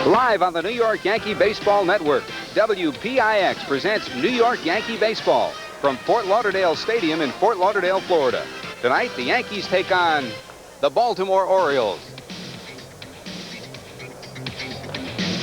Live on the New York Yankee Baseball Network, WPIX presents New York Yankee Baseball from Fort Lauderdale Stadium in Fort Lauderdale, Florida. Tonight, the Yankees take on the Baltimore Orioles.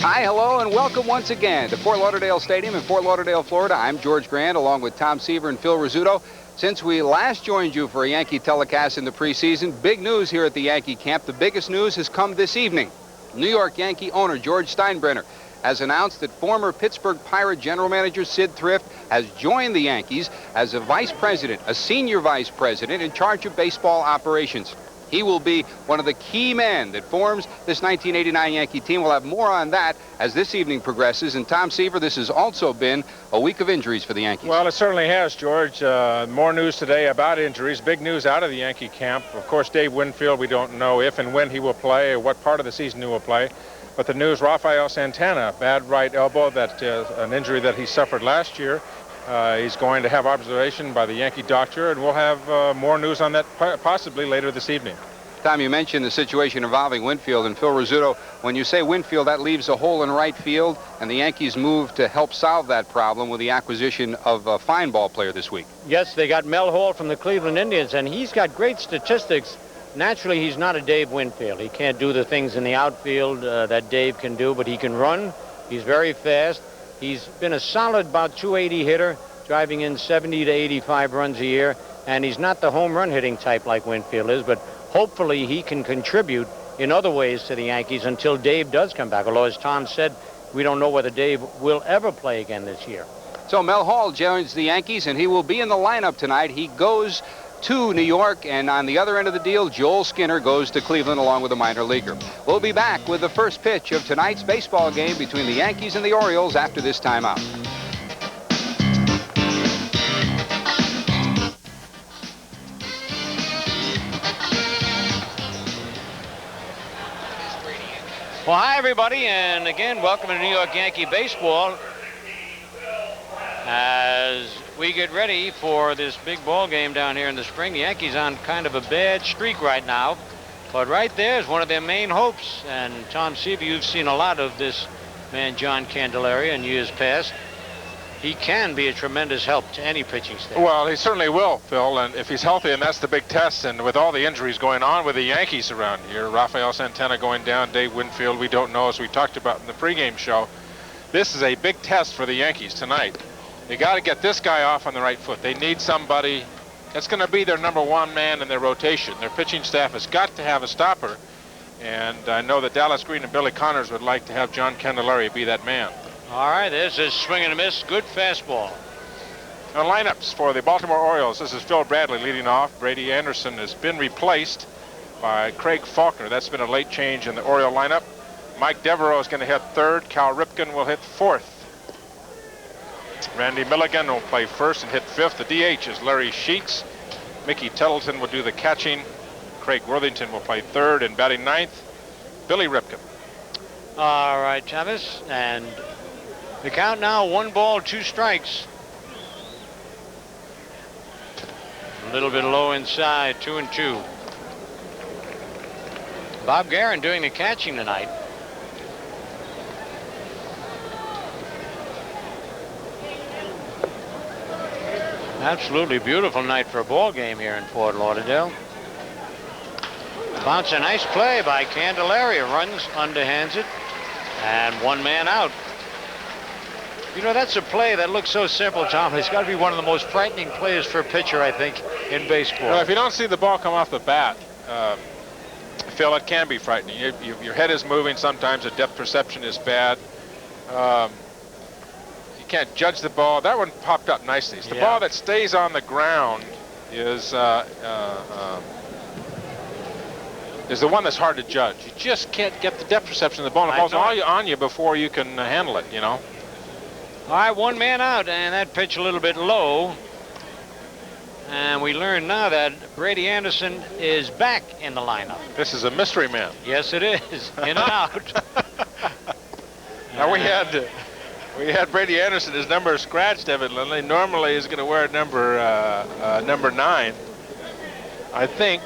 Hi, hello, and welcome once again to Fort Lauderdale Stadium in Fort Lauderdale, Florida. I'm George Grande, along with Tom Seaver and Phil Rizzuto. Since we last joined you for a Yankee telecast in the preseason, big news here at the Yankee camp. The biggest news has come this evening. New York Yankee owner George Steinbrenner has announced that former Pittsburgh Pirate general manager Sid Thrift has joined the Yankees as a vice president, a senior vice president in charge of baseball operations. He will be one of the key men that forms this 1989 Yankee team. We'll have more on that as this evening progresses. And Tom Seaver, this has also been a week of injuries for the Yankees. Well, it certainly has, George. More news today about injuries. Big news out of the Yankee camp. Of course, Dave Winfield, we don't know if and when he will play or what part of the season he will play. But the news, Rafael Santana, bad right elbow, that an injury that he suffered last year. He's going to have observation by the Yankee doctor, and we'll have more news on that possibly later this evening. Tom, you mentioned the situation involving Winfield, and Phil Rizzuto, when you say Winfield, that leaves a hole in right field, and the Yankees move to help solve that problem with the acquisition of a fine ball player this week. Yes, they got Mel Hall from the Cleveland Indians, and he's got great statistics. Naturally, he's not a Dave Winfield. He can't do the things in the outfield that Dave can do, but he can run. He's very fast. He's been a solid about 280 hitter, driving in 70 to 85 runs a year, and he's not the home run hitting type like Winfield is, but hopefully he can contribute in other ways to the Yankees until Dave does come back. Although, as Tom said, we don't know whether Dave will ever play again this year. So Mel Hall joins the Yankees, and he will be in the lineup tonight. He goes to New York, and on the other end of the deal, Joel Skinner goes to Cleveland along with a minor leaguer. We'll be back with the first pitch of tonight's baseball game between the Yankees and the Orioles after this timeout. Well, hi, everybody, and again, welcome to New York Yankee Baseball as we get ready for this big ball game down here in the spring. The Yankees on kind of a bad streak right now, but right there is one of their main hopes. And Tom Seaver, you've seen a lot of this man, John Candelaria, in years past. He can be a tremendous help to any pitching staff. Well, he certainly will, Phil, and if he's healthy, and that's the big test, and with all the injuries going on with the Yankees around here, Rafael Santana going down, Dave Winfield, we don't know, as we talked about in the pregame show. This is a big test for the Yankees tonight. They got to get this guy off on the right foot. They need somebody that's going to be their number one man in their rotation. Their pitching staff has got to have a stopper, and I know that Dallas Green and Billy Connors would like to have John Candelaria be that man. All right, there's a swing and a miss. Good fastball. Now, lineups for the Baltimore Orioles. This is Phil Bradley leading off. Brady Anderson has been replaced by Craig Faulkner. That's been a late change in the Oriole lineup. Mike Devereaux is going to hit third. Cal Ripken will hit fourth. Randy Milligan will play first and hit fifth. The DH is Larry Sheets. Mickey Tettleton will do the catching. Craig Worthington will play third, and batting ninth, Billy Ripken. All right, Travis, and the count now, 1 ball, 2 strikes. A little bit low inside, 2-2. Bob Guerin doing the catching tonight. Absolutely beautiful night for a ball game here in Fort Lauderdale. Bounce, a nice play by Candelaria. Runs, underhands it, and 1 man out. You know, that's a play that looks so simple, Tom. It's got to be one of the most frightening plays for a pitcher, I think, in baseball. Well, if you don't see the ball come off the bat, Phil, it can be frightening. Your head is moving sometimes. The depth perception is bad. You can't judge the ball. That one popped up nicely. It's the ball that stays on the ground is the one that's hard to judge. You just can't get the depth perception of the ball. The ball's all on you before you can handle it, you know. All right, 1 man out, and that pitch a little bit low. And we learn now that Brady Anderson is back in the lineup. This is a mystery man. Yes, it is. In and out. Now we had Brady Anderson, his number scratched evidently. Normally he's going to wear number 9. I think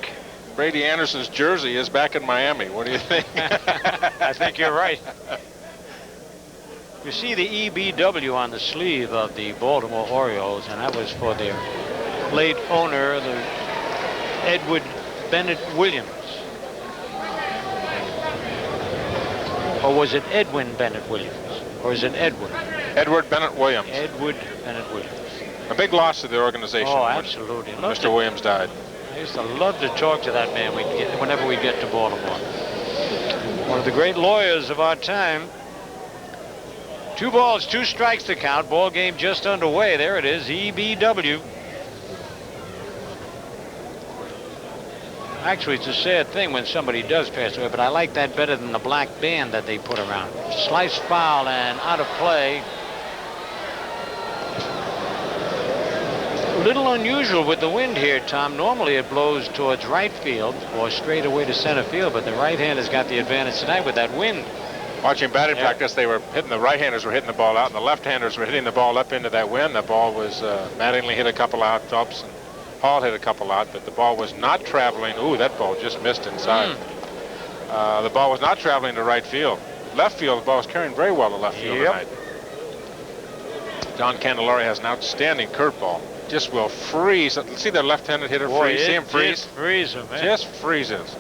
Brady Anderson's jersey is back in Miami. What do you think? I think you're right. You see the EBW on the sleeve of the Baltimore Orioles, and that was for their late owner, the Edward Bennett Williams. Or was it Edwin Bennett Williams? Or is it Edward? Edward Bennett Williams. Edward Bennett Williams. A big loss to the organization. Oh, absolutely. When Mr. Williams died. I used to love to talk to that man whenever we get to Baltimore. One of the great lawyers of our time. 2 balls, 2 strikes to count. Ball game just underway. There it is, EBW. Actually, it's a sad thing when somebody does pass away, but I like that better than the black band that they put around. Slice foul and out of play. A little unusual with the wind here, Tom. Normally it blows towards right field or straight away to center field, but the right-handers got the advantage tonight with that wind. Watching batting practice, they were hitting, the right-handers were hitting the ball out, and the left-handers were hitting the ball up into that wind. The ball was, Mattingly hit a couple out, Phelps and Hall hit a couple out, but the ball was not traveling. Ooh, that ball just missed inside. The ball was not traveling to right field. Left field, the ball was carrying very well to left field tonight. John Candelaria has an outstanding curveball. Just will freeze. See their left-handed hitter freeze? See him freeze? Freeze him, man. Just freezes.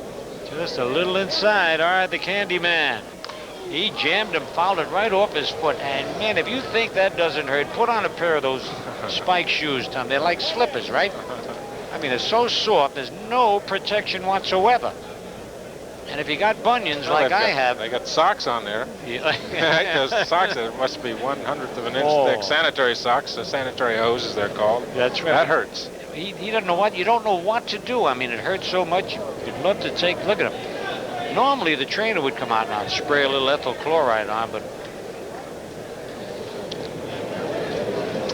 Just a little inside. All right, the Candy Man. He jammed him, fouled it right off his foot. And, man, if you think that doesn't hurt, put on a pair of those spike shoes, Tom. They're like slippers, right? I mean, they're so soft, there's no protection whatsoever. And if you got bunions like I have... They got socks on there. Those socks, it must be 1/100 of an inch thick. Sanitary socks, sanitary hose as they're called. That's right. That hurts. He doesn't know what, you don't know what to do. I mean, it hurts so much, you'd love to take, look at him. Normally the trainer would come out now and spray a little ethyl chloride on, but...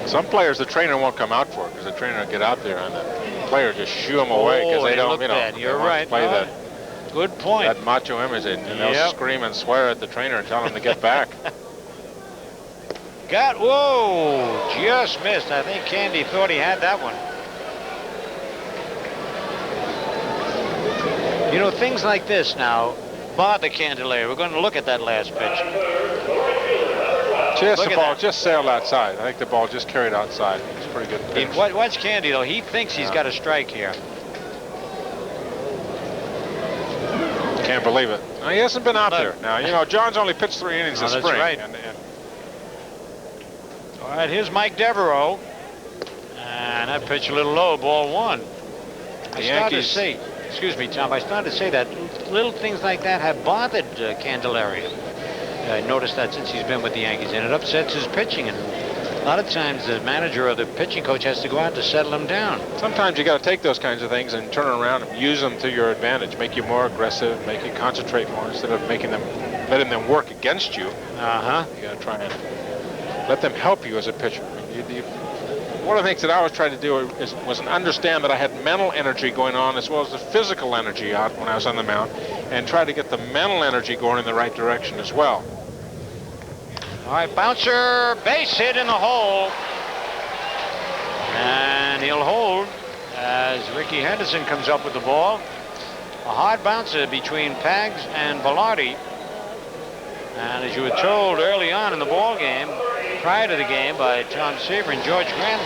Some players the trainer won't come out for because the trainer will get out there and the player just shoo them away because they don't, You're right. Play that. Good point. That macho image, and they'll scream and swear at the trainer and tell him to get back. Whoa, just missed. I think Candy thought he had that one. You know, things like this now bother Candelaria. We're going to look at that last pitch. Just the ball just sailed outside. I think the ball just carried outside. It's pretty good pitch. Watch Candy, though. He thinks he's got a strike here. Can't believe it. No, he hasn't been out there. Now, you know, John's only pitched 3 innings this spring. Right. All right, here's Mike Devereaux. And that pitch a little low, ball 1. I started to say, excuse me, Tom, I started to say that little things like that have bothered Candelaria. I noticed that since he's been with the Yankees, and it upsets his pitching. And a lot of times the manager or the pitching coach has to go out to settle him down. Sometimes you got to take those kinds of things and turn around and use them to your advantage, make you more aggressive, make you concentrate more instead of letting them work against you. You got to try and let them help you as a pitcher. One of the things that I always tried to do was understand that I had mental energy going on as well as the physical energy out when I was on the mound, and try to get the mental energy going in the right direction as well. All right, bouncer, base hit in the hole. And he'll hold as Ricky Henderson comes up with the ball. A hard bouncer between Pags and Velarde. And as you were told early on in the ball game, prior to the game by Tom Seaver and George Grande,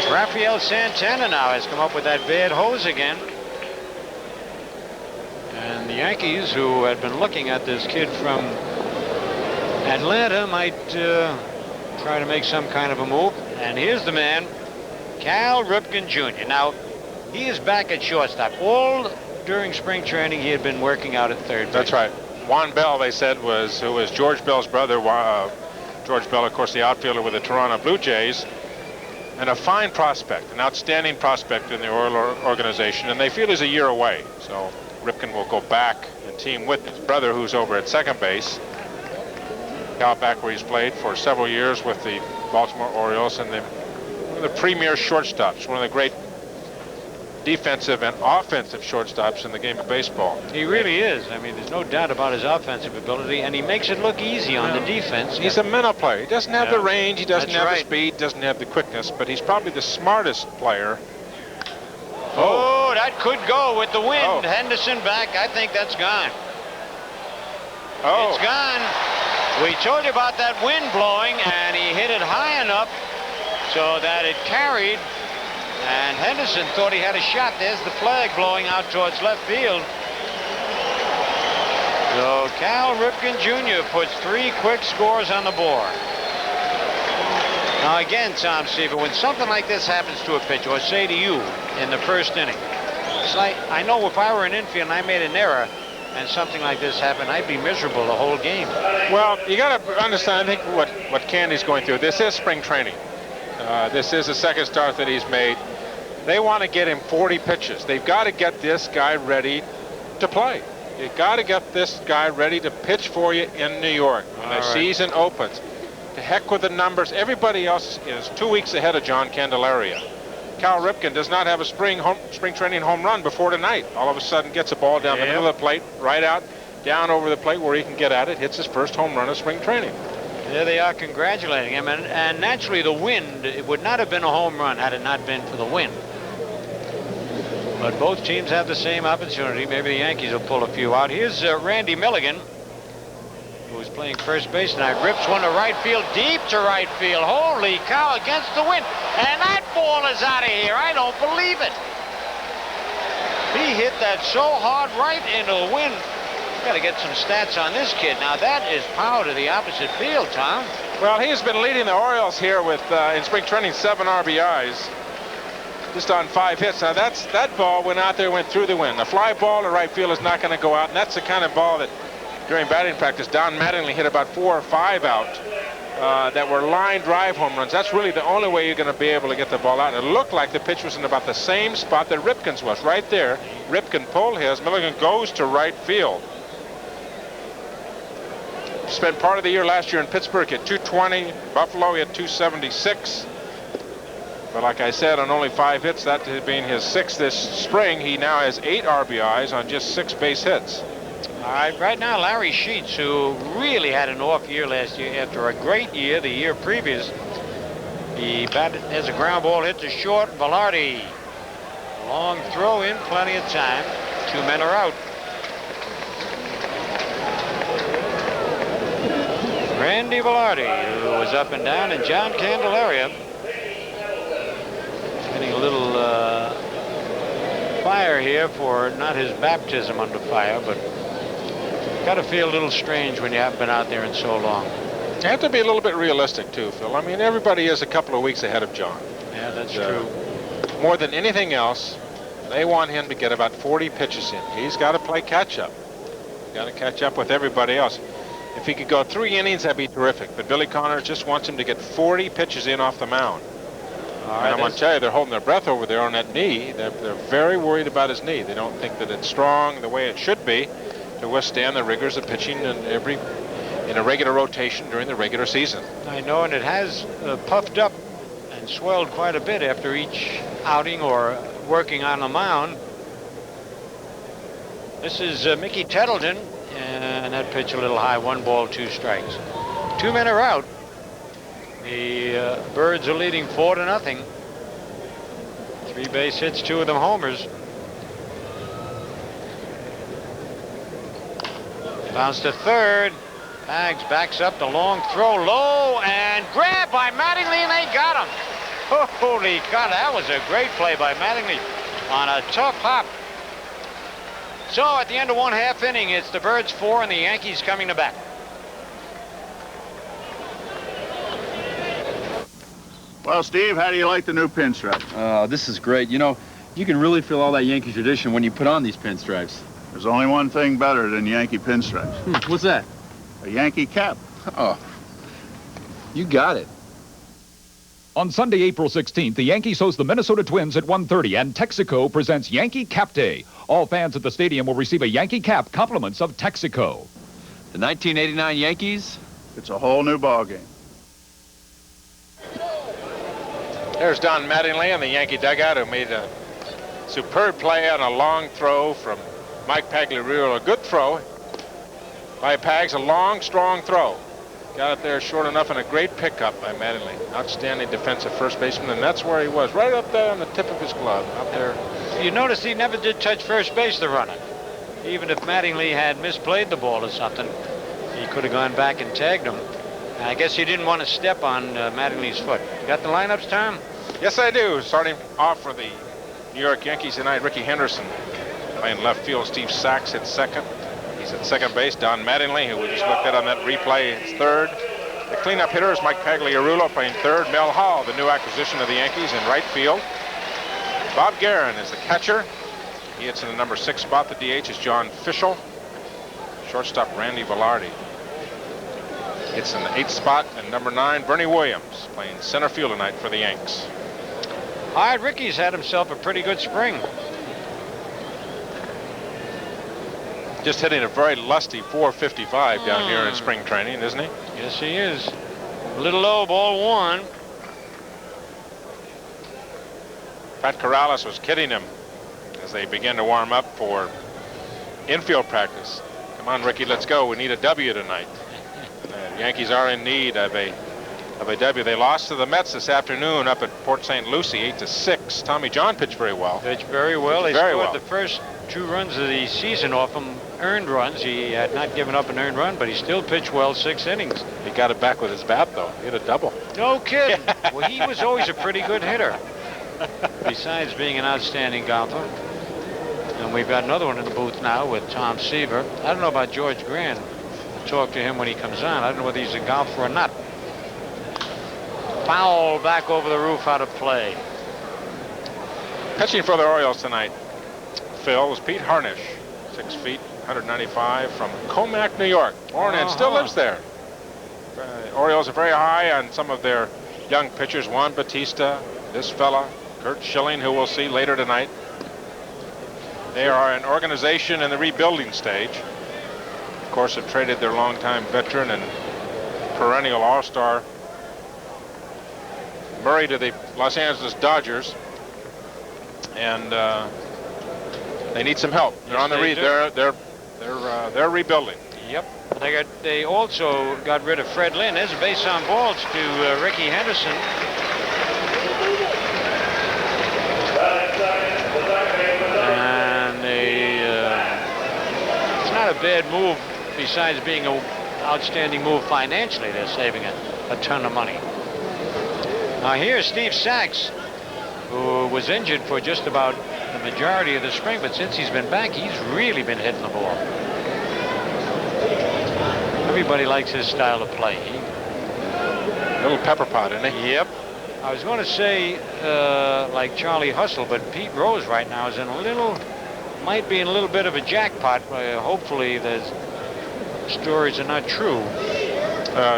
Rafael Santana now has come up with that bad hose again. And the Yankees, who had been looking at this kid from Atlanta, might try to make some kind of a move. And here's the man, Cal Ripken Jr. Now, he is back at shortstop. All during spring training, he had been working out at third base. That's right. Juan Bell, they said, who was George Bell's brother. George Bell, of course, the outfielder with the Toronto Blue Jays, and a fine prospect, an outstanding prospect in the Orioles organization, and they feel he's a year away. So Ripken will go back and team with his brother, who's over at second base. Out back where he's played for several years with the Baltimore Orioles, and one of the premier shortstops, one of the great defensive and offensive shortstops in the game of baseball. He really is. I mean, there's no doubt about his offensive ability, and he makes it look easy on the defense. He's a mental player. He doesn't have the range, he doesn't have the speed, doesn't have the quickness, but he's probably the smartest player. Oh, that could go with the wind. Henderson back. I think that's gone. It's gone. We told you about that wind blowing, and he hit it high enough so that it carried, and Henderson thought he had a shot. There's the flag blowing out towards left field. So Cal Ripken Jr. puts 3 quick scores on the board. Now again, Tom Seaver, when something like this happens to a pitcher, or say to you in the first inning, it's like, I know if I were an infield and I made an error and something like this happened, I'd be miserable the whole game. Well, you got to understand, I think, what Candy's going through. This is spring training. This is the second start that he's made. They want to get him 40 pitches. They've got to get this guy ready to play. You've got to get this guy ready to pitch for you in New York when the season opens. To heck with the numbers. Everybody else is 2 weeks ahead of John Candelaria. Cal Ripken does not have a spring training home run before tonight. All of a sudden gets a ball down the middle of the plate, right out, down over the plate where he can get at it, hits his first home run of spring training. There they are congratulating him, and naturally the wind, it would not have been a home run had it not been for the wind. But both teams have the same opportunity. Maybe the Yankees will pull a few out. Here's Randy Milligan, who's playing first base tonight. Rips one to right field, deep to right field. Holy cow, against the wind. And that ball is out of here. I don't believe it. He hit that so hard right into the wind. Got to get some stats on this kid. Now that is power to the opposite field, Tom. Well, he has been leading the Orioles here with, in spring training, 7 RBIs. Just on 5 hits. Now that ball went out there, went through the wind. A fly ball to right field is not going to go out, and that's the kind of ball that during batting practice Don Mattingly hit about 4 or 5 out that were line drive home runs. That's really the only way you're going to be able to get the ball out. And it looked like the pitch was in about the same spot that Ripken's was, right there. Ripken pulled his. Milligan goes to right field. Spent part of the year last year in Pittsburgh at 220, Buffalo at 276. But like I said, on only 5 hits, that being his 6th this spring, he now has 8 RBIs on just 6 base hits. All right, right now Larry Sheets, who really had an off year last year after a great year the year previous, he batted as a ground ball hit to short. Velarde, long throw in, plenty of time. 2 men are out. Randy Velarde, who was up and down, and John Candelaria getting a little fire here for not his baptism under fire, but got to feel a little strange when you haven't been out there in so long. You have to be a little bit realistic too, Phil. I mean, everybody is a couple of weeks ahead of John. Yeah, that's true. More than anything else, they want him to get about 40 pitches in. He's got to play catch up. Got to catch up with everybody else. If he could go 3 innings, that'd be terrific. But Billy Connors just wants him to get 40 pitches in off the mound. And I'm going to tell you, they're holding their breath over there on that knee. They're very worried about his knee. They don't think that it's strong the way it should be to withstand the rigors of pitching in a regular rotation during the regular season. I know, and it has puffed up and swelled quite a bit after each outing or working on the mound. This is Mickey Tettleton, and that pitch a little high. 1 ball, 2 strikes. 2 men are out. The Birds are leading 4-0. 3 base hits, 2 of them homers. Bounce to third. Bags backs up, the long throw low, and grabbed by Mattingly, and they got him. Holy cow, that was a great play by Mattingly on a tough hop. So at the end of 1/2 inning, it's the Birds 4 and the Yankees coming to bat. Well, Steve, how do you like the new pinstripes? This is great. You know, you can really feel all that Yankee tradition when you put on these pinstripes. There's only one thing better than Yankee pinstripes. What's that? A Yankee cap. Oh, you got it. On Sunday, April 16th, the Yankees host the Minnesota Twins at 1:30, and Texaco presents Yankee Cap Day. All fans at the stadium will receive a Yankee cap, compliments of Texaco. The 1989 Yankees? It's a whole new ballgame. There's Don Mattingly in the Yankee dugout, who made a superb play on a long throw from Mike Pagliarulo. A good throw by Pags, a long, strong throw. Got it there short enough, and a great pickup by Mattingly. Outstanding defensive first baseman, and that's where he was, right up there on the tip of his glove, up there. You notice he never did touch first base, the runner. Even if Mattingly had misplayed the ball or something, He could have gone back and tagged him. I guess he didn't want to step on Mattingly's foot. Got the lineups, Tom? Yes, I do. Starting off for the New York Yankees tonight, Ricky Henderson playing left field. Steve Sachs hits second. He's at second base. Don Mattingly, who we just looked at on that replay, is third. The cleanup hitter is Mike Pagliarulo playing third. Mel Hall, the new acquisition of the Yankees, in right field. Bob Guerin is the catcher. He hits in the number 6 spot. The DH is John Fischel. Shortstop Randy Velarde. It's in the 8th spot, and number 9, Bernie Williams, playing center field tonight for the Yanks. All right, Ricky's had himself a pretty good spring. Just hitting a very lusty 455 down here in spring training, isn't he? Yes, he is. A little low, ball 1. Pat Corrales was kidding him as they began to warm up for infield practice. Come on, Ricky, let's go. We need a W tonight. The Yankees are in need of a W. They lost to the Mets this afternoon up at Port St. Lucie, 8-6. Tommy John pitched very well. Pitched very well. They scored the first 2 runs of the season off him, earned runs. He had not given up an earned run, but he still pitched well 6 innings. He got it back with his bat, though. He hit a double. No kidding. Well, he was always a pretty good hitter, besides being an outstanding golfer. And we've got another one in the booth now with Tom Seaver. I don't know about George Grande. We'll talk to him when he comes on. I don't know whether he's a golfer or not. Foul back over the roof, out of play. Pitching for the Orioles tonight, Phil, was Pete Harnisch, 6 feet, 195, from Comac, New York. Born and still lives there. Orioles are very high on some of their young pitchers. Juan Bautista, this fella, Kurt Schilling, who we'll see later tonight. They are an organization in the rebuilding stage. Of course, have traded their longtime veteran and perennial all-star Murray to the Los Angeles Dodgers, and they need some help. They're on the they're rebuilding. Yep. They also got rid of Fred Lynn. There's a base on balls to Ricky Henderson. And it's not a bad move. Besides being an outstanding move financially, they're saving a ton of money. Now here's Steve Sachs, who was injured for just about the majority of the spring, but since he's been back, he's really been hitting the ball. Everybody likes his style of play. Little pepper pot, isn't he? Yep. I was going to say like Charlie Hustle, but Pete Rose right now is in might be in a little bit of a jackpot. Hopefully the stories are not true.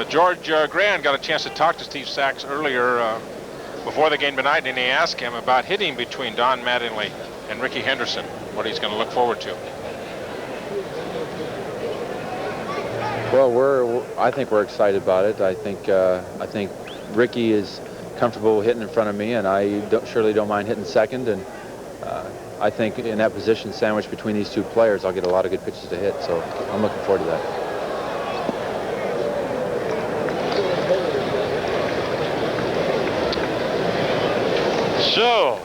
George Grande got a chance to talk to Steve Sachs earlier before the game tonight, and he asked him about hitting between Don Mattingly and Ricky Henderson, what he's going to look forward to. Well, I think we're excited about it. I think Ricky is comfortable hitting in front of me, and I surely don't mind hitting second. And I think in that position, sandwiched between these two players, I'll get a lot of good pitches to hit. So I'm looking forward to that. So,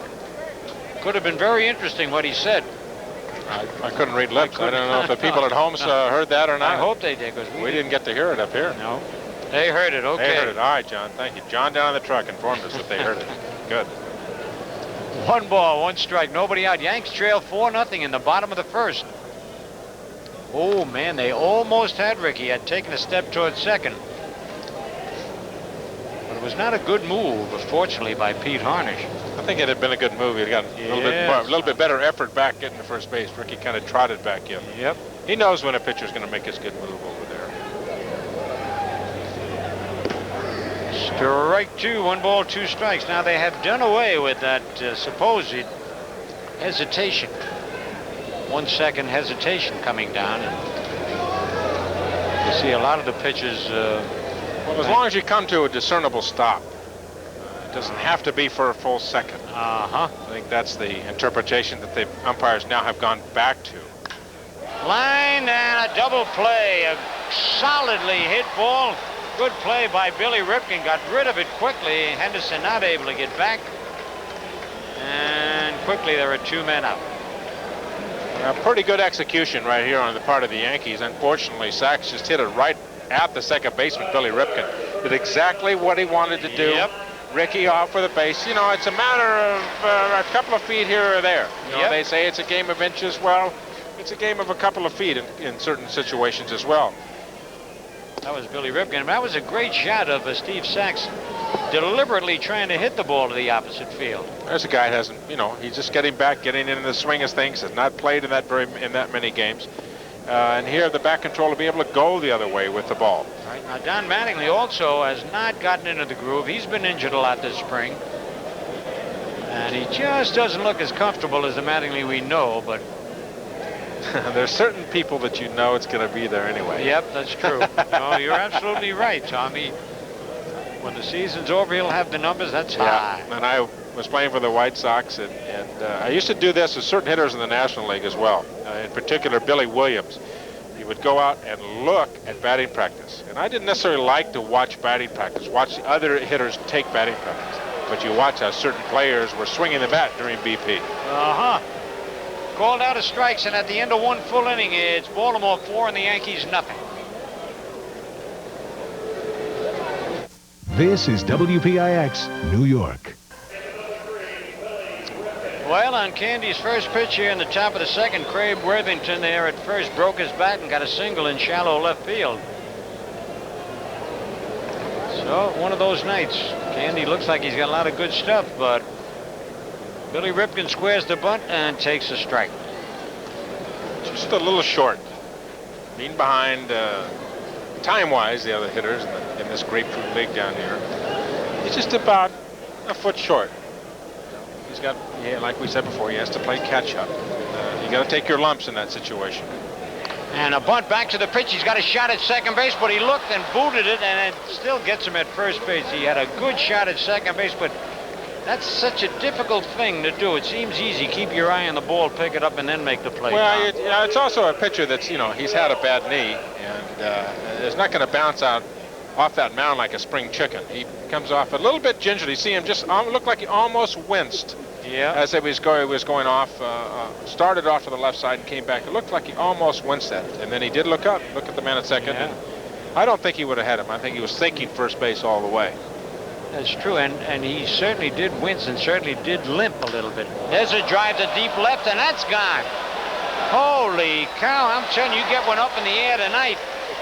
could have been very interesting what he said. I couldn't read lips. I don't know if the people at home heard that or not. I hope they did, because we didn't get to hear it up here. No. They heard it, okay. They heard it. All right, John, thank you. John down in the truck informed us that they heard it. Good. 1 ball, 1 strike, nobody out. Yanks trail 4-0 in the bottom of the first. Oh, man, they almost had Ricky. Had taken a step towards second. But it was not a good move, fortunately, by Pete Harnisch. I think it had been a good move. He got a little bit better effort back getting to first base. Ricky kind of trotted back in. Yep. He knows when a pitcher's going to make his good move over there. Strike 2, 1 ball, 2 strikes. Now they have done away with that supposed hesitation. 1 second hesitation coming down. And you see a lot of the pitches. Well, as long as you come to a discernible stop. Doesn't have to be for a full second. I think that's the interpretation that the umpires now have gone back to. Line and a double play. A solidly hit ball. Good play by Billy Ripken. Got rid of it quickly. Henderson not able to get back. And quickly there are 2 men out. Pretty good execution right here on the part of the Yankees. Unfortunately, Sachs just hit it right at the second baseman, Billy Ripken. Did exactly what he wanted to do. Yep. Ricky off for the base. You know, it's a matter of a couple of feet here or there. You know, they say it's a game of inches. Well, it's a game of a couple of feet in certain situations as well. That was Billy Ripken. That was a great shot of Steve Sachs deliberately trying to hit the ball to the opposite field. There's a guy who hasn't, you know, he's just getting back, getting into the swing of things, has not played in that many games. And here the back control will be able to go the other way with the ball. Right. Now Don Mattingly also has not gotten into the groove. He's been injured a lot this spring. And he just doesn't look as comfortable as the Mattingly we know, but there's certain people that you know it's going to be there anyway. Yep, that's true. No, you're absolutely right, Tommy. When the season's over, he'll have the numbers. That's high. And I was playing for the White Sox, and I used to do this with certain hitters in the National League as well. In particular, Billy Williams. He would go out and look at batting practice. And I didn't necessarily like to watch batting practice, watch the other hitters take batting practice. But you watch how certain players were swinging the bat during BP. Called out of strikes, and at the end of one full inning, it's Baltimore 4 and the Yankees nothing. This is WPIX, New York. Well, on Candy's first pitch here in the top of the second, Craig Worthington there at first broke his bat and got a single in shallow left field. So, one of those nights. Candy looks like he's got a lot of good stuff, but Billy Ripken squares the bunt and takes a strike. Just a little short. Being behind, time-wise, the other hitters in this grapefruit league down here. He's just about a foot short. He's got, like we said before, he has to play catch-up. You got to take your lumps in that situation. And a bunt back to the pitch. He's got a shot at second base, but he looked and booted it, and it still gets him at first base. He had a good shot at second base, but that's such a difficult thing to do. It seems easy. Keep your eye on the ball, pick it up, and then make the play. Well, it's also a pitcher that's, you know, he's had a bad knee, and it's not going to bounce out off that mound like a spring chicken. He comes off a little bit gingerly. See him just look like he almost winced. Yeah. As he was going off, started off to the left side and came back. It looked like he almost winced that. And then he did look up, look at the man at second. Yeah. And I don't think he would have had him. I think he was thinking first base all the way. That's true, and he certainly did wince and certainly did limp a little bit. There's a drive to deep left, and that's gone. Holy cow, I'm telling you, you get one up in the air tonight.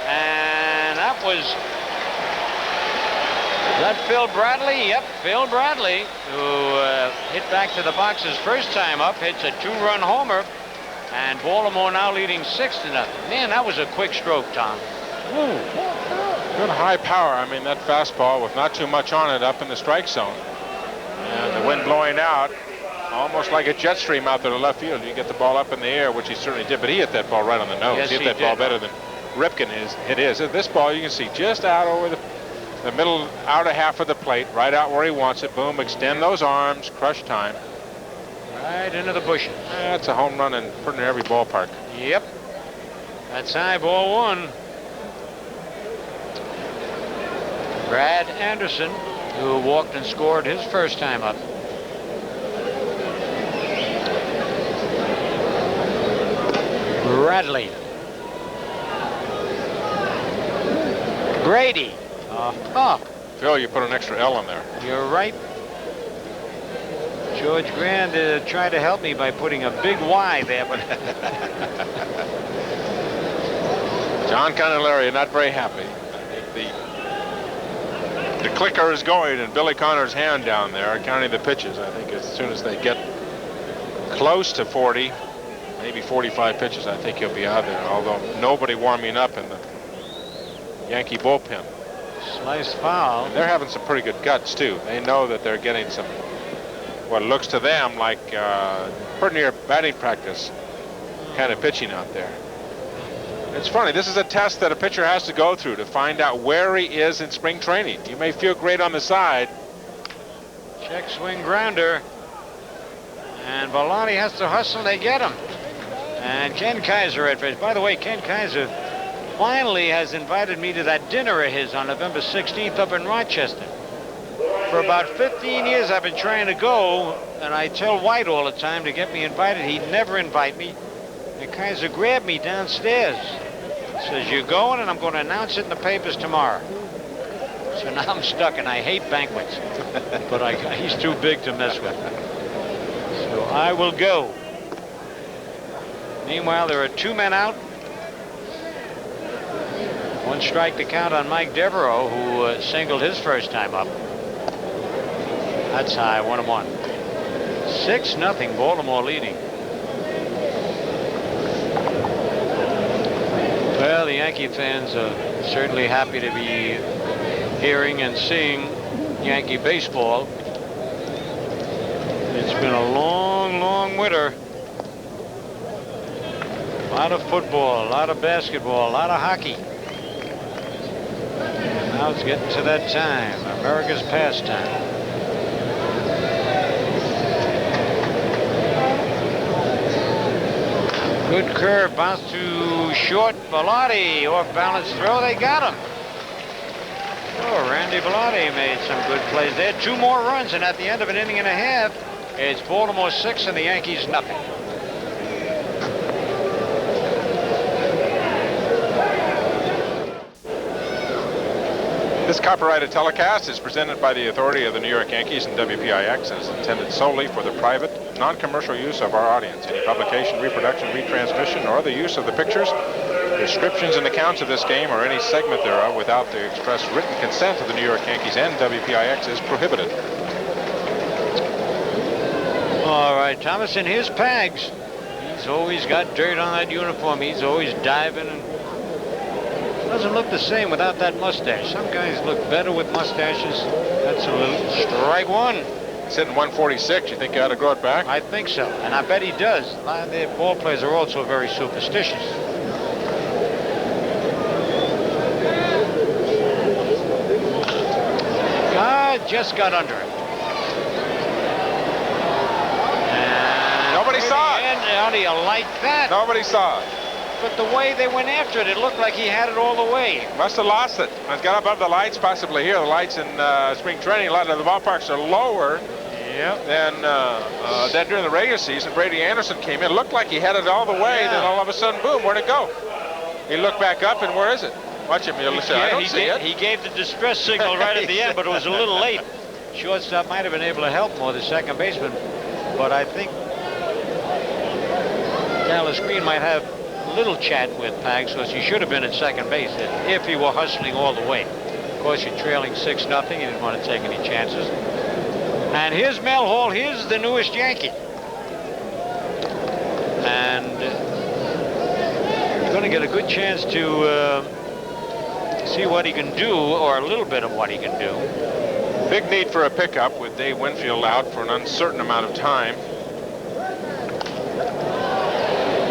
And that was... Is that Phil Bradley? Yep, Phil Bradley, who hit back to the box his first time up, hits a 2-run homer, and Baltimore now leading 6-0. Man, that was a quick stroke, Tom. Ooh. Good high power. I mean, that fastball with not too much on it up in the strike zone. And the wind blowing out, almost like a jet stream out there to left field. You get the ball up in the air, which he certainly did, but he hit that ball right on the nose. Yes, he hit that ball better than Ripken is. This ball, you can see just out over the middle, outer half of the plate, right out where he wants it. Boom, extend those arms, crush time. Right into the bushes. That's a home run in pretty near every ballpark. Yep. That's high ball one. Brad Anderson, who walked and scored his first time up. Bradley. Grady. Phil, you put an extra L in there. You're right. George Grande tried to help me by putting a big Y there, but John Candelaria not very happy. I think the clicker is going in Billy Connor's hand down there, counting the pitches. I think as soon as they get close to 40, maybe 45 pitches, I think he'll be out there. Although nobody warming up in the Yankee bullpen. Slice foul. They're having some pretty good guts too. They know that they're getting some, what looks to them like pretty near batting practice kind of pitching out there. It's funny, this is a test that a pitcher has to go through to find out where he is in spring training. You may feel great on the side. Check swing grounder. And Villani has to hustle, they get him. And Ken Kaiser at first. By the way, Ken Kaiser finally has invited me to that dinner of his on November 16th up in Rochester. For about 15 years I've been trying to go, and I tell White all the time to get me invited. He'd never invite me. They kind of grabbed me downstairs. Says, you're going, and I'm going to announce it in the papers tomorrow. So now I'm stuck, and I hate banquets. But he's too big to mess with. So I will go. Meanwhile, there are 2 men out. 1 strike to count on Mike Devereaux, who singled his first time up. That's high, 1-1. 6-0, Baltimore leading. Well, the Yankee fans are certainly happy to be hearing and seeing Yankee baseball. It's been a long, long winter. A lot of football, a lot of basketball, a lot of hockey. Now it's getting to that time, America's pastime. Good curve, bounce to short. Velotti, off balance throw. They got him. Oh, Randy Velotti made some good plays there. 2 more runs, and at the end of an inning and a half, it's Baltimore 6 and the Yankees nothing. This copyrighted telecast is presented by the authority of the New York Yankees and WPIX and is intended solely for the private, non-commercial use of our audience. Any publication, reproduction, retransmission, or other use of the pictures, descriptions, and accounts of this game or any segment thereof without the express written consent of the New York Yankees and WPIX is prohibited. All right, Thomas, and here's Pags. He's always got dirt on that uniform. He's always diving and doesn't look the same without that mustache. Some guys look better with mustaches. That's a little strike 1. He's hitting 146. You think you ought to grow it back? I think so, and I bet he does. A lot of their ball players are also very superstitious. Just got under it. And nobody saw it. How do you like that? Nobody saw it. But the way they went after it, it looked like he had it all the way. Must have lost it. It's got above the lights, possibly here. The lights in spring training, a lot of the ballparks are lower than during the regular season. Brady Anderson came in. It looked like he had it all the way. Then all of a sudden, boom, where'd it go? He looked back up, and where is it? Watch him. You'll say, I don't see it. He gave the distress signal right at the end, but it was a little late. Shortstop might have been able to help more, the second baseman. But I think Dallas Green might have a little chat with Pags, because he should have been at second base if he were hustling all the way. Of course, you're trailing 6-0. He didn't want to take any chances. And here's Mel Hall. Here's the newest Yankee. And you're going to get a good chance to see what he can do, or a little bit of what he can do. Big need for a pickup with Dave Winfield out for an uncertain amount of time.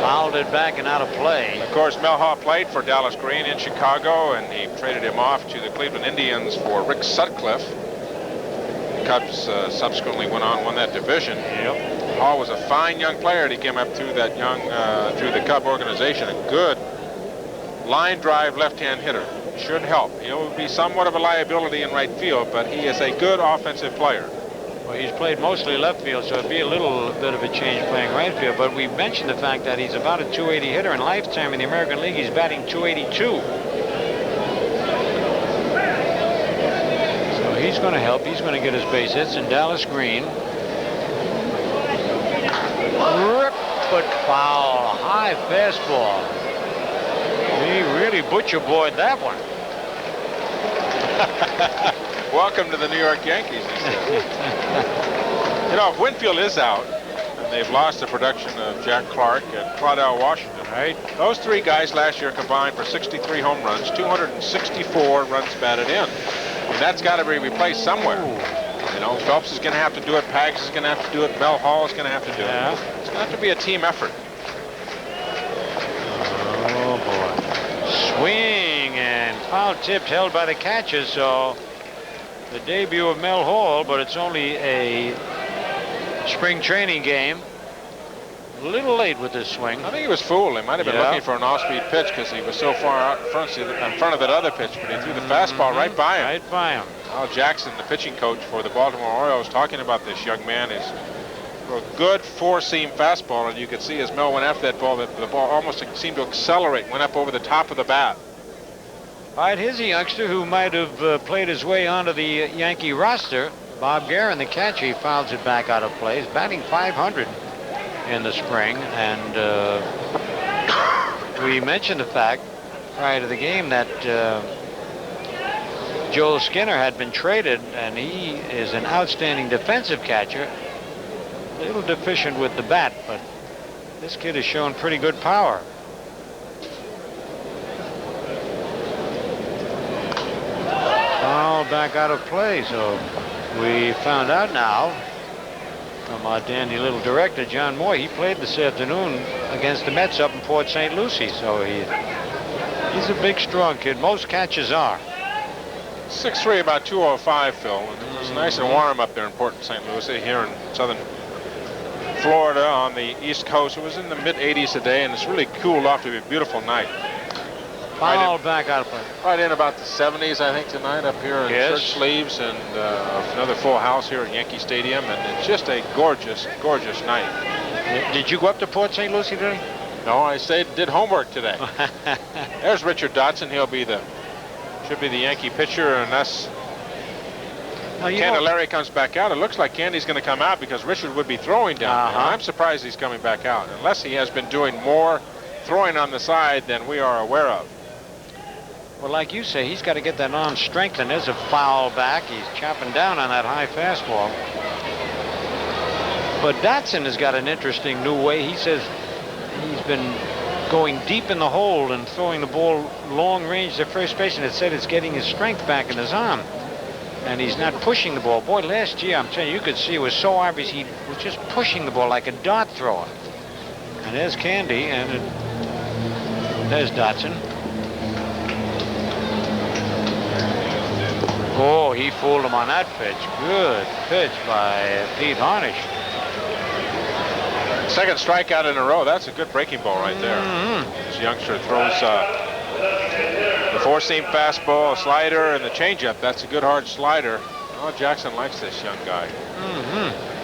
Fouled it back and out of play. Of course, Mel Hall played for Dallas Green in Chicago, and he traded him off to the Cleveland Indians for Rick Sutcliffe. The Cubs subsequently won that division. Yep. Hall was a fine young player. He came up through that through the Cub organization. A good line drive left-hand hitter. Should help. He'll be somewhat of a liability in right field, but he is a good offensive player. Well, he's played mostly left field, so it'd be a little bit of a change playing right field. But we mentioned the fact that he's about a 280 hitter. In lifetime in the American League, he's batting 282. So he's going to help. He's going to get his base hits. And Dallas Green. Rip, but foul. High fastball. He really butcher boyed that one. Welcome to the New York Yankees, he said. You know, if Winfield is out, and they've lost the production of Jack Clark and Claudell Washington, right? Those 3 guys last year combined for 63 home runs, 264 runs batted in. And that's got to be replaced somewhere. You know, Phelps is going to have to do it. Pags is going to have to do it. Mel Hall is going to have to do it. It's going to have to be a team effort. Oh, boy. Swing and foul tipped, held by the catcher, so the debut of Mel Hall, but it's only a spring training game. A little late with this swing. I think he was fooled. He might have been looking for an off-speed pitch because he was so far out in front of that other pitch, but he threw the fastball right by him. Right by him. Al Jackson, the pitching coach for the Baltimore Orioles, talking about this young man, is for a good four-seam fastball, and you could see as Mel went after that ball, that the ball almost seemed to accelerate, went up over the top of the bat. All right, here's a youngster who might have played his way onto the Yankee roster. Bob Guerin, the catcher, he fouls it back out of play. He's batting .500 in the spring, and we mentioned the fact prior to the game that Joel Skinner had been traded, and he is an outstanding defensive catcher. A little deficient with the bat, but this kid has shown pretty good power. Foul back out of play, so we found out now from our dandy little director, John Moore. He played this afternoon against the Mets up in Port St. Lucie, so he's a big, strong kid. Most catchers are. 6'3", about 205, Phil. And it was nice and warm up there in Port St. Lucie, here in southern Florida on the East Coast. It was in the mid-80s today, and it's really cooled off to be a beautiful night. Foul back out of play. Right in about the 70s, I think, tonight up here in shirt sleeves, and another full house here at Yankee Stadium, and it's just a gorgeous, gorgeous night. Did you go up to Port St. Lucie today? No, I did homework today. There's Richard Dotson. Should be the Yankee pitcher, unless Candelaria comes back out. It looks like Candy's going to come out because Richard would be throwing down. I'm surprised he's coming back out, unless he has been doing more throwing on the side than we are aware of. Well, like you say, he's got to get that arm strengthened. There's a foul back. He's chopping down on that high fastball. But Dotson has got an interesting new way. He says he's been going deep in the hole and throwing the ball long range to first base, and it said it's getting his strength back in his arm. And he's not pushing the ball. Boy, last year, I'm telling you, you could see it was so obvious he was just pushing the ball like a dart thrower. And there's Candy, and there's Dotson. Oh, he fooled him on that pitch. Good pitch by Pete Harnisch. Second strikeout in a row. That's a good breaking ball right there. This youngster throws the four-seam fastball, a slider, and the changeup. That's a good hard slider. Oh, Jackson likes this young guy.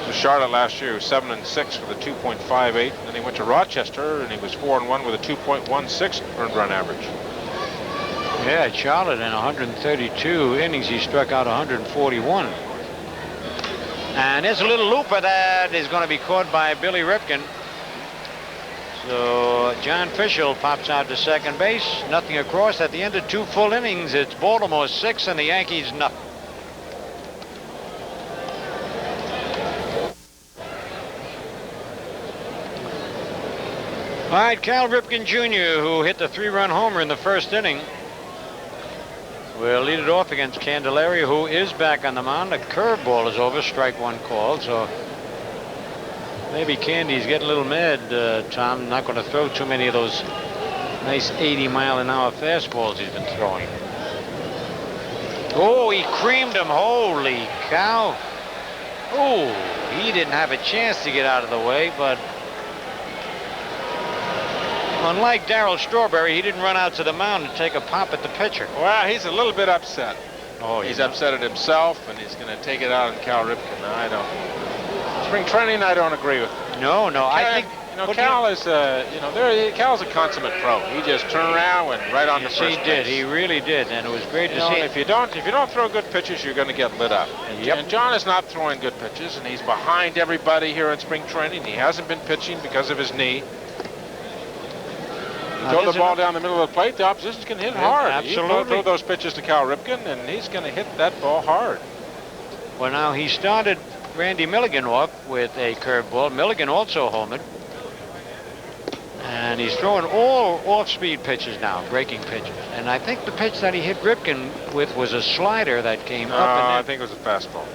So Charlotte last year, he was 7-6 with a 2.58. Then he went to Rochester, and he was 4-1 with a 2.16 earned run average. Yeah, at Charlotte in 132 innings, he struck out 141. And there's a little looper that is going to be caught by Billy Ripken. So John Fishel pops out to second base. Nothing across. At the end of 2 full innings, it's Baltimore 6 and the Yankees nothing. All right, Cal Ripken Jr., who hit the 3-run homer in the first inning, will lead it off against Candelaria, who is back on the mound. The curveball is over, strike one called, so maybe Candy's getting a little mad, Tom. Not going to throw too many of those nice 80-mile-an-hour fastballs he's been throwing. Oh, he creamed him. Holy cow. Oh, he didn't have a chance to get out of the way, but unlike Darryl Strawberry, he didn't run out to the mound and take a pop at the pitcher. Well, he's a little bit upset. Oh, he's upset at himself, and he's going to take it out on Cal Ripken. I don't. Spring training, I don't agree with. No, I think. Cal is, Cal's a consummate pro. He just turned around, went right on the first base. He did. He really did, and it was great to see. If you don't throw good pitches, you're going to get lit up. And John is not throwing good pitches, and he's behind everybody here in spring training. He hasn't been pitching because of his knee. Throw the ball down the middle of the plate, the opposition can hit hard. Absolutely. You throw those pitches to Cal Ripken, and he's going to hit that ball hard. Well, now he started Randy Milligan off with a curveball. Milligan also homered. And he's throwing all off-speed pitches now, breaking pitches. And I think the pitch that he hit Ripken with was a slider that came up. I think it was a fastball.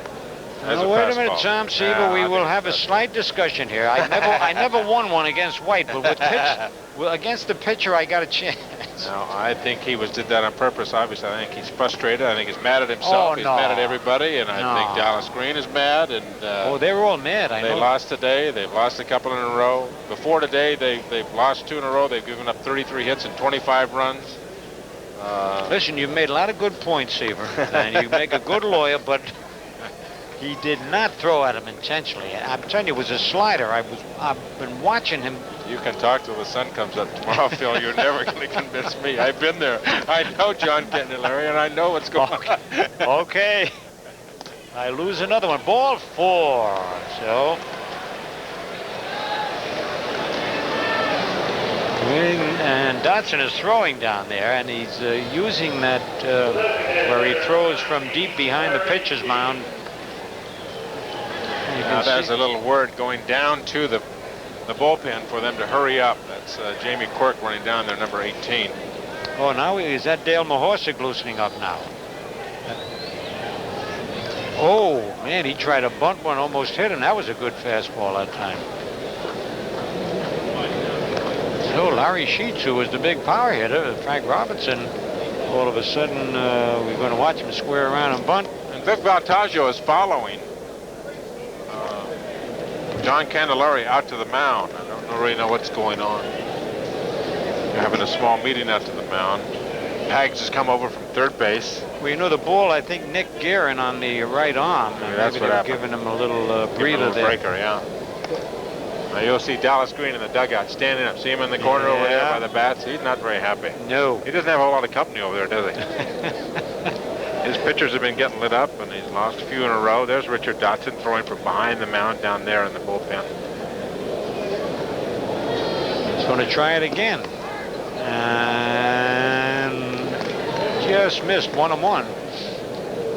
Now, wait a minute, Tom Seaver. We will have a slight discussion here. I never won one against White, but against the pitcher, I got a chance. No, I think he did that on purpose. Obviously, I think he's frustrated. I think he's mad at himself. He's mad at everybody, and I think Dallas Green is mad. And they were all mad. They lost today. They've lost a couple in a row. Before today, they've lost 2 in a row. They've given up 33 hits and 25 runs. Listen, you've made a lot of good points, Seaver, and you make a good lawyer, but He did not throw at him intentionally. I'm telling you, it was a slider. I've been watching him. You can talk till the sun comes up tomorrow, Phil. You're never going to convince me. I've been there. I know John Candelaria, and I know what's going on. Okay. I lose another one. Ball 4. So. And Dotson is throwing down there, and he's using that where he throws from deep behind the pitcher's mound. Now there's a little word going down to the bullpen for them to hurry up. That's Jamie Quirk running down there, number 18. Oh, now is that Dale Mahorsic loosening up now? Oh, man, he tried a bunt one, almost hit him. That was a good fastball that time. So Larry Sheets, who was the big power hitter, Frank Robinson, all of a sudden we're going to watch him square around and bunt. And Vic Valtaggio is following John Candelaria out to the mound. I don't really know what's going on. They're having a small meeting out to the mound. Hags has come over from third base. Well, you know the ball, I think Nick Guerin on the right arm. Yeah, that's maybe what they're happened. giving him a little breather a little there. breaker, yeah. Now you'll see Dallas Green in the dugout standing up. See him in the corner over there by the bats? He's not very happy. No. He doesn't have a whole lot of company over there, does he? His pitchers have been getting lit up, and he's lost a few in a row. There's Richard Dotson throwing from behind the mound down there in the bullpen. He's going to try it again. And just missed 1-1.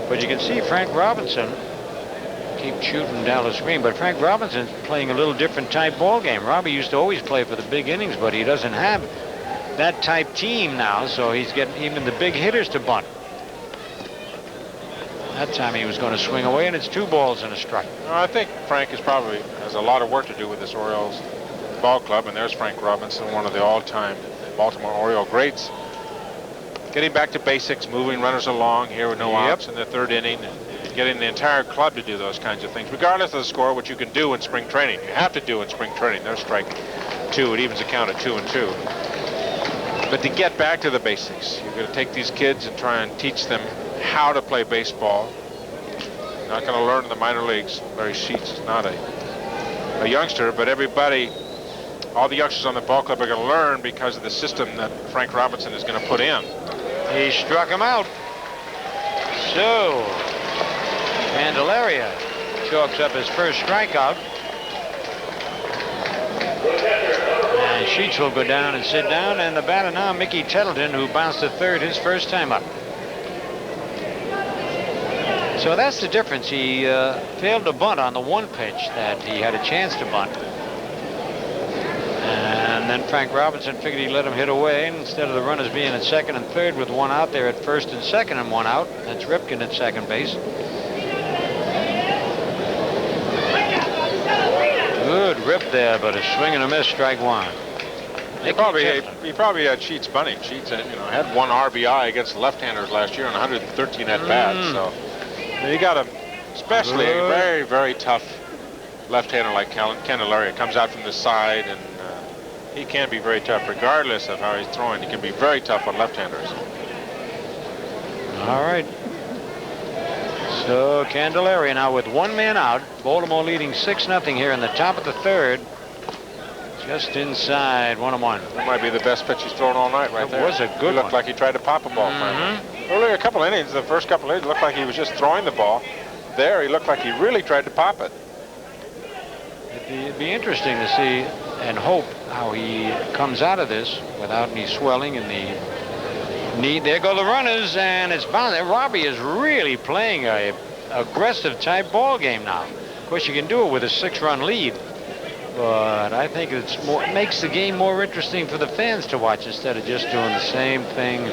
But you can see Frank Robinson keep shooting Dallas Green, but Frank Robinson's playing a little different type ball game. Robbie used to always play for the big innings, but he doesn't have that type team now, so he's getting even the big hitters to bunt. That time he was going to swing away, and it's 2 balls and a strike. I think Frank has a lot of work to do with this Orioles ball club, and there's Frank Robinson, one of the all-time Baltimore Oriole greats. Getting back to basics, moving runners along here with no outs in the 3rd inning, and getting the entire club to do those kinds of things, regardless of the score, which you can do in spring training. You have to do in spring training. There's strike 2. It evens the count at 2-2. But to get back to the basics, you're going to take these kids and try and teach them how to play baseball. Not going to learn in the minor leagues. Larry Sheets is not a youngster, but everybody, all the youngsters on the ball club are going to learn because of the system that Frank Robinson is going to put in. He struck him out. So, Candelaria chalks up his first strikeout. And Sheets will go down and sit down, and the batter now, Mickey Tettleton, who bounced to third his first time up. So that's the difference. He failed to bunt on the one pitch that he had a chance to bunt. And then Frank Robinson figured he'd let him hit away, and instead of the runners being at second and third with 1 out there at first and second and 1 out. That's Ripken at second base. Good rip there, but a swing and a miss, strike 1. He probably had Sheets bunting. Sheets had 1 RBI against left-handers last year on 113 at bats. So he got a, especially a very, very tough left-hander like Candelaria. Comes out from the side, and he can be very tough, regardless of how he's throwing. He can be very tough on left-handers. All right. So Candelaria now with 1 man out. Baltimore leading 6-0 here in the top of the 3rd. Just inside 1-1. That might be the best pitch he's thrown all night right there. It was a good one. He looked like he tried to pop a ball finally. Earlier, a couple innings, the first couple innings, looked like he was just throwing the ball. There, he looked like he really tried to pop it. It'd be interesting to see and hope how he comes out of this without any swelling in the knee. There go the runners, and it's bound. Robbie is really playing a aggressive type ball game now. Of course, you can do it with a 6-run lead, but I think it makes the game more interesting for the fans to watch instead of just doing the same thing.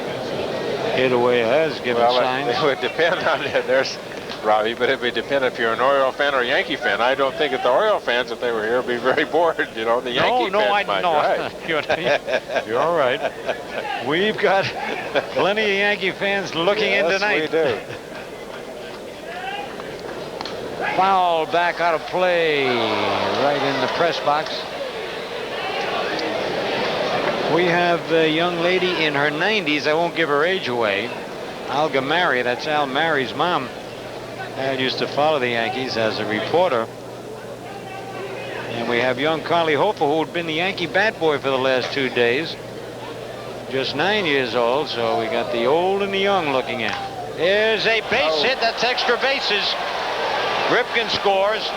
Hit away has given signs. It would depend on it. There's Robbie, but it would depend if you're an Oriole fan or a Yankee fan. I don't think that the Oriole fans, if they were here, would be very bored. The Yankee fans might. Right. You're all right. We've got plenty of Yankee fans looking in tonight. We do. Foul back out of play right in the press box. We have a young lady in her 90s. I won't give her age away. Alga Mary, that's Al Mary's mom. Dad used to follow the Yankees as a reporter. And we have young Carly Hofer, who had been the Yankee bat boy for the last 2 days. Just 9 years old, so we got the old and the young looking at. There's a base hit. That's extra bases. Ripken scores.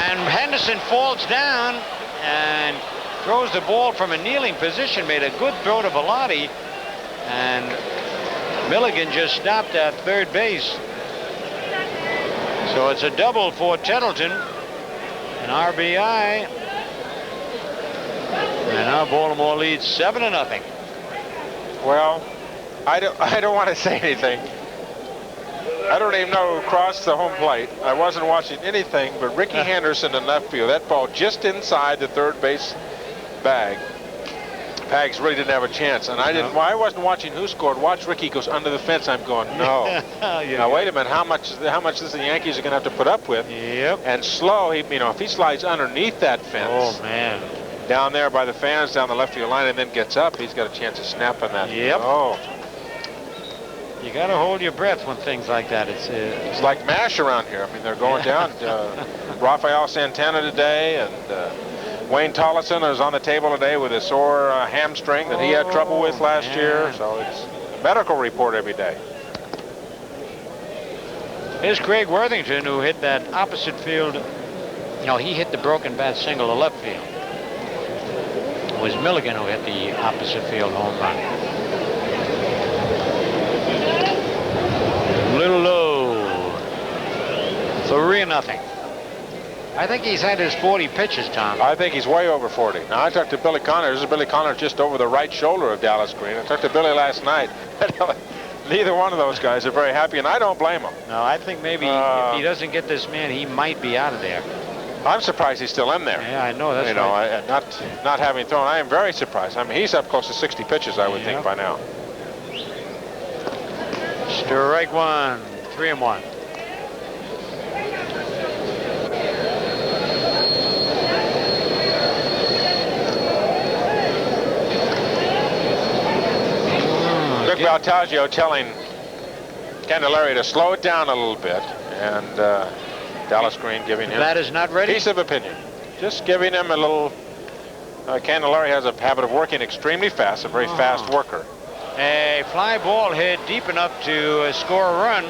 And Henderson falls down and throws the ball from a kneeling position. Made a good throw to Velotti. And Milligan just stopped at third base. So it's a double for Tettleton. An RBI. And now Baltimore leads 7-0. Well, I don't want to say anything. I don't even know who crossed the home plate. I wasn't watching anything but Ricky Henderson in left field. That ball just inside the third base bag. Pags really didn't have a chance, and I wasn't watching who scored. Watch Ricky goes under the fence. I'm going, no. Now wait a minute. How much is the Yankees are going to have to put up with? Yep. And slow. If he slides underneath that fence. Oh man. Down there by the fans down the left field line, and then gets up, he's got a chance of snapping that. Yep. Oh. You got to hold your breath when things like that. It's like MASH around here. I mean, they're going down. Rafael Santana today, and Wayne Tollison is on the table today with a sore hamstring that he had trouble with last year. So it's a medical report every day. Here's Craig Worthington, who hit that opposite field. He hit the broken bat single to left field. It was Milligan who hit the opposite field home run. A little low. 3-0. I think he's had his 40 pitches, Tom. I think he's way over 40. Now, I talked to Billy Connor. This is Billy Connor just over the right shoulder of Dallas Green. I talked to Billy last night. Neither one of those guys are very happy, and I don't blame them. No, I think maybe if he doesn't get this man, he might be out of there. I'm surprised he's still in there. Yeah, I know. That's right. Not having thrown. I am very surprised. I mean, he's up close to 60 pitches, I would think, by now. Strike one. 3-1. Rick Baltaggio telling Candelaria to slow it down a little bit, and Dallas Green giving him that is not ready. Piece of opinion. Just giving him a little. Candelaria has a habit of working extremely fast, a very fast worker. A fly ball hit deep enough to score a run.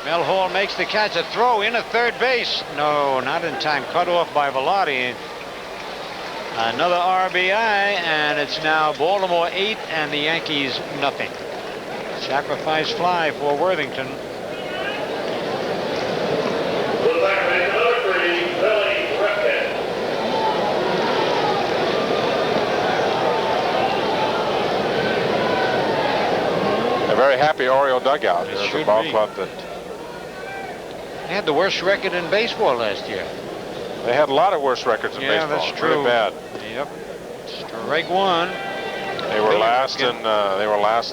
Mel Hall makes the catch. A throw in at third base. No, not in time. Cut off by Velotti. Another RBI, and it's now Baltimore 8 and the Yankees nothing. Sacrifice fly for Worthington. A very happy Oriole dugout. There's a ball club that they had the worst record in baseball last year. They had a lot of worse records in baseball. Yeah, that's true. Really bad. Yep. Strike one. They were last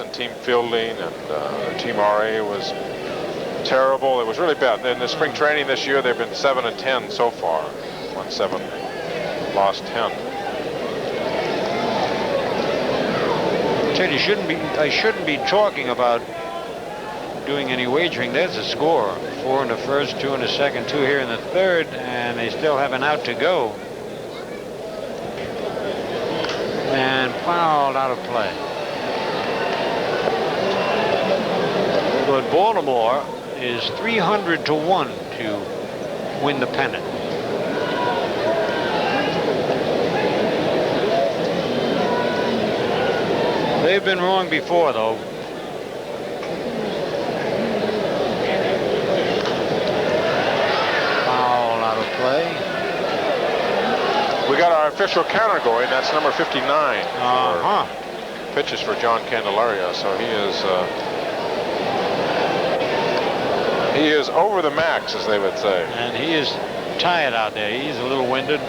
in team fielding, and their team RA was terrible. It was really bad. In the spring training this year, they've been 7-10 so far. Won 7, lost 10. Ted, I shouldn't be talking about doing any wagering. There's a score. 4 in the first, 2 in the second, 2 here in the third, and they still have an out to go. And fouled out of play. But Baltimore is 300-1 to win the pennant. They've been wrong before, though. Foul out of play. We got our official counter going. That's number 59. Pitches for John Candelaria. So he is over the max, as they would say. And he is tired out there. He's a little winded.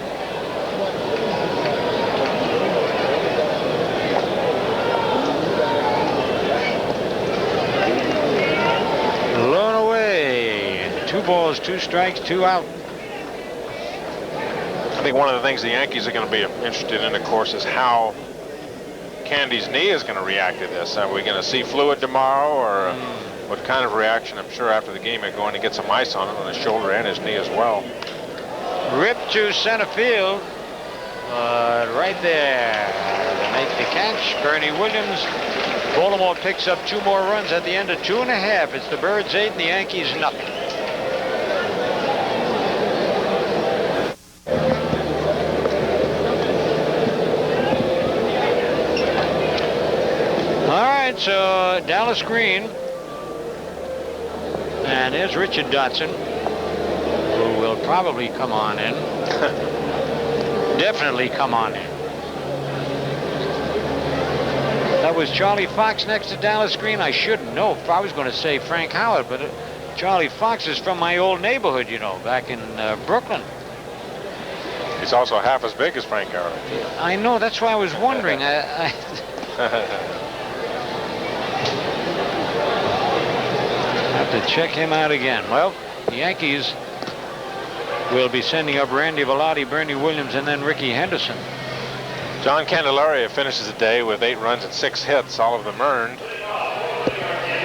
Blown away. 2 balls, 2 strikes, 2 out. I think one of the things the Yankees are going to be interested in, of course, is how Candy's knee is going to react to this. Are we going to see fluid tomorrow, or what kind of reaction, I'm sure, after the game, they're going to get some ice on his shoulder and his knee as well. Ripped to center field. Right there. They make the catch. Bernie Williams. Baltimore picks up 2 more runs at the end of 2.5. It's the Birds 8 and the Yankees nothing. All right, so Dallas Green. And here's Richard Dotson, who will probably come on in. Definitely come on in. That was Charlie Fox next to Dallas Green. I should know. I was going to say Frank Howard, but Charlie Fox is from my old neighborhood, you know, back in Brooklyn. He's also half as big as Frank Howard. I know. That's why I was wondering. I have to check him out again. Well, the Yankees will be sending up Randy Velotti, Bernie Williams, and then Ricky Henderson. John Candelaria finishes the day with 8 runs and 6 hits, all of them earned.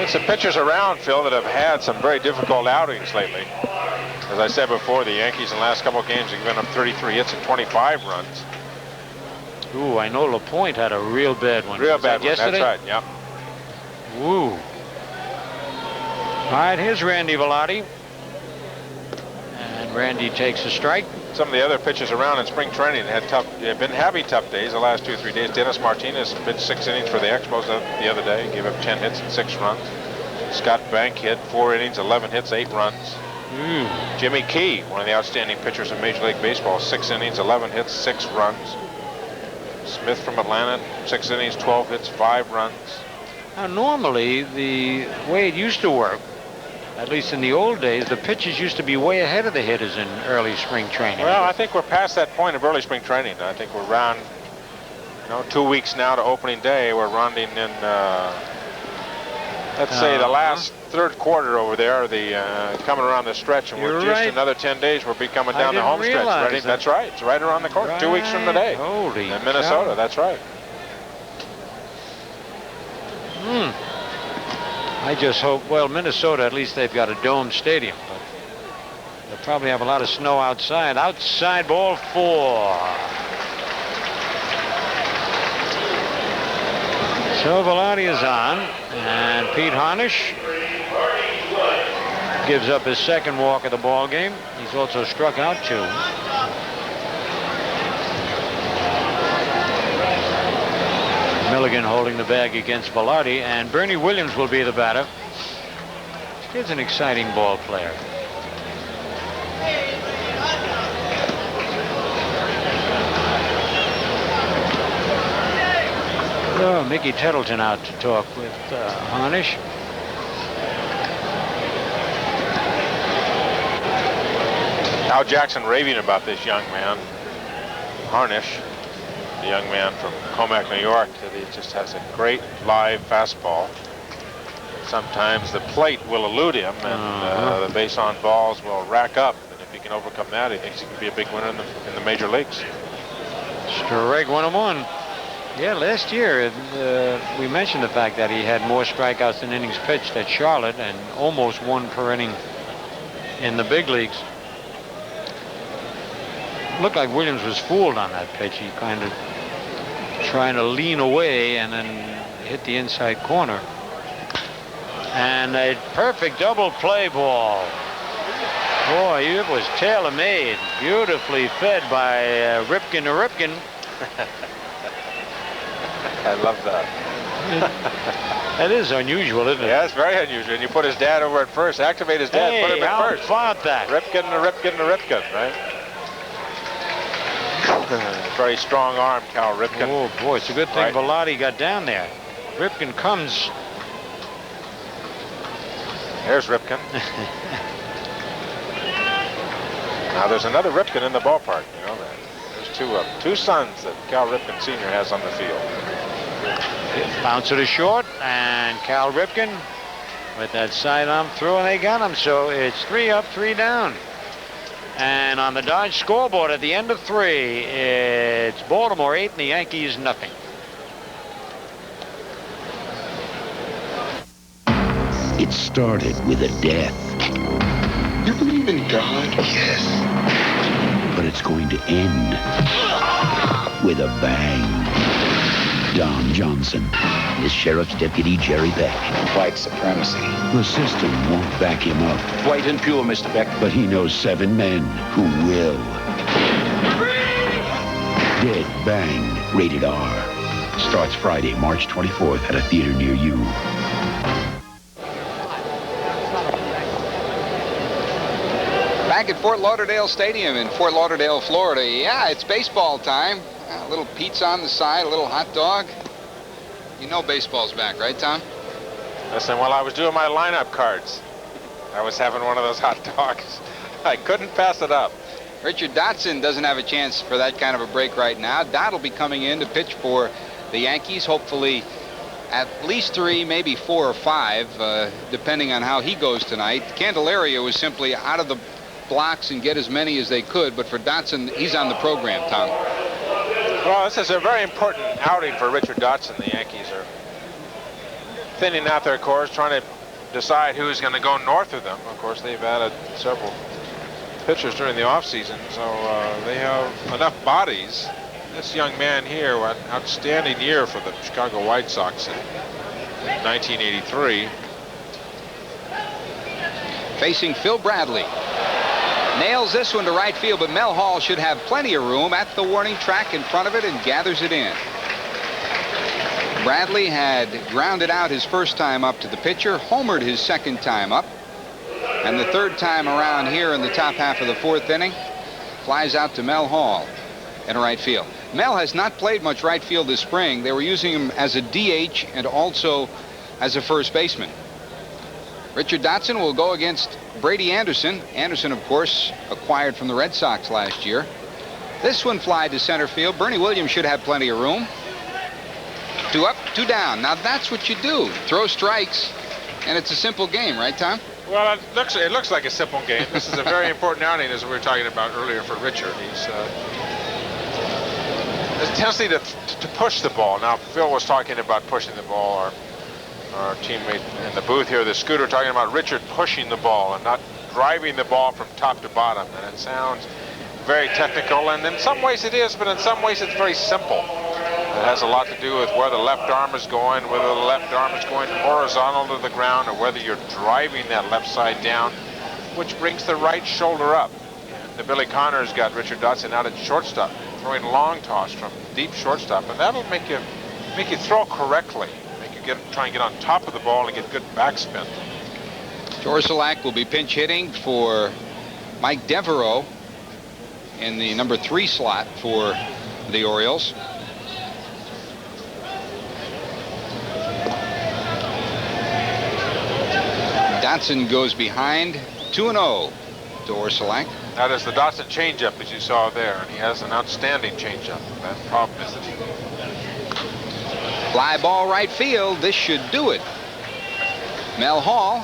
It's the pitchers around, Phil, that have had some very difficult outings lately. As I said before, the Yankees in the last couple of games have given up 33 hits and 25 runs. Ooh, I know LaPointe had a real bad one. Real bad one, yesterday? that's right, yep. Ooh. All right, here's Randy Velotti. And Randy takes a strike. Some of the other pitchers around in spring training have been having tough days the last 2 or 3 days. Dennis Martinez pitched 6 innings for the Expos the other day, gave up 10 hits and 6 runs. Scott Bank hit 4 innings, 11 hits, 8 runs. Jimmy Key, one of the outstanding pitchers in Major League Baseball, 6 innings, 11 hits, 6 runs. Smith from Atlanta, 6 innings, 12 hits, 5 runs. Now, normally, the way it used to work, at least in the old days, the pitchers used to be way ahead of the hitters in early spring training. Well, I think we're past that point of early spring training. I think we're around, 2 weeks now to opening day. We're rounding in, let's say, the last third quarter over there, coming around the stretch, and we're just another 10 days. We'll be coming down the home stretch. That's right. It's right around the corner. Right. 2 weeks from today. Holy in Minnesota. cow. That's right. I just hope, well, Minnesota, at least they've got a dome stadium, but they'll probably have a lot of snow outside. Outside, ball 4. So Velotti is on, and Pete Harnisch gives up his second walk of the ball game. He's also struck out 2. Milligan holding the bag against Velotti, and Bernie Williams will be the batter. He's an exciting ball player. Oh, Mickey Tettleton out to talk with Harnisch. Al Jackson raving about this young man, Harnisch, the young man from Comac, New York, that he just has a great live fastball. Sometimes the plate will elude him, and the base on balls will rack up. And if he can overcome that, he thinks he can be a big winner in the major leagues. Strike 1-1. Yeah, last year we mentioned the fact that he had more strikeouts than innings pitched at Charlotte, and almost 1 per inning in the big leagues. Looked like Williams was fooled on that pitch. He kind of trying to lean away and then hit the inside corner. And a perfect double play ball. Boy, it was tailor-made. Beautifully fed by Ripken to Ripken. I love that. That is unusual, isn't it? Yeah, it's very unusual. And you put his dad over at first, activate his dad, put him at first. How about that? Ripken to Ripken to Ripken, right? Very strong arm, Cal Ripken. Oh, boy, it's a good thing Velotti got down there. Ripken comes. There's Ripken. Now, there's another Ripken in the ballpark, you know that. There's 2 of them. 2 sons that Cal Ripken Sr. has on the field. Bounce to short, and Cal Ripken with that sidearm throw, and they got him. So it's 3 up, 3 down. And on the Dodge scoreboard at the end of 3, it's Baltimore 8 and the Yankees nothing. It started with a death. You believe in God? Yes. But it's going to end with a bang. Don Johnson is Sheriff's Deputy Jerry Beck. White supremacy. The system won't back him up. White and pure, Mr. Beck. But he knows 7 men who will. Dead Bang, rated R. Starts Friday, March 24th at a theater near you. Back at Fort Lauderdale Stadium in Fort Lauderdale, Florida. Yeah, it's baseball time. A little pizza on the side, a little hot dog. You know baseball's back, right, Tom? Listen, while I was doing my lineup cards, I was having one of those hot dogs. I couldn't pass it up. Richard Dotson doesn't have a chance for that kind of a break right now. Dot will be coming in to pitch for the Yankees, hopefully at least 3, maybe 4 or 5, depending on how he goes tonight. Candelaria was simply out of the blocks and get as many as they could, but for Dotson, he's on the program, Tom. Well, this is a very important outing for Richard Dotson. The Yankees are thinning out their cores, trying to decide who's going to go north of them. Of course, they've added several pitchers during the offseason, so they have enough bodies. This young man here, an outstanding year for the Chicago White Sox in 1983. Facing Phil Bradley. Nails this one to right field, but Mel Hall should have plenty of room at the warning track in front of it and gathers it in. Bradley had grounded out his first time up to the pitcher, homered his second time up, and the third time around here in the top half of the 4th inning, flies out to Mel Hall in right field. Mel has not played much right field this spring. They were using him as a DH and also as a first baseman. Richard Dotson will go against Brady Anderson. Anderson, of course, acquired from the Red Sox last year. This one fly to center field. Bernie Williams should have plenty of room. 2 up, 2 down. Now that's what you do. Throw strikes, and it's a simple game, right, Tom? Well, it looks like a simple game. This is a very important outing, as we were talking about earlier, for Richard. He's a tendency to push the ball. Now, Phil was talking about pushing the ball. Our teammate in the booth here, the Scooter, talking about Richard pushing the ball and not driving the ball from top to bottom. And it sounds very technical, and in some ways it is, but in some ways it's very simple. It has a lot to do with where the left arm is going, whether the left arm is going horizontal to the ground, or whether you're driving that left side down, which brings the right shoulder up. And the Billy Connors got Richard Dotson out at shortstop, throwing long toss from deep shortstop, and that'll make you throw correctly. Try and get on top of the ball and get good backspin. Orsulak will be pinch hitting for Mike Devereaux in the number 3 slot for the Orioles. Dotson goes behind 2-0 to Orsulak. That is the Dotson changeup, as you saw there, and he has an outstanding changeup. That problem is that Fly ball right field. This should do it. Mel Hall,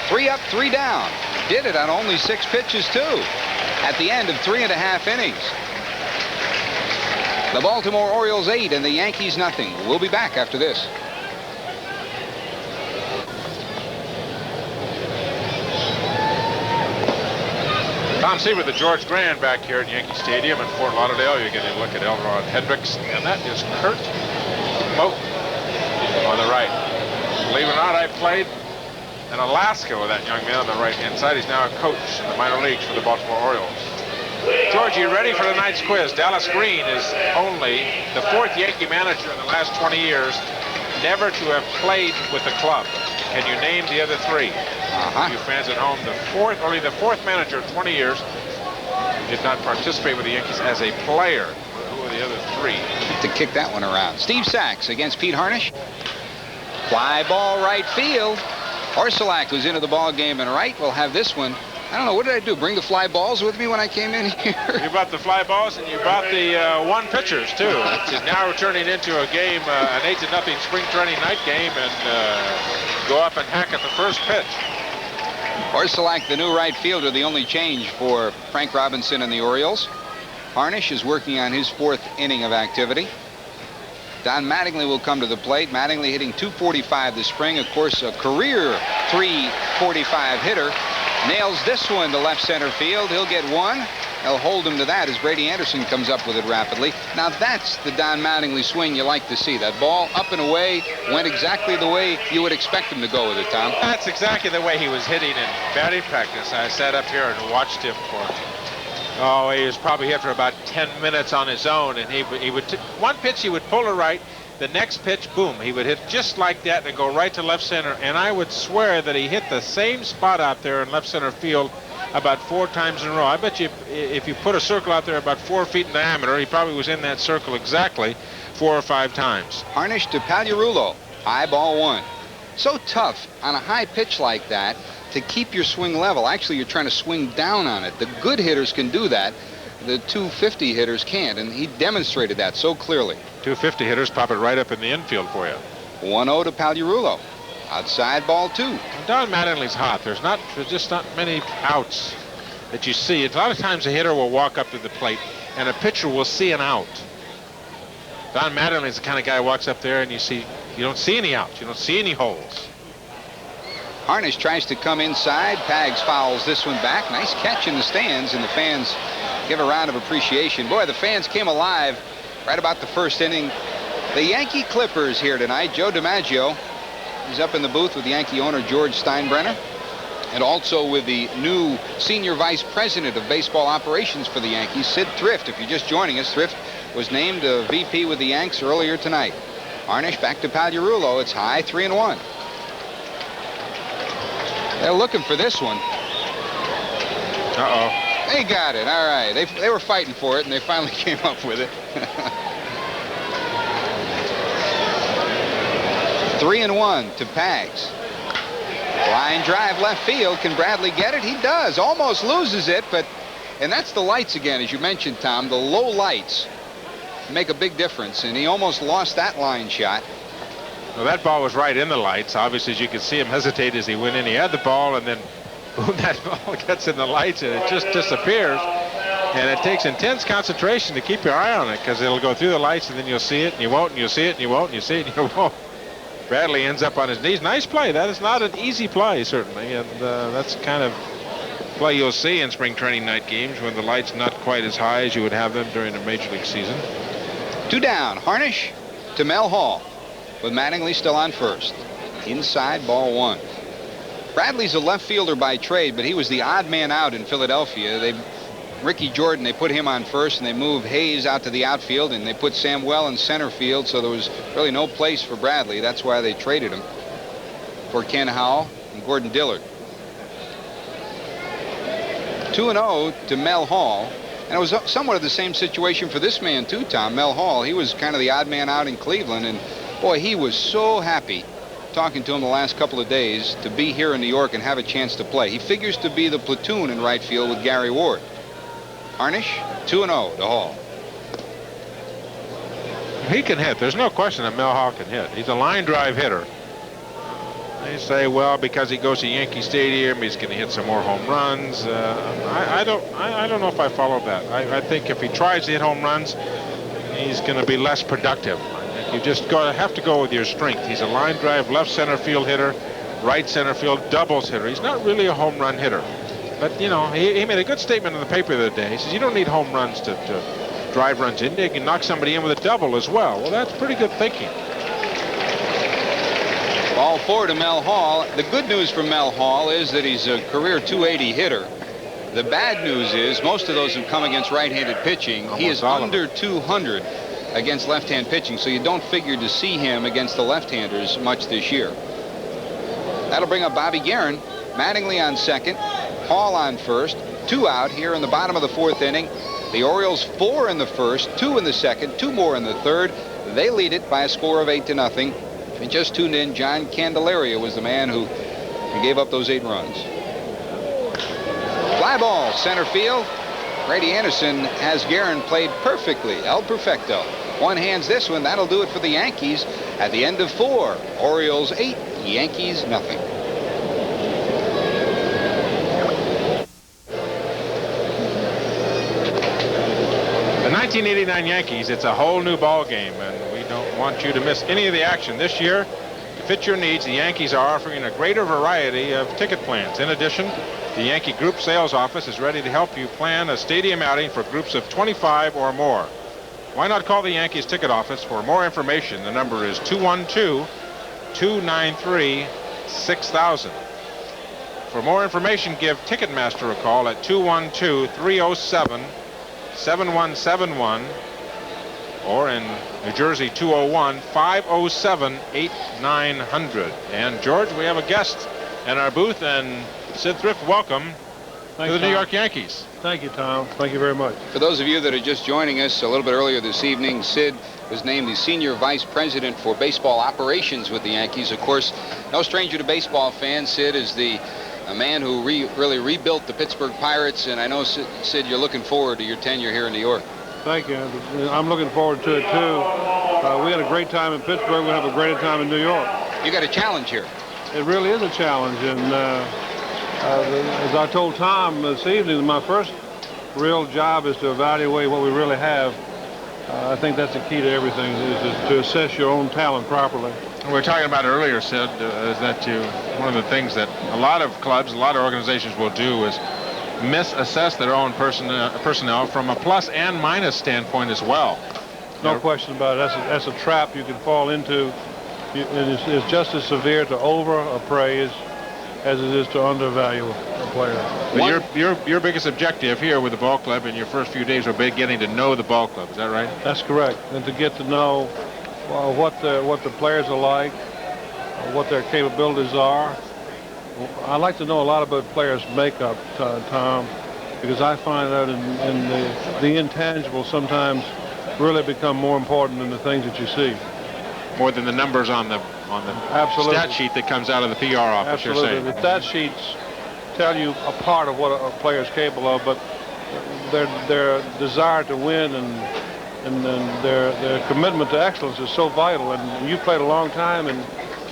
3 up, 3 down. Did it on only 6 pitches, too, at the end of 3.5 innings. The Baltimore Orioles 8 and the Yankees nothing. We'll be back after this. Tom Seaver, the George Grande back here at Yankee Stadium in Fort Lauderdale. You're getting a look at Elrod Hendricks, and that is Kurt Moten on the right. Believe it or not, I played in Alaska with that young man on the right-hand side. He's now a coach in the minor leagues for the Baltimore Orioles. George, you ready for tonight's quiz? Dallas Green is only the 4th Yankee manager in the last 20 years never to have played with the club. Can you name the other 3? You fans at home, only the 4th manager in 20 years who did not participate with the Yankees as a player. Who are the other 3? To kick that one around. Steve Sachs against Pete Harnisch. Fly ball right field. Orsulak, who's into the ball game and right, will have this one. I don't know, what did I do? Bring the fly balls with me when I came in here? You brought the fly balls, and you brought the 1 pitchers, too. Which is now turning into a game, an 8-0 spring training night game, and go up and hack at the first pitch. Orsulak, the new right fielder, the only change for Frank Robinson and the Orioles. Harnisch is working on his 4th inning of activity. Don Mattingly will come to the plate. Mattingly hitting .245 this spring. Of course, a career .345 hitter. Nails this one to left center field. He'll get one. They'll hold him to that as Brady Anderson comes up with it rapidly. Now that's the Don Mattingly swing you like to see. That ball up and away went exactly the way you would expect him to go with it, Tom. That's exactly the way he was hitting in batting practice. I sat up here and watched him for, he was probably here for about 10 minutes on his own, and he would one pitch he would pull to right, the next pitch, boom, he would hit just like that and go right to left center, and I would swear that he hit the same spot out there in left center field about 4 times in a row. I bet you if you put a circle out there about 4 feet in diameter, he probably was in that circle exactly 4 or 5 times. Harnisch to Pagliarulo, high ball 1. So tough on a high pitch like that to keep your swing level. Actually, you're trying to swing down on it. The good hitters can do that. The 250 hitters can't, and he demonstrated that so clearly. 250 hitters pop it right up in the infield for you. 1-0 to Pagliarulo. Outside ball 2. Don Mattingly's hot. There's just not many outs that you see. A lot of times a hitter will walk up to the plate and a pitcher will see an out. Don Mattingly's the kind of guy who walks up there and you don't see any outs. You don't see any holes. Harnisch tries to come inside. Pags fouls this one back. Nice catch in the stands, and the fans give a round of appreciation. Boy, the fans came alive right about the first inning. The Yankee Clippers here tonight. Joe DiMaggio is up in the booth with Yankee owner George Steinbrenner, and also with the new senior vice president of baseball operations for the Yankees, Sid Thrift. If you're just joining us, Thrift was named a VP with the Yanks earlier tonight. Harnisch back to Pagliarulo. It's high, 3-1. They're looking for this one. Uh-oh. They got it. All right. They were fighting for it, and they finally came up with it. 3-1 to Pags. Line drive left field. Can Bradley get it? He does. Almost loses it, and that's the lights again, as you mentioned, Tom. The low lights make a big difference, and he almost lost that line shot. Well, that ball was right in the lights. Obviously, as you could see him hesitate as he went in. He had the ball, and then boom, that ball gets in the lights, and it just disappears. And it takes intense concentration to keep your eye on it, because it'll go through the lights, and then you'll see it, and you won't, and you'll see it, and you won't, and you see it, and you won't. Bradley ends up on his knees. Nice play. That is not an easy play, certainly, and that's the kind of play you'll see in spring training night games when the light's not quite as high as you would have them during a major league season. 2 down. Harnisch to Mel Hall, with Mattingly still on first. Inside, ball 1. Bradley's a left fielder by trade, but he was the odd man out in Philadelphia. Ricky Jordan, they put him on first, and they moved Hayes out to the outfield, and they put Sam Well in center field, so there was really no place for Bradley. That's why they traded him for Ken Howell and Gordon Dillard. 2-0 to Mel Hall. And it was somewhat of the same situation for this man, too, Tom. Mel Hall, he was kind of the odd man out in Cleveland, and boy, he was so happy talking to him the last couple of days to be here in New York and have a chance to play. He figures to be the platoon in right field with Gary Ward. Harnisch, 2-0 to Hall. He can hit. There's no question that Mel Hall can hit. He's a line drive hitter. They say, well, because he goes to Yankee Stadium, he's going to hit some more home runs. I don't know if I follow that. I think if he tries to hit home runs, he's going to be less productive. You just have to go with your strength. He's a line drive left center field hitter, right center field doubles hitter. He's not really a home run hitter. But, you know, he made a good statement in the paper the other day. He says, you don't need home runs to drive runs in. You can knock somebody in with a double as well. Well, that's pretty good thinking. Ball 4 to Mel Hall. The good news for Mel Hall is that he's a career .280 hitter. The bad news is most of those have come against right-handed pitching. He is under 200 against left-hand pitching, so you don't figure to see him against the left-handers much this year. That'll bring up Bobby Guerin. Mattingly on second, Hall on first. 2 out here in the bottom of the 4th inning. The Orioles 4 in the first, 2 in the second, 2 more in the third. They lead it by a score of 8-0. If you just tuned in, John Candelaria was the man who gave up those 8 runs. Fly ball, center field. Brady Anderson has Guerin played perfectly. El Perfecto. One hands this one. That'll do it for the Yankees at the end of 4. Orioles 8, Yankees nothing. The 1989 Yankees, it's a whole new ball game, and we don't want you to miss any of the action. This year, to fit your needs, the Yankees are offering a greater variety of ticket plans. In addition, the Yankee Group Sales Office is ready to help you plan a stadium outing for groups of 25 or more. Why not call the Yankees ticket office for more information? The number is 212-293-6000. For more information, give Ticketmaster a call at 212-307-7171, or in New Jersey, 201-507-8900. And George, we have a guest in our booth, and Sid Thrift, welcome to the New York Yankees. Thank you, Tom. Thank you very much. For those of you that are just joining us a little bit earlier this evening, Sid was named the Senior Vice President for Baseball Operations with the Yankees. Of course, no stranger to baseball fans. Sid is a man who really rebuilt the Pittsburgh Pirates, and I know, Sid, you're looking forward to your tenure here in New York. Thank you. I'm looking forward to it, too. We had a great time in Pittsburgh. We'll have a greater time in New York. You got a challenge here. It really is a challenge, and as I told Tom this evening, my first real job is to evaluate what we really have. I think that's the key to everything, is to assess your own talent properly. We were talking about earlier, Sid, is that one of the things that a lot of clubs, a lot of organizations will do is misassess their own personnel from a plus and minus standpoint as well. No question about it. That's a trap you can fall into. It's just as severe to over-appraise as it is to undervalue a player. But your biggest objective here with the ball club in your first few days will be getting to know the ball club. Is that right? That's correct. And to get to know what the players are like, what their capabilities are. I like to know a lot about players' makeup, Tom, because I find that in the intangibles sometimes really become more important than the things that you see. More than the numbers on the stat sheet that comes out of the PR office. Absolutely. You're saying. The stat sheets tell you a part of what a player is capable of, but their desire to win and their commitment to excellence is so vital. And you played a long time, and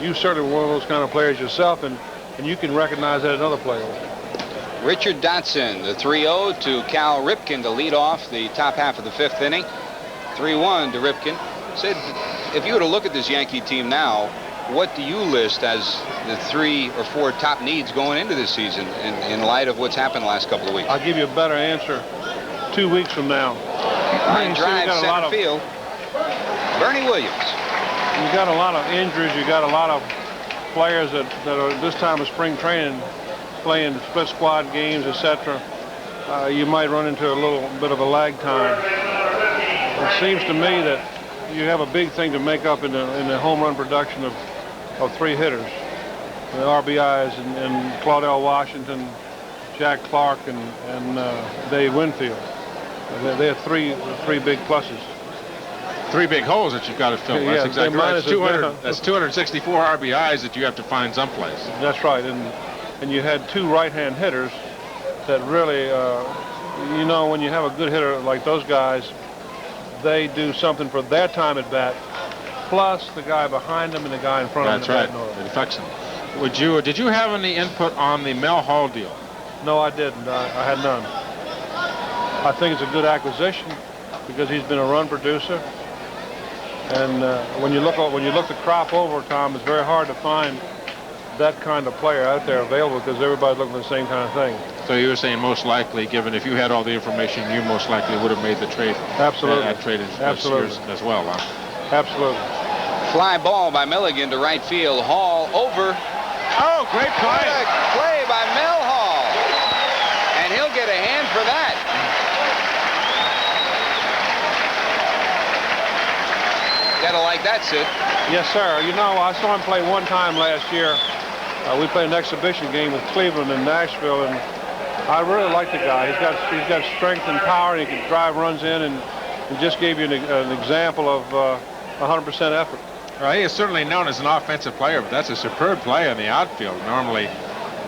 you certainly were one of those kind of players yourself, and you can recognize that in other players. Richard Dotson, the 3-0 to Cal Ripken to lead off the top half of the fifth inning. 3-1 to Ripken. Sid, if you were to look at this Yankee team now, what do you list as the 3 or 4 top needs going into this season in light of what's happened the last couple of weeks? I'll give you a better answer 2 weeks from now. Line drive, center field. Bernie Williams. You got a lot of injuries. You got a lot of players that are this time of spring training playing split squad games, etc. You might run into a little bit of a lag time. It seems to me that you have a big thing to make up in the home run production of 3 hitters. The RBIs and Claudell Washington, Jack Clark, and Dave Winfield. They have three big pluses. 3 big holes that you've got to fill. Yeah, that's exactly right. That's 264 RBIs that you have to find someplace. That's right. And you had 2 right-hand hitters that really, when you have a good hitter like those guys, they do something for their time at bat, plus the guy behind them and the guy in front of them. That's right. It affects them. Did you have any input on the Mel Hall deal? No, I didn't. I had none. I think it's a good acquisition because he's been a run producer. And when you look the crop over, Tom, it's very hard to find that kind of player out there available because everybody's looking for the same kind of thing. So you were saying most likely, given if you had all the information, you most likely would have made the trade. Absolutely. Traded Absolutely. As well, huh? Absolutely. Fly ball by Milligan to right field. Hall over. Oh, great play. What a play by Mel Hall. And he'll get a hand for that. Gotta like that, Sid. Yes, sir. I saw him play one time last year. We played an exhibition game with Cleveland and Nashville, and I really like the guy. He's got strength and power, and he can drive runs in, and just gave you an example of 100% effort. Well, he is certainly known as an offensive player, but that's a superb play in the outfield. Normally,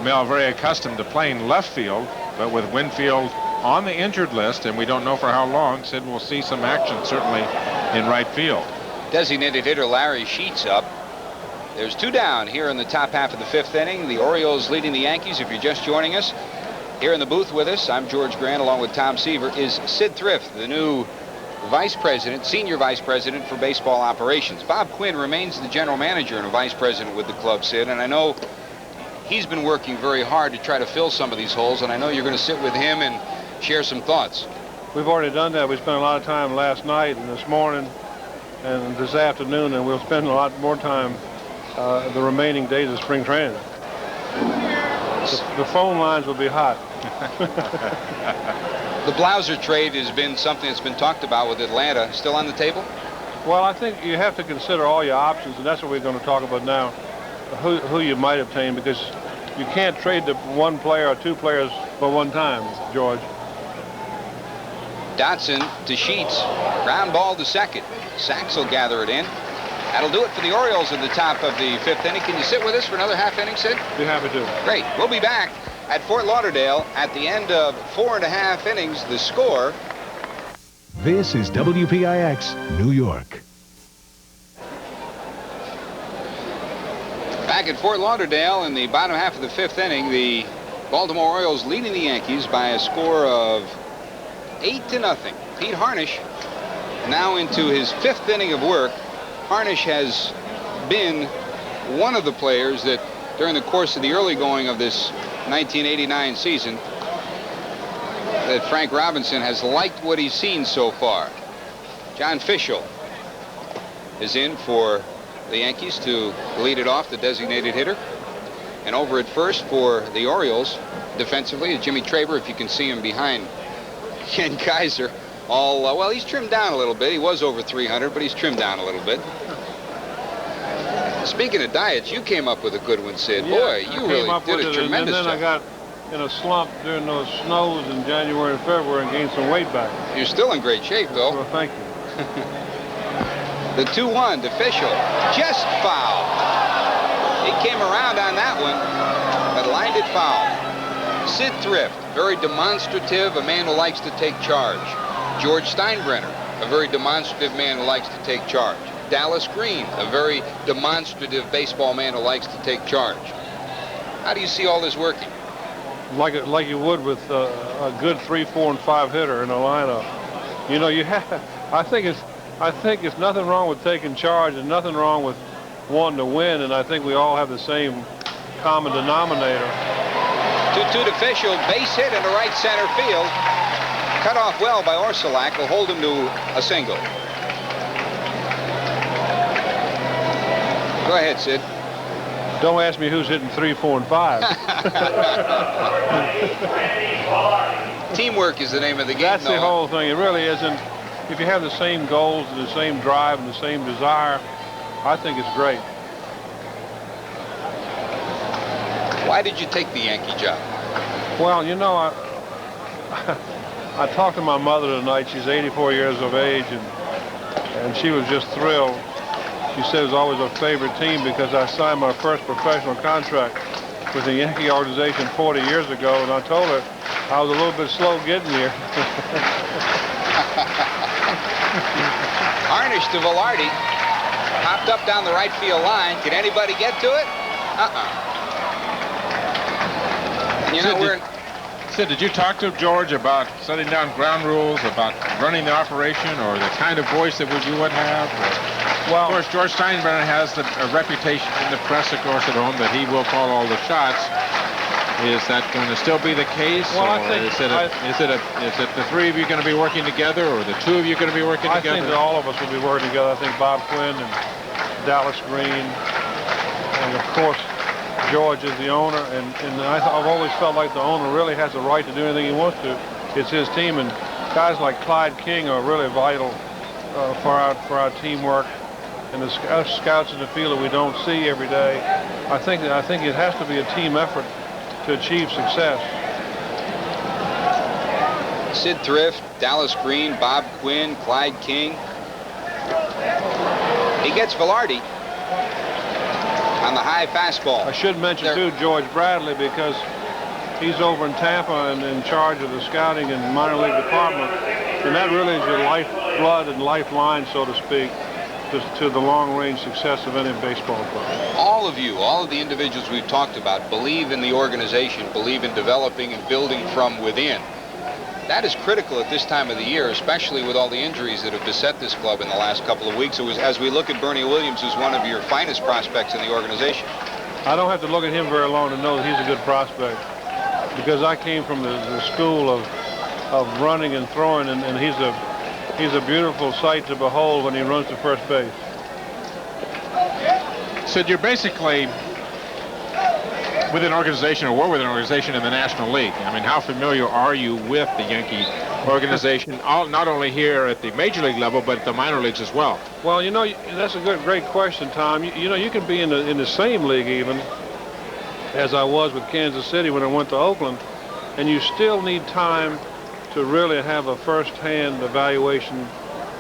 Mel very accustomed to playing left field, but with Winfield on the injured list, and we don't know for how long, Sid will see some action certainly in right field. Designated hitter Larry Sheets up. There's 2 down here in the top half of the fifth inning. The Orioles leading the Yankees. If you're just joining us, here in the booth with us, I'm George Grande along with Tom Seaver, is Sid Thrift, the new vice president, senior vice president for baseball operations. Bob Quinn remains the general manager and a vice president with the club, Sid, and I know he's been working very hard to try to fill some of these holes, and I know you're going to sit with him and share some thoughts. We've already done that. We spent a lot of time last night and this morning and this afternoon, and we'll spend a lot more time the remaining days of spring training. The phone lines will be hot. The Blauser trade has been something that's been talked about with Atlanta. Still on the table? Well, I think you have to consider all your options, and that's what we're going to talk about now, who you might obtain, because you can't trade the one player or two players for one time, George. Dotson to Sheets. Ground ball to second. Sachs will gather it in. That'll do it for the Orioles in the top of the 5th inning. Can you sit with us for another half inning, Sid? Be happy to. Great. We'll be back at Fort Lauderdale at the end of 4.5 innings. The score. This is WPIX, New York. Back at Fort Lauderdale in the bottom half of the 5th inning, the Baltimore Orioles leading the Yankees by a score of 8-0. Pete Harnisch now into his 5th inning of work. Harnisch has been one of the players that during the course of the early going of this 1989 season that Frank Robinson has liked what he's seen so far. John Fishel is in for the Yankees to lead it off, the designated hitter. And over at first for the Orioles defensively is Jimmy Traber, if you can see him behind Ken Kaiser. Well, he's trimmed down a little bit. He was over 300, but he's trimmed down a little bit. Speaking of diets, you came up with a good one, Sid. Yeah, boy, you really did a tremendous job. And then I got in a slump during those snows in January and February and gained some weight back. You're still in great shape, though. Well, thank you. The 2-1 to Fishel. Just foul. He came around on that one, but lined it foul. Sid Thrift, very demonstrative, a man who likes to take charge. George Steinbrenner, a very demonstrative man who likes to take charge. Dallas Green, a very demonstrative baseball man who likes to take charge. How do you see all this working? Like you would with a good 3, 4, and 5 hitter in a lineup. You know, you have. I think it's nothing wrong with taking charge and nothing wrong with wanting to win, and I think we all have the same common denominator. 2-2 to Fishel, base hit into right center field. Cut off well by Orsulak, will hold him to a single. Go ahead, Sid. Don't ask me who's hitting 3, 4, and 5. Teamwork is the name of the game. That's the whole thing. It really isn't. If you have the same goals and the same drive and the same desire, I think it's great. Why did you take the Yankee job? Well, you know, I talked to my mother tonight. She's 84 years of age, and she was just thrilled. She said it was always her favorite team because I signed my first professional contract with the Yankee organization 40 years ago, and I told her I was a little bit slow getting here. Harnisch to Velarde. Popped up down the right field line. Can anybody get to it? And you know, Sid, did you talk to George about setting down ground rules, about running the operation, or the kind of voice that you would have? Well, of course, George Steinbrenner has a reputation in the press, of course, at home that he will call all the shots. Is that going to still be the case? Well, or I think is it the 3 of you going to be working together, or the 2 of you going to be working together? I think that all of us will be working together. I think Bob Quinn and Dallas Green, and of course George is the owner, and I've always felt like the owner really has the right to do anything he wants to. It's his team, and guys like Clyde King are really vital for our teamwork. And the scouts in the field that we don't see every day. I think it has to be a team effort to achieve success. Sid Thrift, Dallas Green, Bob Quinn, Clyde King. He gets Velarde on the high fastball. I should mention too George Bradley, because he's over in Tampa and in charge of the scouting and minor league department, and that really is your lifeblood and lifeline, so to speak, to the long-range success of any baseball club. All of you, all of the individuals we've talked about, believe in the organization, believe in developing and building from within. That is critical at this time of the year, especially with all the injuries that have beset this club in the last couple of weeks. It was, as we look at Bernie Williams, who's one of your finest prospects in the organization. I don't have to look at him very long to know that he's a good prospect, because I came from the school of running and throwing, and he's a beautiful sight to behold when he runs to first base. Sid, you're basically with an organization, or were with an organization in the National League. I mean, how familiar are you with the Yankee organization, not only here at the major league level, but at the minor leagues as well? Well, you know, that's a great question, Tom. You know, you can be in the same league even as I was with Kansas City when I went to Oakland, and you still need time to really have a first-hand evaluation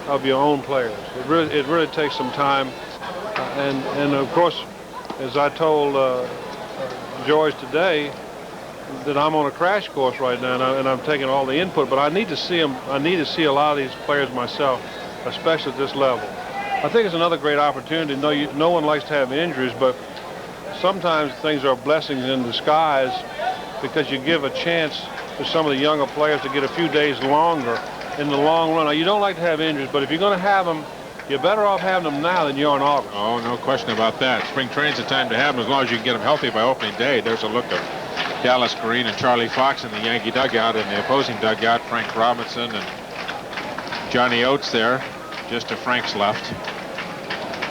of your own players. It really takes some time, and of course, as I told George today, that I'm on a crash course right now, and I'm taking all the input, but I need to see them. I need to see a lot of these players myself, especially at this level. I think it's another great opportunity. No one likes to have injuries, but sometimes things are blessings in disguise, because you give a chance to some of the younger players to get a few days longer in the long run. Now, you don't like to have injuries, but if you're going to have them, you're better off having them now than you are in August. Oh, no question about that. Spring training's the time to have them, as long as you can get them healthy by opening day. There's a look of Dallas Green and Charlie Fox in the Yankee dugout. In the opposing dugout, Frank Robinson and Johnny Oates there, just to Frank's left.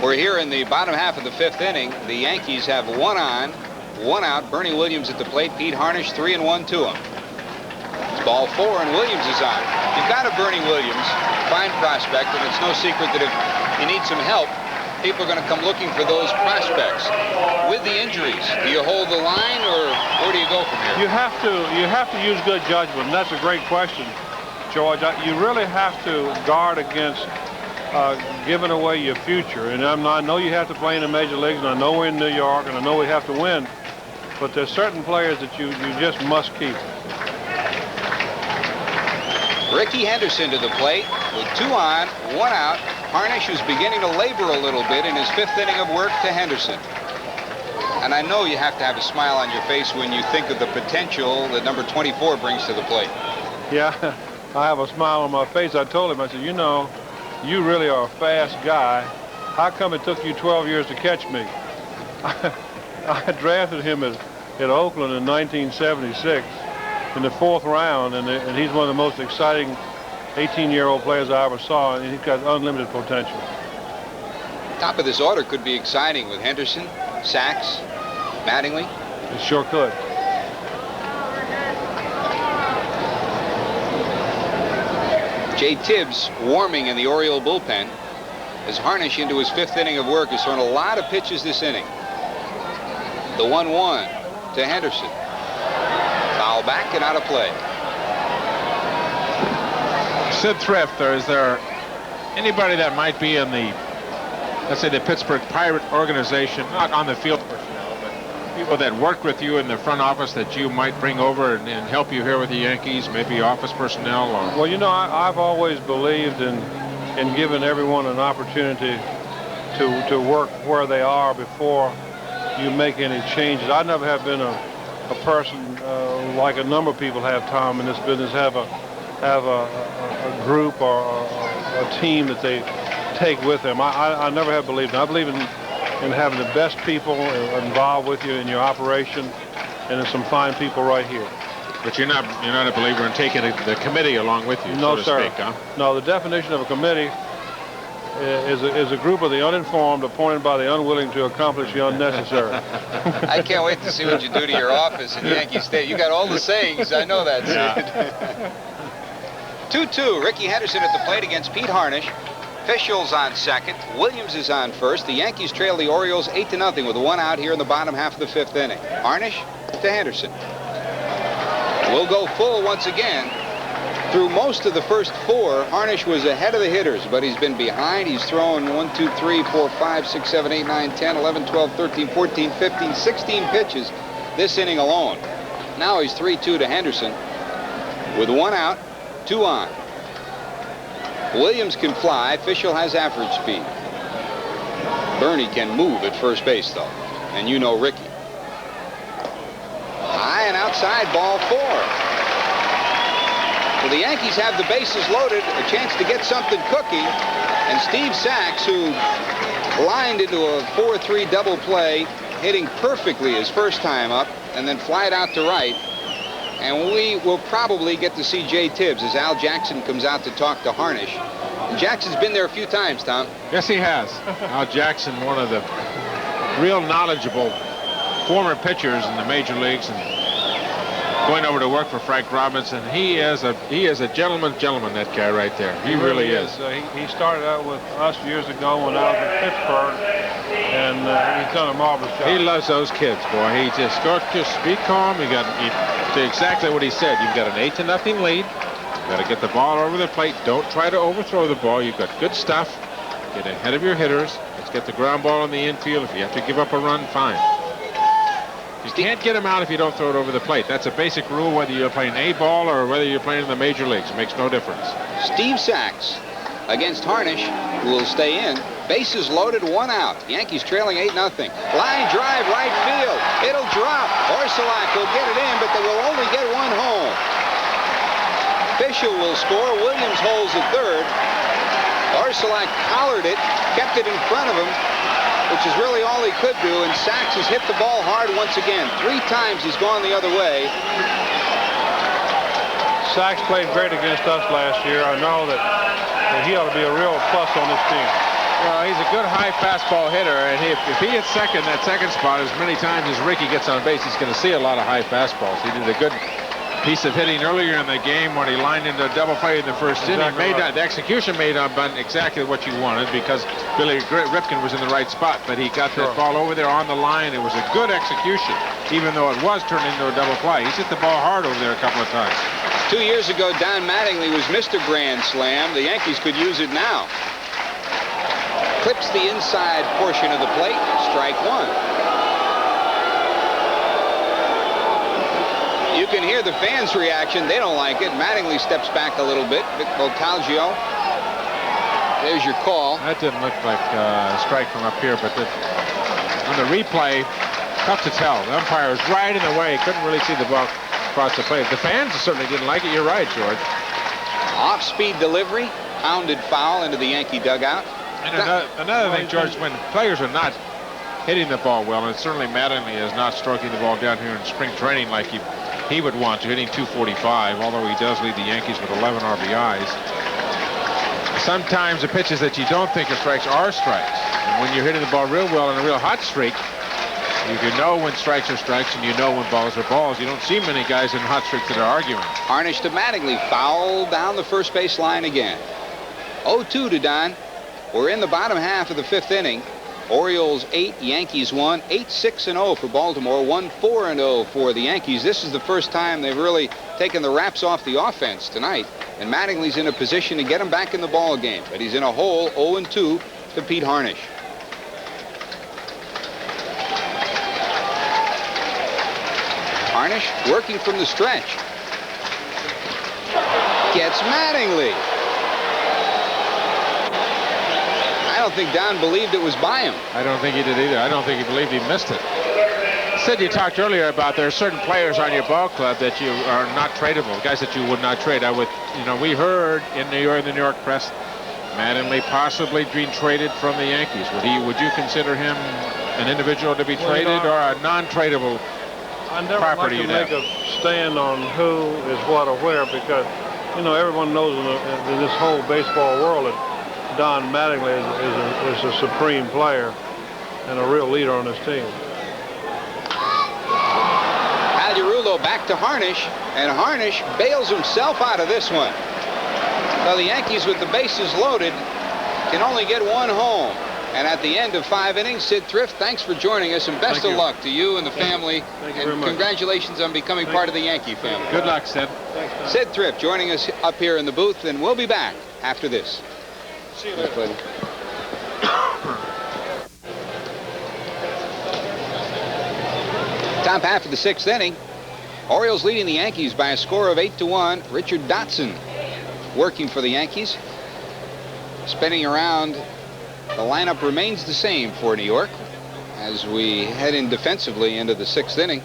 We're here in the bottom half of the fifth inning. The Yankees have 1 on, 1 out. Bernie Williams at the plate. Pete Harnisch 3-1 to him. It's ball 4, and Williams is on. You've got a Bernie Williams, fine prospect, and it's no secret that if you need some help, people are going to come looking for those prospects. With the injuries, do you hold the line, or where do you go from here? You have to use good judgment, and that's a great question, George. You really have to guard against giving away your future. And I know you have to play in the major leagues, and I know we're in New York, and I know we have to win, but there's certain players that you just must keep. Ricky Henderson to the plate with 2 on, 1 out. Harnisch, who's beginning to labor a little bit in his 5th inning of work, to Henderson. And I know you have to have a smile on your face when you think of the potential that number 24 brings to the plate. Yeah, I have a smile on my face. I told him, I said, you know, you really are a fast guy. How come it took you 12 years to catch me? I drafted him at Oakland in 1976. In the 4th round, and he's one of the most exciting 18-year-old players I ever saw, and he's got unlimited potential. Top of this order could be exciting with Henderson, Sachs, Mattingly. It sure could. Jay Tibbs warming in the Oriole bullpen as Harnisch, into his 5th inning of work, has thrown a lot of pitches this inning. The 1-1 to Henderson. Foul back and out of play. Sid Thrift, is there anybody that might be in the, let's say, the Pittsburgh Pirate organization, not on the field personnel, but people that work with you in the front office that you might bring over and help you here with the Yankees, maybe office personnel? Or... Well, you know, I've always believed in giving everyone an opportunity to work where they are before you make any changes. I never have been a person like a number of people have, Tom, in this business, have a group or a team that they take with them. I never have believed in. I believe in having the best people involved with you in your operation, and there's some fine people right here. But you're not a believer in taking the committee along with you, no, so to sir. speak, huh? No, the definition of a committee is a group of the uninformed appointed by the unwilling to accomplish the unnecessary. I can't wait to see what you do to your office in Yankee State. You got all the sayings. I know that, Sid. 2-2. Ricky Henderson at the plate against Pete Harnisch. Fischel's on second. Williams is on first. The Yankees trail the Orioles 8-0 with 1 out here in the bottom half of the 5th inning. Harnisch to Henderson. We'll go full once again. Through most of the first 4, Harnisch was ahead of the hitters, but he's been behind. He's thrown 1, 2, 3, 4, 5, 6, 7, 8, 9, 10, 11, 12, 13, 14, 15, 16 pitches this inning alone. Now he's 3-2 to Henderson with 1 out, 2 on. Williams can fly. Fischel has average speed. Bernie can move at first base, though. And you know Ricky. High and outside, ball 4. So the Yankees have the bases loaded, a chance to get something cooking. And Steve Sachs, who lined into a 4-3 double play, hitting perfectly his first time up, and then flied out to right. And we will probably get to see Jay Tibbs as Al Jackson comes out to talk to Harnisch. And Jackson's been there a few times, Tom. Yes, he has. Al Jackson, one of the real knowledgeable former pitchers in the major leagues, and going over to work for Frank Robinson. He is a gentleman, that guy right there. He really is. He started out with us years ago when I was in Pittsburgh, and he's done a marvelous job. He loves those kids, boy. He just be calm. You exactly what he said. You've got an 8-0 lead. You got to get the ball over the plate. Don't try to overthrow the ball. You've got good stuff. Get ahead of your hitters. Let's get the ground ball in the infield. If you have to give up a run, fine. You can't get him out if you don't throw it over the plate. That's a basic rule, whether you're playing A ball or whether you're playing in the major leagues. It makes no difference. Steve Sachs against Harnisch, who will stay in. Bases loaded, 1 out. Yankees trailing 8-0. Line drive, right field. It'll drop. Orsolak will get it in, but they will only get 1 home. Fischel will score. Williams holds the third. Orsolak collared it, kept it in front of him, which is really all he could do, and Sachs has hit the ball hard once again. 3 times he's gone the other way. Sachs played great against us last year. I know that he ought to be a real plus on this team. Well, he's a good high fastball hitter, and if he hits second, that second spot, as many times as Ricky gets on base, he's going to see a lot of high fastballs. He did a good piece of hitting earlier in the game when he lined into a double play in the first inning. The execution made on exactly what you wanted, because Billy Ripken was in the right spot, but he got that ball over there on the line. It was a good execution, even though it was turned into a double play. He's hit the ball hard over there a couple of times. 2 years ago, Don Mattingly was Mr. Grand Slam. The Yankees could use it now. Clips the inside portion of the plate. Strike 1. You can hear the fans' reaction. They don't like it. Mattingly steps back a little bit. Vic Voltaggio. There's your call. That didn't look like a strike from up here, but on the replay, tough to tell. The umpire was right in the way. Couldn't really see the ball across the plate. The fans certainly didn't like it. You're right, George. Off-speed delivery. Pounded foul into the Yankee dugout. And another thing, George, when players are not hitting the ball well, and certainly Mattingly is not stroking the ball down here in spring training like he would want to, hitting .245, although he does lead the Yankees with 11 RBIs. Sometimes the pitches that you don't think are strikes are strikes. And when you're hitting the ball real well in a real hot streak, you know when strikes are strikes and you know when balls are balls. You don't see many guys in hot streaks that are arguing. Harnisch to Mattingly, foul down the first base line again. 0-2 to Don. We're in the bottom half of the 5th inning. Orioles 8, Yankees 1, 8-6-0 for Baltimore, 1-4-0 for the Yankees. This is the first time they've really taken the wraps off the offense tonight, and Mattingly's in a position to get him back in the ball game, but he's in a hole. 0-2 to Pete Harnisch. Harnisch working from the stretch. Gets Mattingly. I don't think Don believed it was by him. I don't think he did either. I don't think he believed he missed it. Said you talked earlier about there are certain players on your ball club that you are not tradable, guys that you would not trade. We heard in the New York press, Mattingly possibly being traded from the Yankees. Would you consider him an individual to be traded or a non-tradable property? I never like to make a stand on who is what or where, because everyone knows in this whole baseball world that Don Mattingly is a supreme player and a real leader on this team. Aldirulo back to Harnisch, and Harnisch bails himself out of this one. So the Yankees, with the bases loaded, can only get 1 home. And at the end of 5 innings, Sid Thrift, thanks for joining us, and best of luck to you and the family. Thank you very much. Congratulations on becoming part of the Yankee family. Good luck, Sid. Thanks, Sid Thrift joining us up here in the booth, and we'll be back after this. See you later. Buddy. Top half of the 6th inning. Orioles leading the Yankees by a score of 8-1. Richard Dotson working for the Yankees. Spinning around, the lineup remains the same for New York as we head in defensively into the 6th inning.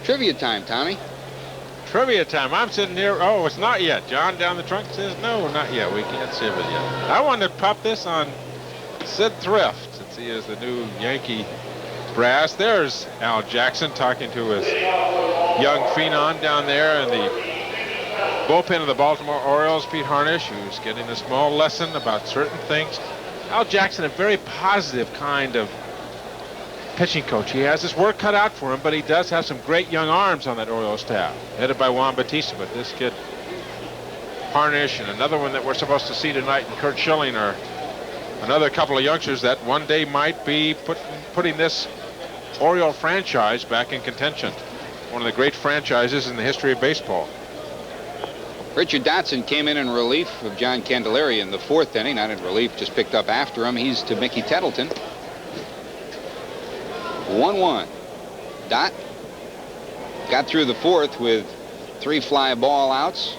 Trivia time, Tommy. Trivia time. I'm sitting here. Oh, it's not yet. John down the trunk says, no, not yet. We can't save it yet. I wanted to pop this on Sid Thrift, since he is the new Yankee brass. There's Al Jackson talking to his young phenom down there in the bullpen of the Baltimore Orioles, Pete Harnisch, who's getting a small lesson about certain things. Al Jackson, a very positive kind of pitching coach. He has his work cut out for him, but he does have some great young arms on that Orioles staff, headed by Juan Bautista. But this kid, Harnisch, and another one that we're supposed to see tonight, and Kurt Schilling, are another couple of youngsters that one day might be putting this Oriole franchise back in contention. One of the great franchises in the history of baseball. Richard Dotson came in relief of John Candelaria in the 4th inning. Not in relief, just picked up after him. He's to Mickey Tettleton. 1-1. Dot got through the 4th with 3 fly ball outs.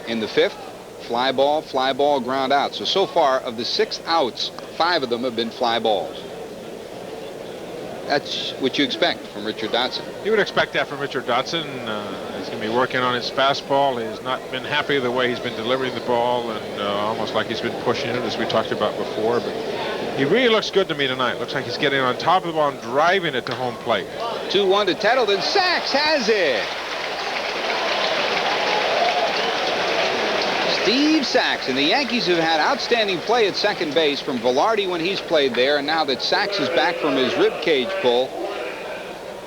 In the 5th, fly ball, ground out. So far, of the 6 outs, 5 of them have been fly balls. That's what you expect from Richard Dotson. You would expect that from Richard Dotson. He's going to be working on his fastball. He's not been happy with the way he's been delivering the ball, and almost like he's been pushing it, as we talked about before. But he really looks good to me tonight. Looks like he's getting on top of the ball and driving it to home plate. 2-1 to Tettleton. Sachs has it. Steve Sachs, and the Yankees have had outstanding play at second base from Velarde when he's played there, and now that Sachs is back from his rib cage pull,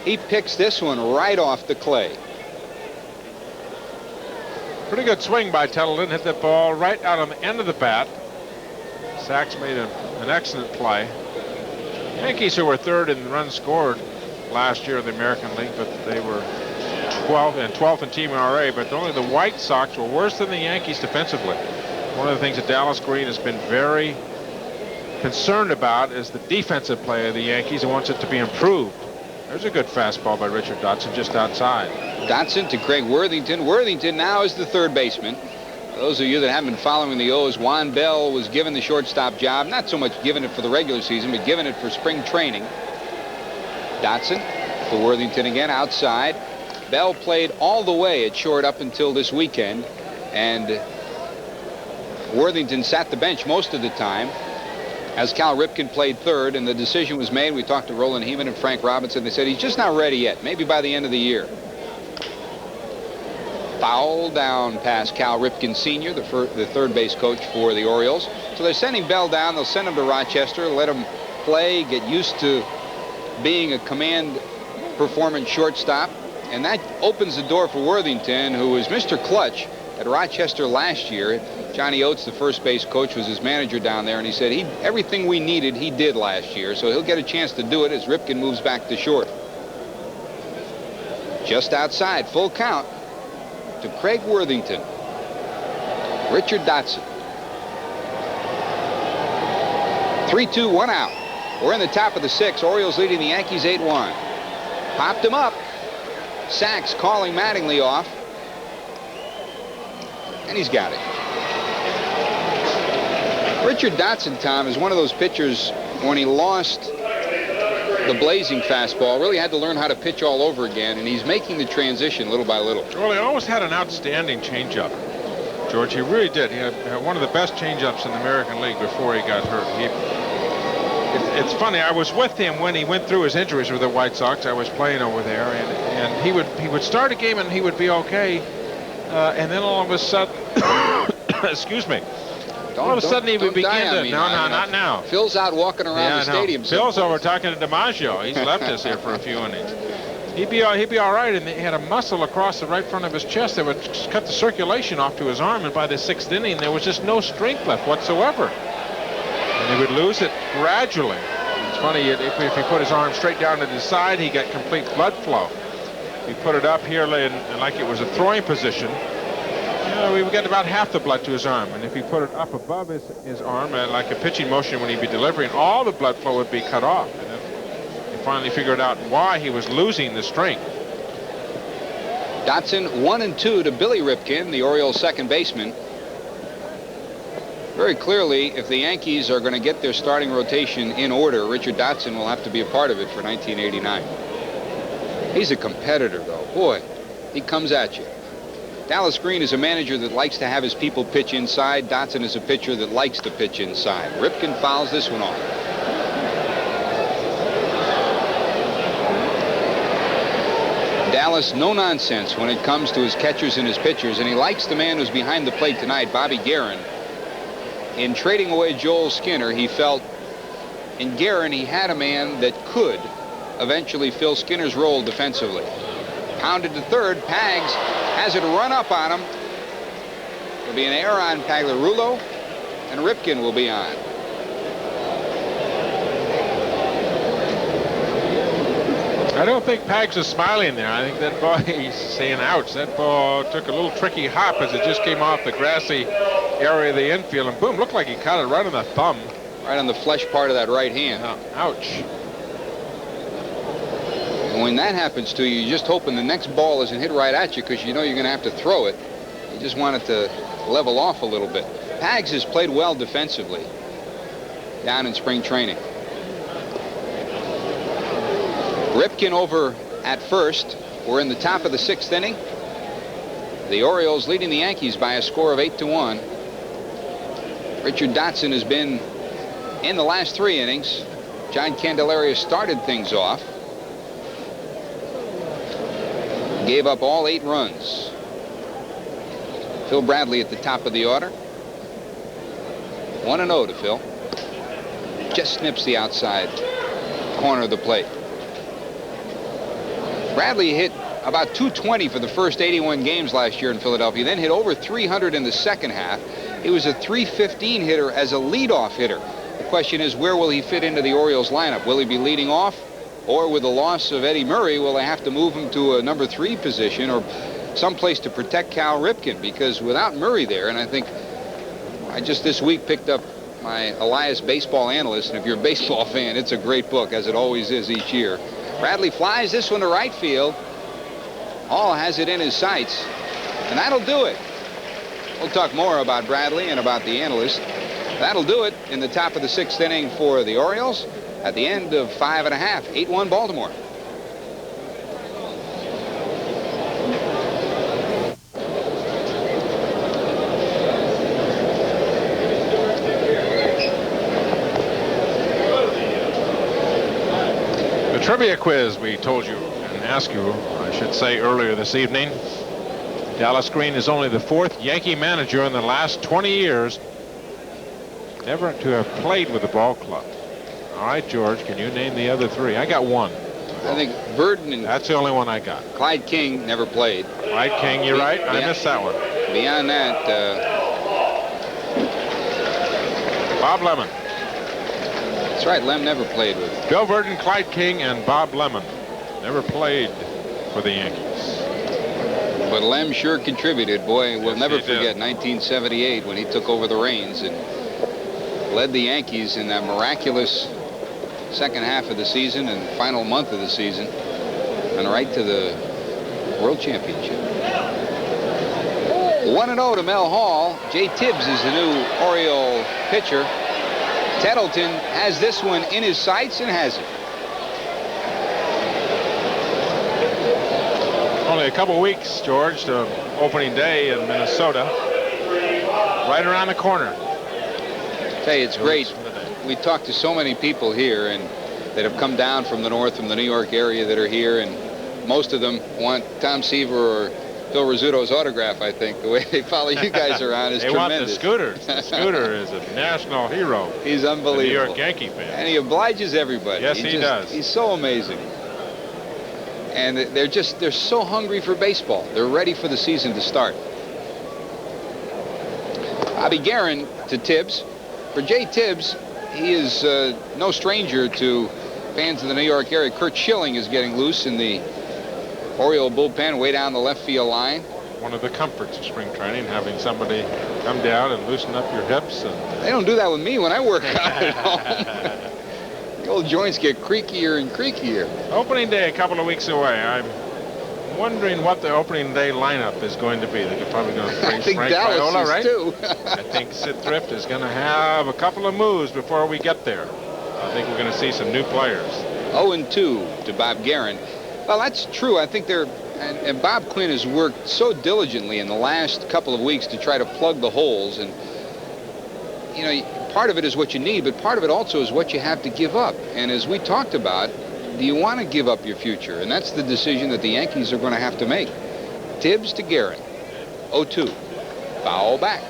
he picks this one right off the clay. Pretty good swing by Tettleton. Hit the ball right out on the end of the bat. Sachs made an excellent play. Yankees, who were 3rd in runs scored last year in the American League, but they were 12th in team ERA, but only the White Sox were worse than the Yankees defensively. One of the things that Dallas Green has been very concerned about is the defensive play of the Yankees and wants it to be improved. There's a good fastball by Richard Dotson just outside. Dotson to Craig Worthington. Worthington now is the 3rd baseman. Those of you that haven't been following the O's, Juan Bell was given the shortstop job. Not so much given it for the regular season, but given it for spring training. Dotson for Worthington again outside. Bell played all the way at short up until this weekend, and Worthington sat the bench most of the time as Cal Ripken played 3rd, and the decision was made. We talked to Roland Heeman and Frank Robinson. They said he's just not ready yet, maybe by the end of the year. Foul down past Cal Ripken Sr., the 3rd base coach for the Orioles. So they're sending Bell down. They'll send him to Rochester, let him play, get used to being a command performance shortstop. And that opens the door for Worthington, who was Mr. Clutch at Rochester last year. Johnny Oates, the first base coach, was his manager down there, and he said everything we needed he did last year, so he'll get a chance to do it as Ripken moves back to short. Just outside, full count to Craig Worthington. Richard Dotson. 3-2, 1 out. We're in the top of the 6th. Orioles leading the Yankees 8-1. Popped him up. Sachs calling Mattingly off, and he's got it. Richard Dotson, Tom, is one of those pitchers, when he lost the blazing fastball, really had to learn how to pitch all over again, and he's making the transition little by little. Well, he always had an outstanding changeup, George. He really did. He had one of the best changeups in the American League before he got hurt. It's funny, I was with him when he went through his injuries with the White Sox. I was playing over there, and he would start a game and he would be okay, and then all of a sudden, excuse me, all of a sudden he would begin to, not now. Phil's out walking around the stadium. Phil's over talking to DiMaggio. He's left us here for a few innings. He'd be all right, and he had a muscle across the right front of his chest that would cut the circulation off to his arm, and by the 6th inning, there was just no strength left whatsoever. And he would lose it gradually. It's funny, if he put his arm straight down to the side, he got complete blood flow. He put it up here like it was a throwing position. We got about half the blood to his arm. And if he put it up above his arm, like a pitching motion when he'd be delivering, all the blood flow would be cut off. And he finally figured out why he was losing the strength. Dotson 1-2 to Billy Ripken, the Orioles' 2nd baseman. Very clearly, if the Yankees are going to get their starting rotation in order, Richard Dotson will have to be a part of it for 1989. He's a competitor, though. Boy, he comes at you. Dallas Green is a manager that likes to have his people pitch inside. Dotson is a pitcher that likes to pitch inside. Ripken fouls this one off. Dallas, no nonsense when it comes to his catchers and his pitchers, and he likes the man who's behind the plate tonight, Bobby Guerin. In trading away Joel Skinner, he felt in Guerin he had a man that could eventually fill Skinner's role defensively. Pounded to third. Pags has it run up on him. There'll be an error on Pagliarulo, and Ripken will be on. I don't think Pags is smiling there. I think that ball, he's saying ouch. That ball took a little tricky hop as it just came off the grassy area of the infield, and boom, looked like he caught it right on the thumb. Right on the flesh part of that right hand. Ouch. And when that happens to you, you're just hoping the next ball isn't hit right at you, because you know you're going to have to throw it. You just want it to level off a little bit. Pags has played well defensively down in spring training. Ripken over at first. We're in the top of the 6th inning. The Orioles leading the Yankees by a score of 8-1. Richard Dotson has been in the last 3 innings. John Candelaria started things off. Gave up all 8 runs. Phil Bradley at the top of the order. 1-0 to Phil. Just snips the outside corner of the plate. Bradley hit about 220 for the first 81 games last year in Philadelphia, then hit over 300 in the second half. He was a .315 hitter as a leadoff hitter. The question is, where will he fit into the Orioles lineup? Will he be leading off? Or with the loss of Eddie Murray, will they have to move him to a number 3 position or someplace to protect Cal Ripken? Because without Murray there, and I think I just this week picked up my Elias Baseball Analyst, and if you're a baseball fan, it's a great book, as it always is each year. Bradley flies this one to right field. Hall has it in his sights, and that'll do it. We'll talk more about Bradley and about the analyst. That'll do it in the top of the 6th inning for the Orioles. At the end of 5 1/2, 8-1 Baltimore. The trivia quiz we told you and asked you, I should say, earlier this evening. Dallas Green is only the 4th Yankee manager in the last 20 years never to have played with the ball club. All right, George, can you name the other 3? I got 1. I think Burden and... That's the only one I got. Clyde King never played. Clyde King, you're right. I missed that one. Beyond that... Bob Lemon. That's right, Lem never played with. Bill Burden, Clyde King, and Bob Lemon never played for the Yankees. But Lem sure contributed. Boy, we'll never forget 1978 when he took over the reins and led the Yankees in that miraculous second half of the season and final month of the season and right to the World Championship. 1-0 to Mel Hall. Jay Tibbs is the new Oriole pitcher. Tettleton has this one in his sights and has it. Only a couple weeks, George, to opening day in Minnesota. Right around the corner. Hey, it's great. We talked to so many people here and that have come down from the north, from the New York area, that are here, and most of them want Tom Seaver or Phil Rizzuto's autograph. I think the way they follow you guys around is they tremendous. They want the Scooters. The Scooter is a national hero. He's unbelievable. New York Yankee fan. And he obliges everybody. Yes, he does. He's so amazing. And they're so hungry for baseball. They're ready for the season to start. Bobby Guerin to Tibbs. For Jay Tibbs, he is no stranger to fans of the New York area. Curt Schilling is getting loose in the Oriole bullpen way down the left field line. One of the comforts of spring training, having somebody come down and loosen up your hips. And they don't do that with me when I work out at home. The old joints get creakier and creakier. Opening day a couple of weeks away. I'm wondering what the opening day lineup is going to be. They're probably going to bring Frank Viola, right? Too. I think Sid Thrift is going to have a couple of moves before we get there. I think we're going to see some new players. 0-2 to Bob Guerin. Well, that's true. I think they're And Bob Quinn has worked so diligently in the last couple of weeks to try to plug the holes. And, you know, part of it is what you need, but part of it also is what you have to give up. And as we talked about, do you want to give up your future? And that's the decision that the Yankees are going to have to make. Tibbs to Guerin. 0-2. Foul back.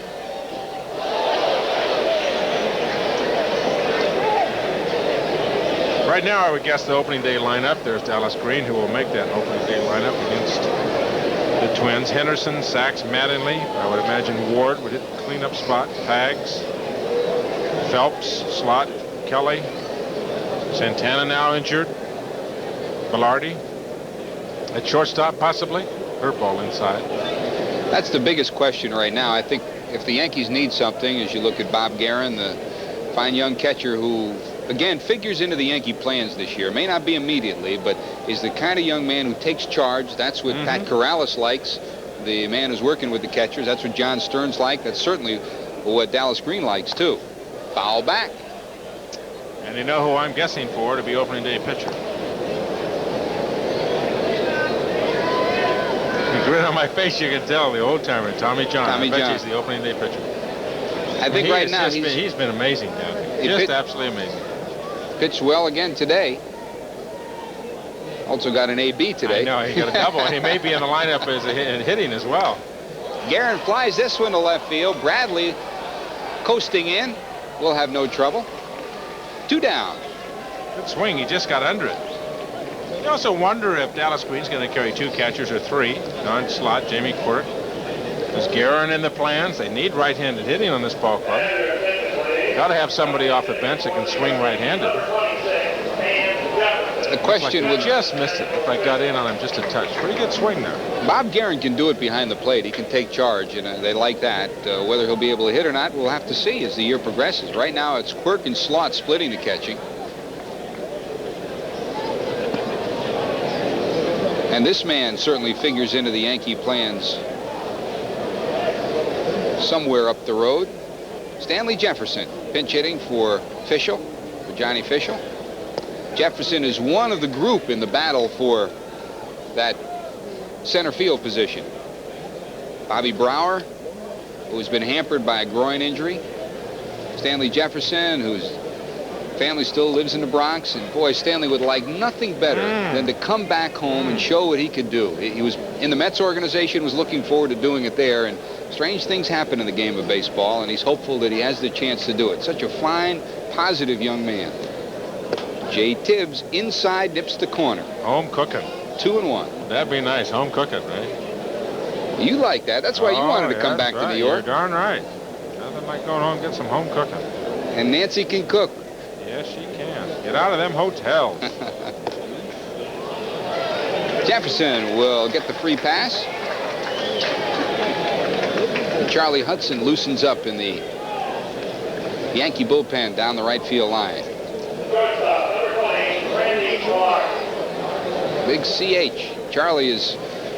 Right now, I would guess the opening day lineup. There's Dallas Green, who will make that opening day lineup against the Twins. Henderson, Sachs, Mattingly. I would imagine Ward would hit the cleanup spot. Pags, Phelps, slot, Kelly. Santana now injured. Velarde. At shortstop, possibly. Hurt ball inside. That's the biggest question right now. I think if the Yankees need something, as you look at Bob Guerin, the fine young catcher who, again, figures into the Yankee plans this year. May not be immediately, but is the kind of young man who takes charge. That's what Pat Corrales likes, the man who's working with the catchers. That's what John Stearns like. That's certainly what Dallas Green likes, too. Foul back. And you know who I'm guessing for to be opening day pitcher? The grin on my face, you can tell, the old-timer, Tommy John. I bet he's the opening day pitcher. I think right now he's been amazing down here. Just absolutely amazing. Pitched well again today. Also got an AB today. I know, he got a double. He may be in the lineup as in hitting as well. Guerin flies this one to left field. Bradley coasting in. Will have no trouble. 2 down. Good swing. He just got under it. You also wonder if Dallas Green's going to carry 2 catchers or 3. Non-slot, Jamie Quirk. Is Guerin in the plans? They need right-handed hitting on this ball club. Got to have somebody off the bench that can swing right-handed. The question would just miss it if I got in on him just a touch. Pretty good swing there. Bob Guerin can do it behind the plate. He can take charge, and they like that. Whether he'll be able to hit or not, we'll have to see as the year progresses. Right now, it's Quirk and Slot splitting the catching. And this man certainly figures into the Yankee plans somewhere up the road. Stanley Jefferson, pinch hitting for Fischel, for Johnny Fischel. Jefferson is one of the group in the battle for that center field position. Bobby Brower, who's been hampered by a groin injury. Stanley Jefferson, whose family still lives in the Bronx. And boy, Stanley would like nothing better than to come back home and show what he could do. He was in the Mets organization, was looking forward to doing it there. And strange things happen in the game of baseball, and he's hopeful that he has the chance to do it. Such a fine, positive young man. Jay Tibbs inside, nips the corner. Home cooking. 2-1. That'd be nice. Home cooking, right? You like that. That's why you wanted to come back to New York. You're darn right. Nothing like going home and get some home cooking. And Nancy can cook. Yes, she can. Get out of them hotels. Jefferson will get the free pass. Charlie Hudson loosens up in the Yankee bullpen down the right field line. Big CH. Charlie is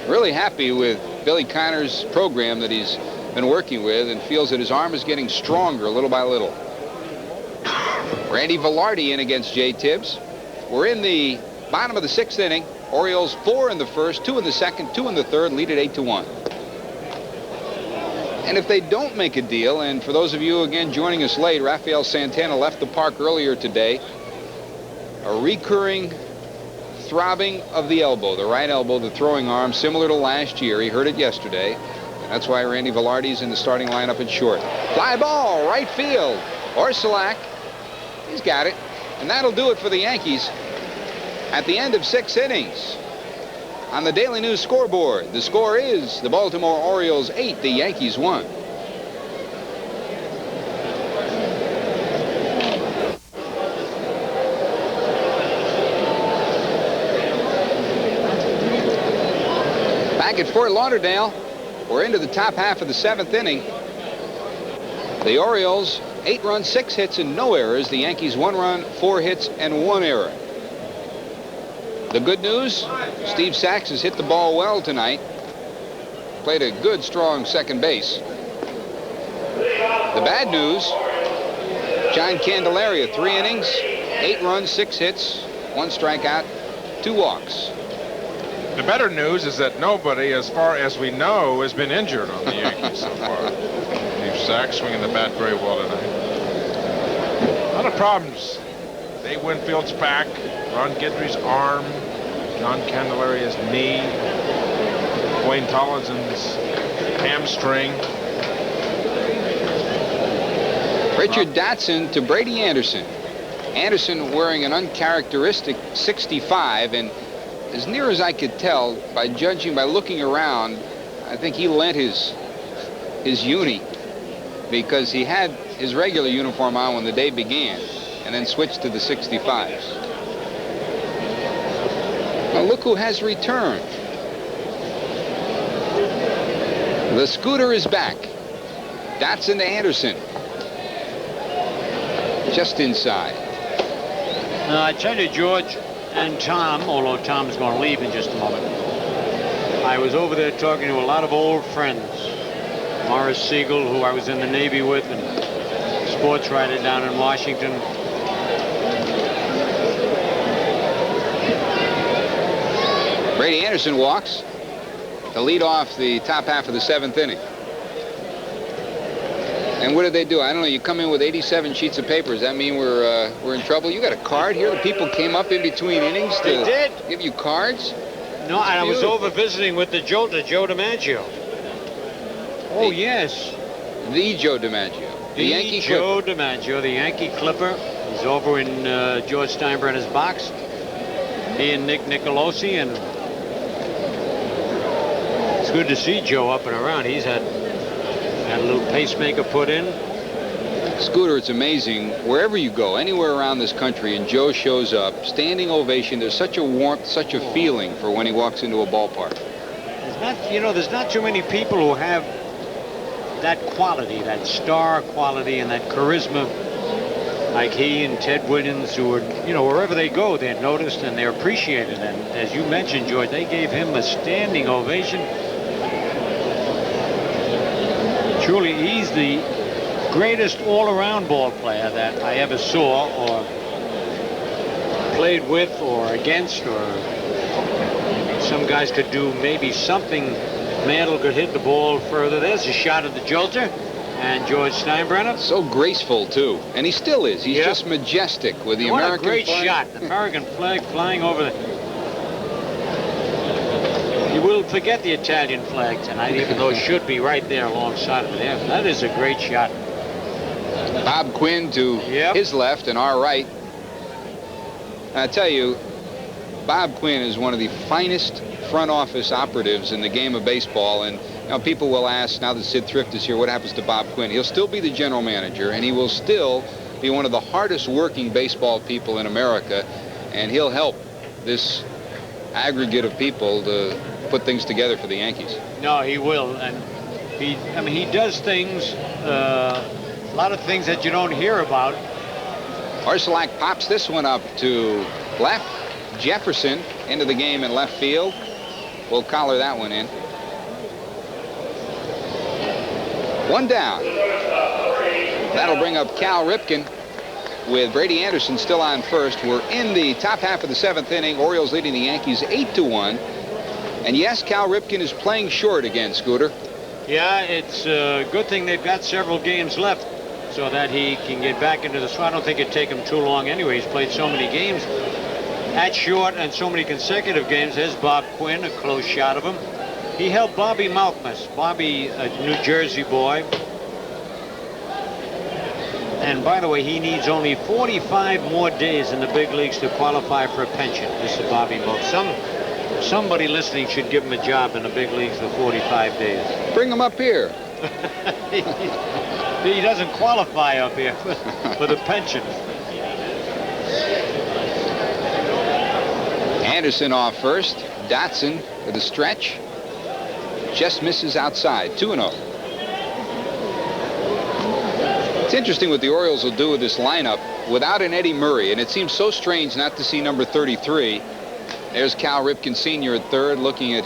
really happy with Billy Connor's program that he's been working with and feels that his arm is getting stronger little by little. Randy Velarde in against Jay Tibbs. We're in the bottom of the 6th inning. Orioles 4 in the first, 2 in the second, 2 in the third, lead at 8-1. And if they don't make a deal, and for those of you again joining us late, Rafael Santana left the park earlier today. A recurring throbbing of the elbow, the right elbow, the throwing arm, similar to last year. He hurt it yesterday. And that's why Randy Velarde's in the starting lineup at short. Fly ball, right field. Orsolak, he's got it. And that'll do it for the Yankees at the end of 6 innings. On the Daily News scoreboard, the score is the Baltimore Orioles 8, the Yankees 1. Back at Fort Lauderdale, we're into the top half of the 7th inning. The Orioles, 8 runs, 6 hits, and no errors. The Yankees, 1 run, 4 hits, and 1 error. The good news, Steve Sachs has hit the ball well tonight. Played a good, strong second base. The bad news, John Candelaria, 3 innings, 8 runs, 6 hits, 1 strikeout, 2 walks. The better news is that nobody, as far as we know, has been injured on the Yankees so far. Steve Sack swinging the bat very well tonight. A lot of problems. Dave Winfield's back. Ron Guidry's arm. John Candelaria's knee. Wayne Tollinson's hamstring. Richard Dotson to Brady Anderson. Anderson wearing an uncharacteristic 65, and as near as I could tell, by looking around, I think he lent his uni, because he had his regular uniform on when the day began and then switched to the 65s. Now look who has returned. The scooter is back. Dotson to Anderson. Just inside. I tell you, George and Tom, although Tom's going to leave in just a moment, I was over there talking to a lot of old friends. Morris Siegel, who I was in the Navy with, and sports writer down in Washington. Brady Anderson walks to lead off the top half of the 7th inning. And what did they do? I don't know. You come in with 87 sheets of paper. Does that mean we're in trouble? You got a card here? The people came up in between innings to give you cards? No, and I was over visiting with the Jolter, Joe DiMaggio. Oh, yes. The Joe DiMaggio. The Yankee Joe DiMaggio, the Yankee Clipper. He's over in George Steinbrenner's box. He and Nick Nicolosi, and it's good to see Joe up and around. He's had a little pacemaker put in. Scooter, it's amazing. Wherever you go, anywhere around this country, and Joe shows up, standing ovation. There's such a warmth, such a feeling for when he walks into a ballpark. There's not too many people who have that quality, that star quality, and that charisma, like he and Ted Williams, who are, wherever they go, they're noticed and they're appreciated. And as you mentioned, George, they gave him a standing ovation. Truly, he's the greatest all-around ball player that I ever saw or played with or against, or some guys could do maybe something. Mantle could hit the ball further. There's a shot of the Jolter and George Steinbrenner. So graceful, too. And he still is. He's just majestic with the American flag. What a great shot. The American flag flying over the... You will forget the Italian flag tonight, even though it should be right there alongside of it. Yeah, that is a great shot. Bob Quinn to his left and our right. I tell you, Bob Quinn is one of the finest front office operatives in the game of baseball. And people will ask, now that Sid Thrift is here, what happens to Bob Quinn? He'll still be the general manager, and he will still be one of the hardest working baseball people in America. And he'll help this aggregate of people to put things together for the Yankees. No, he will. And he does things, a lot of things that you don't hear about. Arcelak pops this one up to left. Jefferson into the game in left field. We'll collar that one in. One down. That'll bring up Cal Ripken with Brady Anderson still on first. We're in the top half of the 7th inning. Orioles leading the Yankees 8-1. And yes, Cal Ripken is playing short again, Scooter. Yeah, it's a good thing they've got several games left so that he can get back into the swing. I don't think it'd take him too long anyway. He's played so many games at short and so many consecutive games. There's Bob Quinn, a close shot of him. He helped Bobby Malkmus. Bobby, a New Jersey boy. And by the way, he needs only 45 more days in the big leagues to qualify for a pension. This is Bobby Malkmus. Somebody listening should give him a job in the big leagues for 45 days. Bring him up here. He doesn't qualify up here for the pension. Anderson off first. Dotson with a stretch. Just misses outside. 2-0. It's interesting what the Orioles will do with this lineup without an Eddie Murray, and it seems so strange not to see number 33. There's Cal Ripken Sr. at third, looking at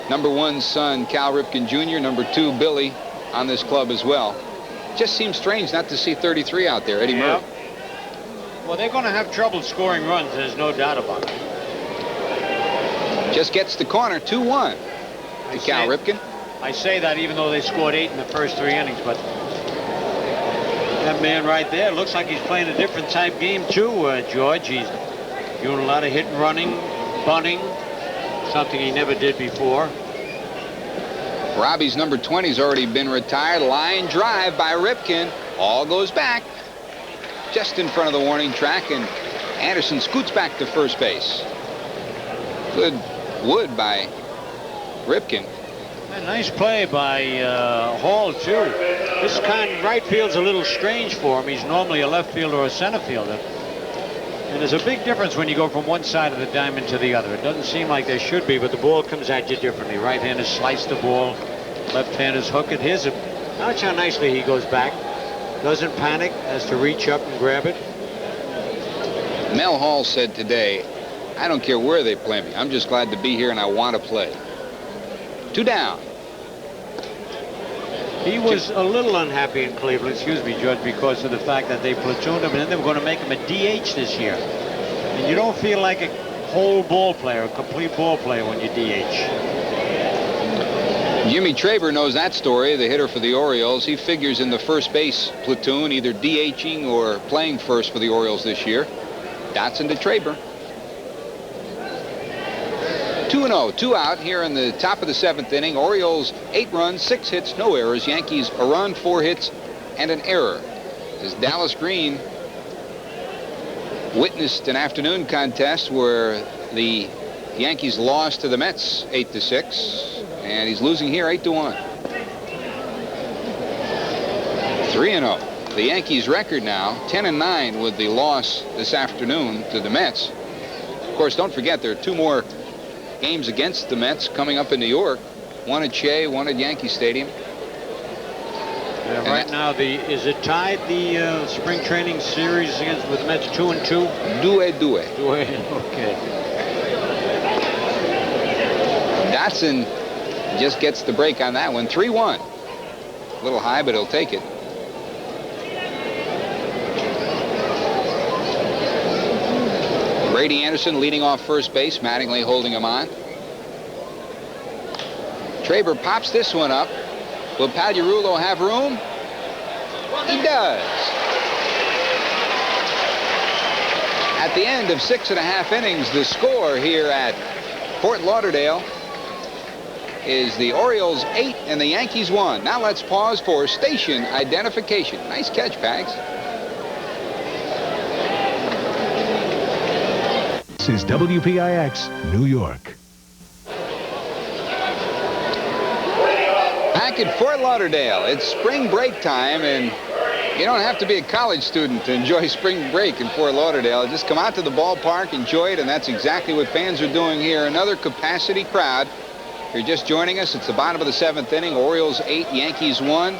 number 1 son, Cal Ripken Jr., number 2, Billy, on this club as well. Just seems strange not to see 33 out there, Eddie Murray. Well, they're going to have trouble scoring runs, there's no doubt about it. Just gets the corner, 2-1 to Cal Ripken. I say that even though they scored 8 in the first 3 innings, but that man right there looks like he's playing a different type game too, George. He's doing a lot of hit and running, bunting, something he never did before. Robbie's number 20's already been retired. Line drive by Ripken. All goes back just in front of the warning track, and Anderson scoots back to first base. Good wood by Ripken. A nice play by Hall, too. This kind right field's a little strange for him. He's normally a left fielder or a center fielder. And there's a big difference when you go from one side of the diamond to the other. It doesn't seem like there should be, but the ball comes at you differently. Right-handers slice the ball, left-handers hook it. Watch how nicely he goes back. Doesn't panic, has to reach up and grab it. Mel Hall said today, I don't care where they play me. I'm just glad to be here and I want to play. 2 down. He was a little unhappy in Cleveland, excuse me, Judge, because of the fact that they platooned him and then they were going to make him a DH this year. And you don't feel like a whole ball player, a complete ball player when you DH. Jimmy Traber knows that story, the hitter for the Orioles. He figures in the first base platoon, either DHing or playing first for the Orioles this year. Dotson to Traber. 2-0, 2 out here in the top of the 7th inning. Orioles 8 runs, 6 hits, no errors. Yankees a run, 4 hits, and an error. As Dallas Green witnessed an afternoon contest where the Yankees lost to the Mets 8-6, and he's losing here 8-1. 3-0. The Yankees record now 10-9 with the loss this afternoon to the Mets. Of course, don't forget there are 2 more games against the Mets coming up in New York. 1 at Shea, 1 at Yankee Stadium. Right now, is it tied, the spring training series with the Mets 2-2? 2-2. Okay. Dotson just gets the break on that one. 3-1. A little high, but he'll take it. Brady Anderson leading off first base. Mattingly holding him on. Traber pops this one up. Will Pagliarulo have room? He does. At the end of 6.5 innings, the score here at Fort Lauderdale is the Orioles 8 and the Yankees 1. Now let's pause for station identification. Nice catch, Pags. This is WPIX, New York. Back at Fort Lauderdale, it's spring break time, and you don't have to be a college student to enjoy spring break in Fort Lauderdale. Just come out to the ballpark, enjoy it, and that's exactly what fans are doing here. Another capacity crowd. If you're just joining us, it's the bottom of the 7th inning. Orioles 8, Yankees 1.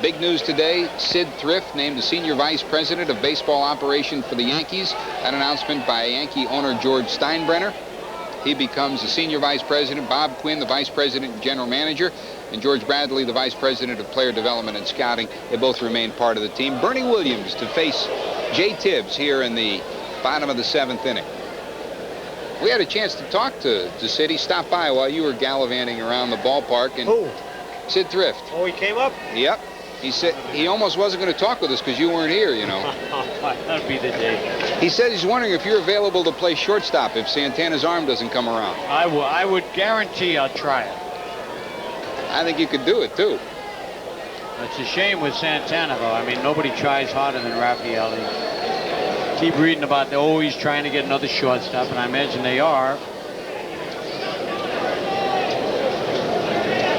Big news today, Sid Thrift named the Senior Vice President of Baseball Operation for the Yankees. That announcement by Yankee owner George Steinbrenner. He becomes the Senior Vice President. Bob Quinn, the Vice President and General Manager. And George Bradley, the Vice President of Player Development and Scouting. They both remain part of the team. Bernie Williams to face Jay Tibbs here in the bottom of the 7th inning. We had a chance to talk to Sid. He stopped by while you were gallivanting around the ballpark. And Sid Thrift. Oh, he came up? Yep. He said he almost wasn't going to talk with us because you weren't here, you know. That'd be the day. He said he's wondering if you're available to play shortstop if Santana's arm doesn't come around. I would guarantee I'll try it. I think you could do it, too. It's a shame with Santana, though. I mean, nobody tries harder than Raphael. Keep reading about they're always trying to get another shortstop, and I imagine they are.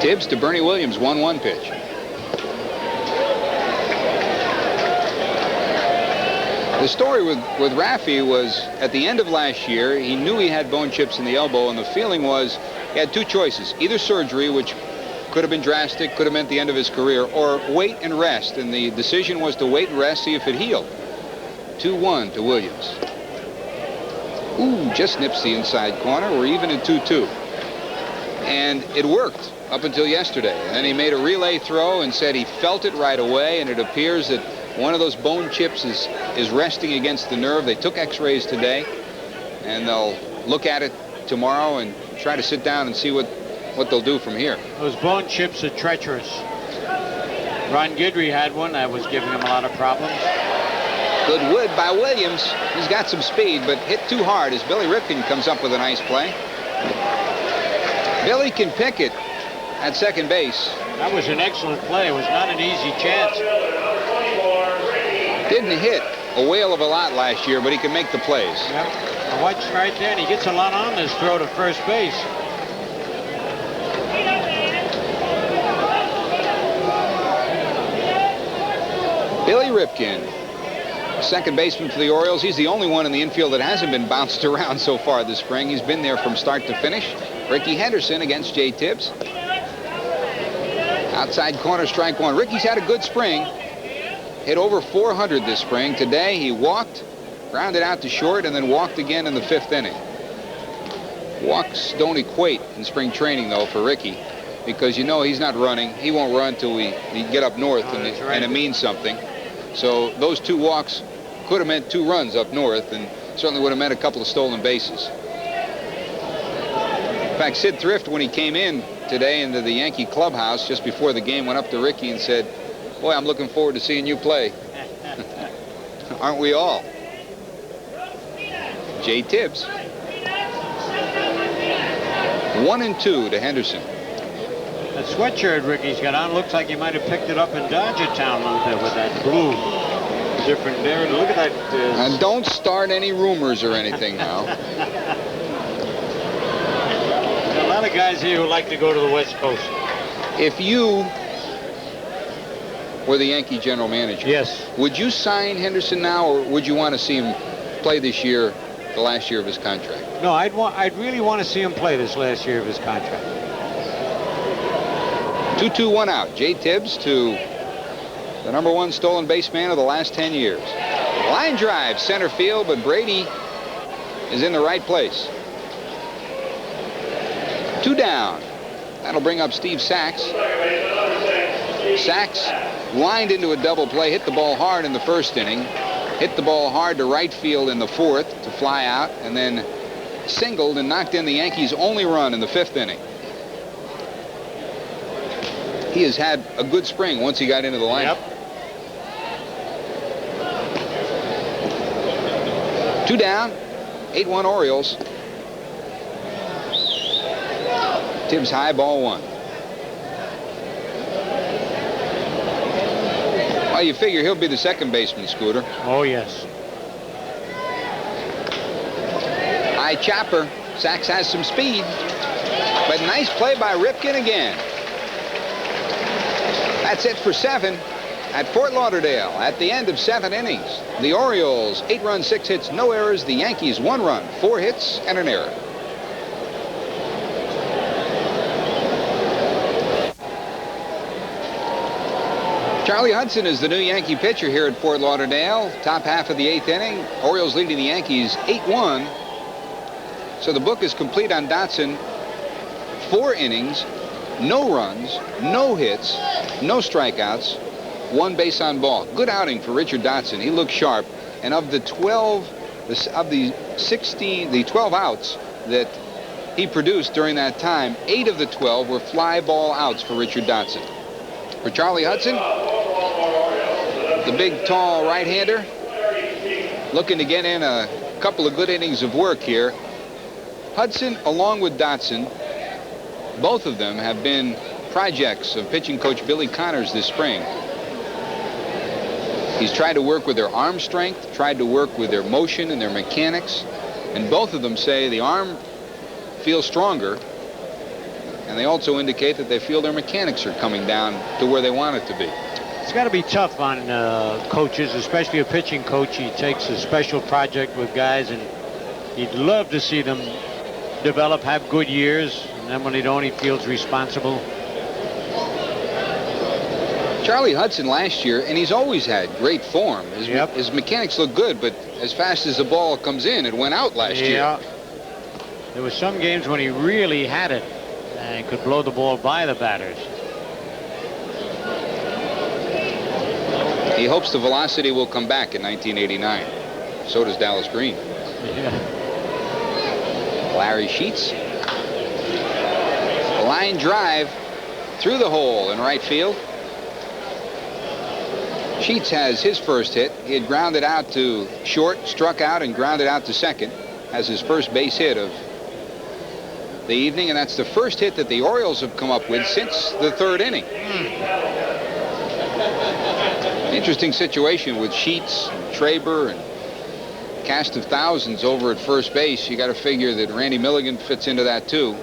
Tibbs to Bernie Williams, 1-1 pitch. The story with Raffy was at the end of last year, he knew he had bone chips in the elbow, and the feeling was he had 2 choices. Either surgery, which could have been drastic, could have meant the end of his career, or wait and rest. And the decision was to wait and rest, see if it healed. 2-1 to Williams. Ooh, just nips the inside corner. We're even at 2-2. And it worked up until yesterday. And then he made a relay throw and said he felt it right away, and it appears that one of those bone chips is resting against the nerve. They took x-rays today, and they'll look at it tomorrow and try to sit down and see what they'll do from here. Those bone chips are treacherous. Ron Guidry had one that was giving him a lot of problems. Good wood by Williams. He's got some speed, but hit too hard as Billy Ripken comes up with a nice play. Billy can pick it at second base. That was an excellent play. It was not an easy chance. Didn't hit a whale of a lot last year, but he can make the plays. Yep. Watch right there, and he gets a lot on this throw to first base. Billy Ripken, second baseman for the Orioles. He's the only one in the infield that hasn't been bounced around so far this spring. He's been there from start to finish. Ricky Henderson against Jay Tibbs. Outside corner, strike one. Ricky's had a good spring. Hit over 400 this spring. Today he walked, grounded out to short, and then walked again in the 5th inning. Walks don't equate in spring training, though, for Ricky, because you know he's not running. He won't run till we get up north, and it means something. So those 2 walks could have meant 2 runs up north, and certainly would have meant a couple of stolen bases. In fact, Sid Thrift, when he came in today into the Yankee clubhouse just before the game, went up to Ricky and said, "Boy, I'm looking forward to seeing you play." Aren't we all? Jay Tibbs. 1-2 to Henderson. That sweatshirt Ricky's got on looks like he might have picked it up in Dodgertown with that blue. Different there. Look at that. And don't start any rumors or anything now. A lot of guys here who like to go to the West Coast. If you were the Yankee general manager, yes, would you sign Henderson now, or would you want to see him play this year, the last year of his contract? No, I'd really want to see him play this last year of his contract. 2-2, 1 out. Jay Tibbs to the #1 stolen base man of the last 10 years. Line drive, center field, but Brady is in the right place. 2 down. That'll bring up Steve Sachs. Sachs lined into a double play, hit the ball hard in the 1st inning, hit the ball hard to right field in the 4th to fly out, and then singled and knocked in the Yankees' only run in the 5th inning. He has had a good spring once he got into the lineup. Yep. 2 down, 8-1 Orioles. Tibbs high, ball 1. Well, you figure he'll be the second baseman, Scooter. Oh, yes. High chopper. Sachs has some speed, but nice play by Ripken again. That's it for 7 at Fort Lauderdale at the end of 7 innings. The Orioles, 8 runs, 6 hits, no errors. The Yankees, 1 run, 4 hits, and an error. Charlie Hudson is the new Yankee pitcher here at Fort Lauderdale. Top half of the 8th inning. Orioles leading the Yankees 8-1. So the book is complete on Dotson. 4 innings, no runs, no hits, no strikeouts, 1 base on ball. Good outing for Richard Dotson. He looked sharp. And of the 12 outs that he produced during that time, 8 of the 12 were fly ball outs for Richard Dotson. For Charlie Hudson, the big, tall right-hander, looking to get in a couple of good innings of work here. Hudson, along with Dotson, both of them have been projects of pitching coach Billy Connors this spring. He's tried to work with their arm strength, tried to work with their motion and their mechanics, and both of them say the arm feels stronger, and they also indicate that they feel their mechanics are coming down to where they want it to be. It's got to be tough on coaches, especially a pitching coach. He takes a special project with guys, and he'd love to see them develop, have good years, and then when they don't, he feels responsible. Charlie Hudson last year, and he's always had great form. His mechanics look good, but as fast as the ball comes in, it went out last year. There were some games when he really had it and could blow the ball by the batters. He hopes the velocity will come back in 1989. So does Dallas Green. Yeah. Larry Sheets Line drive through the hole in right field. Sheets has his first hit. He had grounded out to short, struck out, and grounded out to second. Has his first base hit of the evening, and that's the first hit that the Orioles have come up with since the third inning. Interesting situation with Sheets, and Traber, and cast of thousands over at first base. You got to figure that Randy Milligan fits into that too.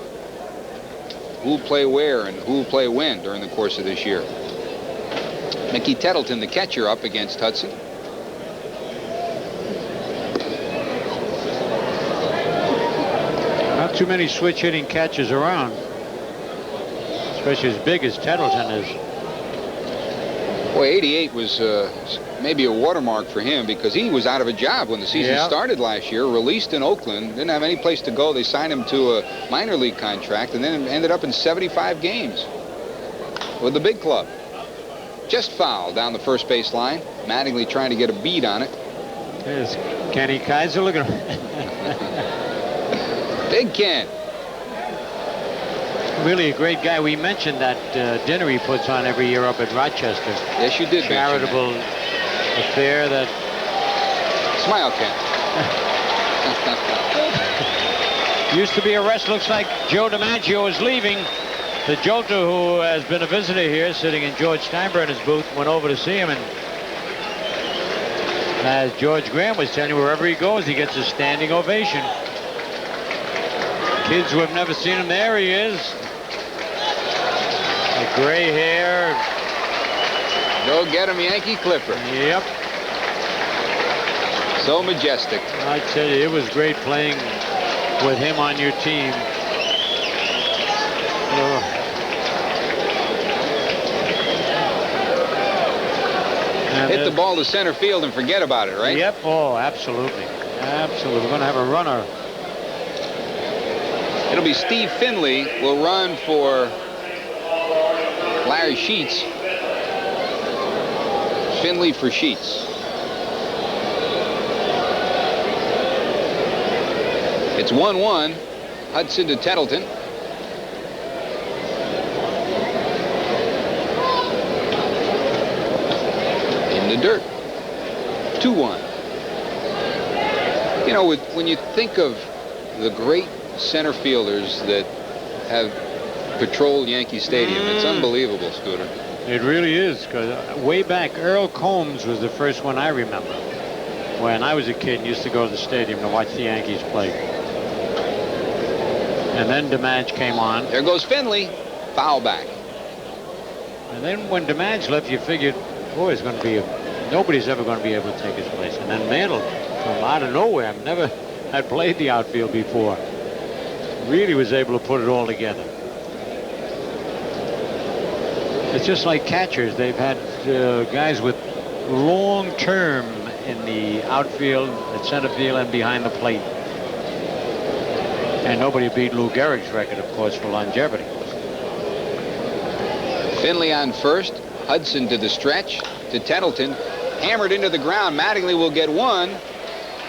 Who'll play where and who'll play when during the course of this year. Mickey Tettleton, the catcher, up against Hudson. Not too many switch hitting catchers around, especially as big as Tettleton is. Boy, 88 was maybe a watermark for him because he was out of a job when the season started last year, released in Oakland, didn't have any place to go. They signed him to a minor league contract and then ended up in 75 games with the big club. Just foul down the first base line. Mattingly trying to get a beat on it. There's Kenny Kaiser. Look at him. Big Ken. Really a great guy. We mentioned that dinner he puts on every year up at Rochester. Yes, you did. Charitable affair that. Smile, Ken. Used to be a wrestler. Looks like Joe DiMaggio is leaving. The Jolter, who has been a visitor here, sitting in George Steinbrenner's booth, went over to see him, and as George Graham was telling you, wherever he goes, he gets a standing ovation. Kids who have never seen him, there he is. The gray hair. Go get him, Yankee Clipper. Yep. So majestic. I tell you, it was great playing with him on your team. Hit the ball to center field and forget about it, right? Yep. Oh, absolutely. Absolutely. We're going to have a runner. It'll be Steve Finley will run for Larry Sheets. Finley for Sheets. It's 1-1. Hudson to Tettleton. In the dirt. 2-1. You know, when you think of the great center fielders that have patrolled Yankee Stadium, it's unbelievable, Scooter. It really is, because way back, Earl Combs was the first one I remember. When I was a kid and used to go to the stadium to watch the Yankees play. And then DiMaggio came on. There goes Finley. Foul back. And then when DiMaggio left, you figured, boy, it's going to be nobody's ever going to be able to take his place. And then Mantle, from out of nowhere, never had played the outfield before, really was able to put it all together. It's just like catchers. They've had guys with long term in the outfield, at center field, and behind the plate. And nobody beat Lou Gehrig's record, of course, for longevity. Finley on first. Hudson to the stretch. To Tettleton. Hammered into the ground. Mattingly will get one.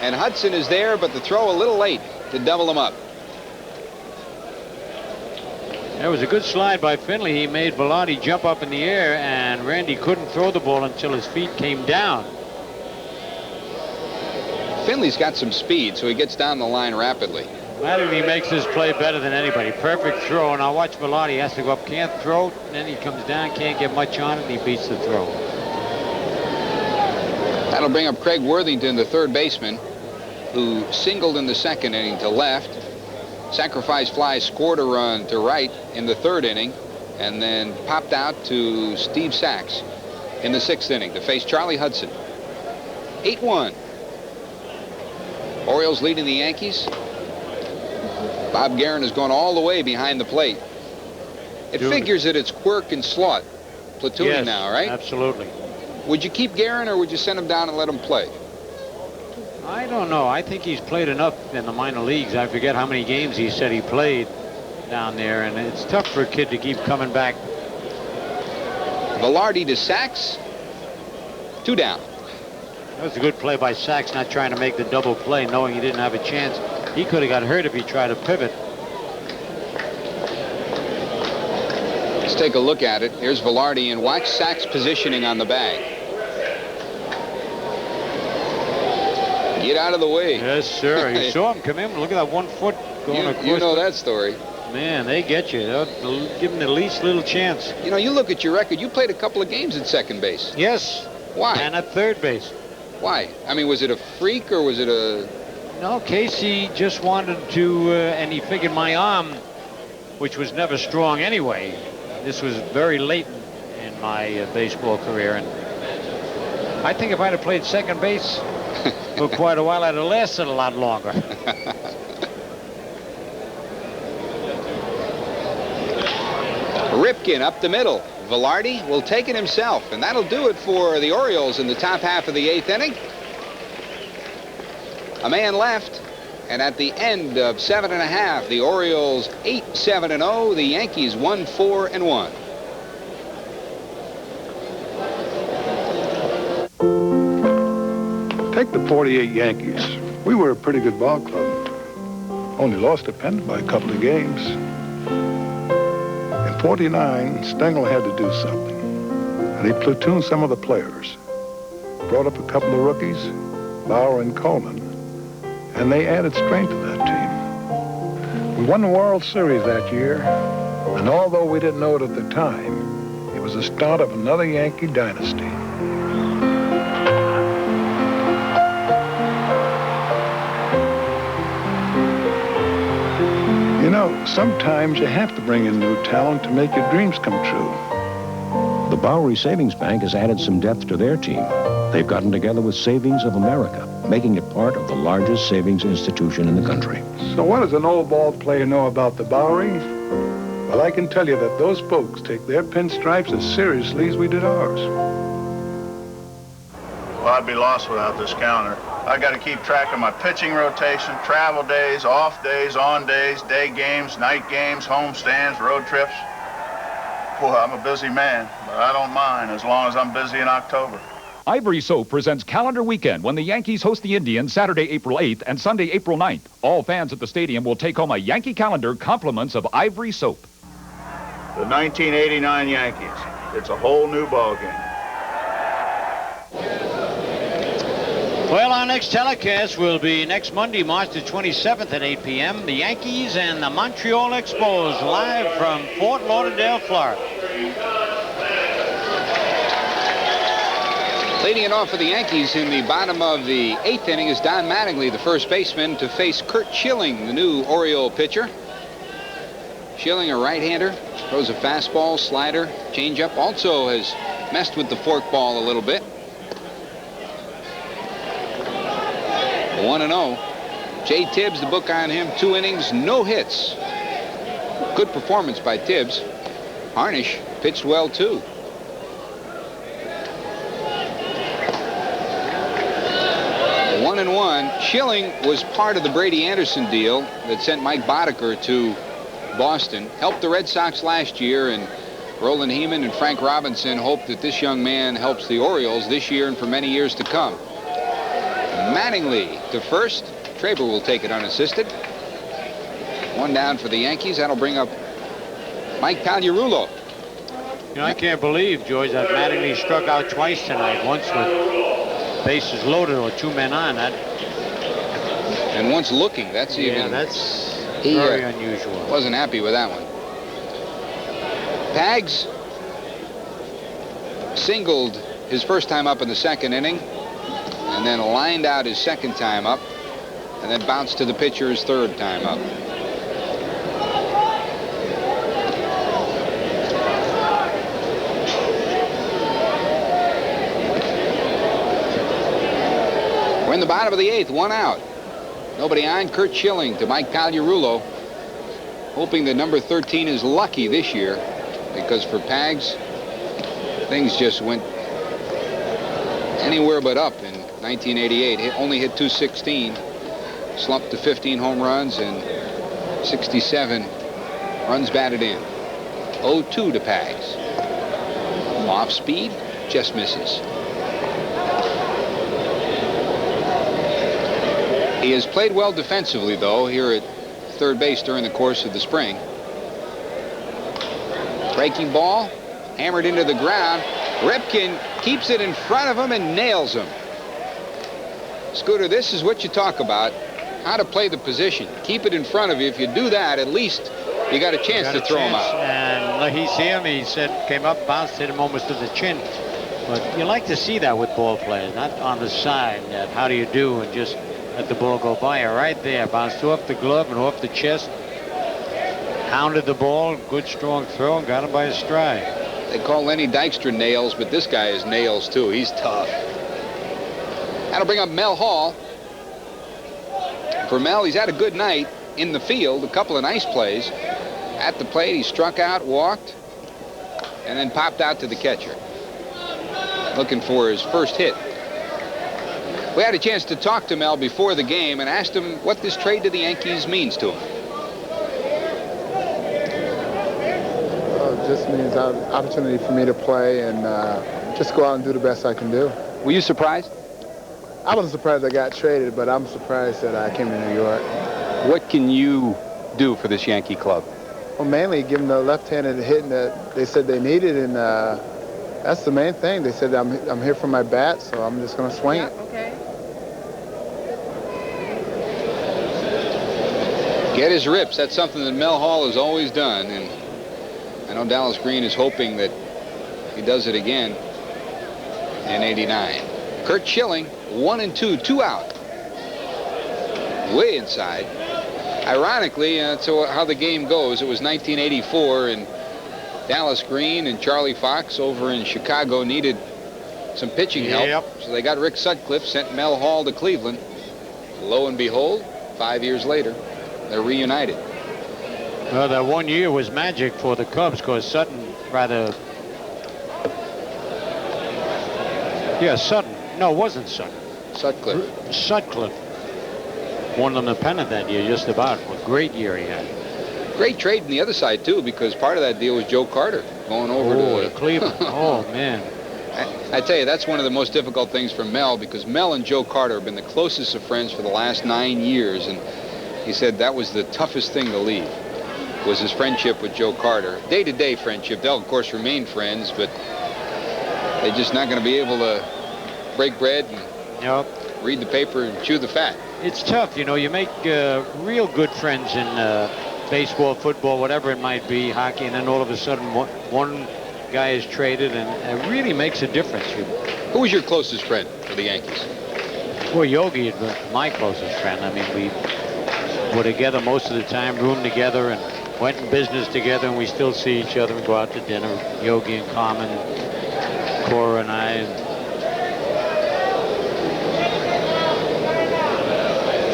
And Hudson is there, but the throw a little late to double him up. That was a good slide by Finley. He made Velarde jump up in the air, and Randy couldn't throw the ball until his feet came down. Finley's got some speed, so he gets down the line rapidly. Mattingly makes this play better than anybody. Perfect throw. Now watch Velarde. He has to go up, can't throw, and then he comes down, can't get much on it, and he beats the throw. That'll bring up Craig Worthington, the third baseman, who singled in the second inning to left. Sacrifice fly, scored a run to right in the third inning, and then popped out to Steve Sachs in the sixth inning to face Charlie Hudson. 8-1. Orioles leading the Yankees. Bob Guerin has gone all the way behind the plate. It figures that it's Quirk and Slaught platooning now, right? Absolutely. Would you keep Guerin, or would you send him down and let him play? I don't know. I think he's played enough in the minor leagues. I forget how many games he said he played down there, and it's tough for a kid to keep coming back. Velarde to Sachs. 2 down. That was a good play by Sachs, not trying to make the double play, knowing he didn't have a chance. He could have got hurt if he tried to pivot. take a look at it. Here's Velarde, and watch Sack's positioning on the bag. Get out of the way. Yes, sir. You saw him come in. Look at that 1 foot going across. You know that story. Man, they get you. They'll give him the least little chance. You know, you look at your record. You played a couple of games at second base. Yes. Why? And at third base. Why? I mean, was it a freak or was it a... No, Casey just wanted to, and he figured my arm, which was never strong anyway. This was very late in my baseball career, and I think if I'd have played second base for quite a while, I'd have lasted a lot longer. Ripken up the middle. Velarde will take it himself, and that'll do it for the Orioles in the top half of the 8th inning. A man left, and at the end of 7.5, the Orioles 8-7-0, the Yankees 1-4-1. Take the 48 Yankees. We were a pretty good ball club. Only lost to Penn by a couple of games. In 49, Stengel had to do something. And he platooned some of the players. Brought up a couple of rookies, Bauer and Coleman. And they added strength to that team. We won the World Series that year. And although we didn't know it at the time, it was the start of another Yankee dynasty. You know, sometimes you have to bring in new talent to make your dreams come true. The Bowery Savings Bank has added some depth to their team. They've gotten together with Savings of America, making it part of the largest savings institution in the country. So what does an old ball player know about the Bowery? Well, I can tell you that those folks take their pinstripes as seriously as we did ours. Well, I'd be lost without this calendar. I got to keep track of my pitching rotation, travel days, off days, on days, day games, night games, home stands, road trips. Boy, I'm a busy man, but I don't mind as long as I'm busy in October. Ivory Soap presents Calendar Weekend when the Yankees host the Indians Saturday, April 8th and Sunday, April 9th. All fans at the stadium will take home a Yankee calendar, compliments of Ivory Soap. The 1989 Yankees. It's a whole new ballgame. Well, our next telecast will be next Monday, March the 27th at 8 p.m. The Yankees and the Montreal Expos live from Fort Lauderdale, Florida. Leading it off for the Yankees in the bottom of the 8th inning is Don Mattingly, the first baseman, to face Curt Schilling, the new Oriole pitcher. Schilling, a right-hander, throws a fastball, slider, changeup. Also has messed with the forkball a little bit. 1-0. Jay Tibbs, the book on him, 2 innings, no hits. Good performance by Tibbs. Harnisch pitched well, too. 1-1. Schilling was part of the Brady Anderson deal that sent Mike Boddicker to Boston. Helped the Red Sox last year, and Roland Heeman and Frank Robinson hope that this young man helps the Orioles this year and for many years to come. Mattingly to first. Traber will take it unassisted. 1 down for the Yankees. That'll bring up Mike Pagliarulo. You know, I can't believe, George, that Mattingly struck out twice tonight. Once with bases loaded or 2 men on that. And once looking, that's even... Yeah, that's very unusual. Wasn't happy with that one. Pags singled his first time up in the 2nd inning, and then lined out his 2nd time up, and then bounced to the pitcher's 3rd time up. We're in the bottom of the 8th, 1 out. Nobody on. Curt Schilling to Mike Pagliarulo, hoping that number 13 is lucky this year, because for Pags, things just went anywhere but up in 1988. Only hit .216, slumped to 15 home runs and 67 runs batted in. 0-2 to Pags. Off speed, just misses. He has played well defensively, though, here at 3rd base during the course of the spring. Breaking ball, hammered into the ground. Ripken keeps it in front of him and nails him. Scooter, this is what you talk about, how to play the position. Keep it in front of you. If you do that, at least you got a chance to throw him out. And he see him, he said, came up, bounced, hit him almost to the chin. But you like to see that with ball players, not on the side. That how do you do, and just let the ball go by you. Right there, bounced off the glove and off the chest. Hounded the ball, good strong throw, and got him by his stride. They call Lenny Dykstra nails, but this guy is nails too. He's tough. That'll bring up Mel Hall. For Mel, he's had a good night in the field, a couple of nice plays. At the plate, he struck out, walked, and then popped out to the catcher, looking for his first hit. We had a chance to talk to Mel before the game and asked him what this trade to the Yankees means to him. It just means an opportunity for me to play and just go out and do the best I can do. Were you surprised? I wasn't surprised I got traded, but I'm surprised that I came to New York. What can you do for this Yankee club? Well, mainly give them the left-handed hitting that they said they needed, and that's the main thing. They said I'm here for my bat, so I'm just going to swing it. Okay. Get his rips. That's something that Mel Hall has always done, and I know Dallas Green is hoping that he does it again in '89. Curt Schilling, 1-2, 2 out. Way inside. Ironically, that's how the game goes. It was 1984, and Dallas Green and Charlie Fox over in Chicago needed some pitching help. So they got Rick Sutcliffe, sent Mel Hall to Cleveland. Lo and behold, 5 years later, they're reunited. Well, that 1 year was magic for the Cubs because Sutton Sutton. No, it wasn't Sutton. Sutcliffe. Sutcliffe won them the pennant that year, just about. What a great year he had. Great trade on the other side, too, because part of that deal was Joe Carter going over to Cleveland. Oh, man. I tell you, that's one of the most difficult things for Mel, because Mel and Joe Carter have been the closest of friends for the last 9 years, and he said that was the toughest thing to leave, was his friendship with Joe Carter. Day-to-day friendship. They'll, of course, remain friends, but they're just not going to be able to break bread and read the paper and chew the fat. It's tough, you know. You make real good friends in baseball, football, whatever it might be, hockey, and then all of a sudden one guy is traded, and it really makes a difference. Who was your closest friend for the Yankees? Well, Yogi is my closest friend. I mean, we were together most of the time, roomed together, and went in business together, and we still see each other and go out to dinner. Yogi and Carmen, Cora and I.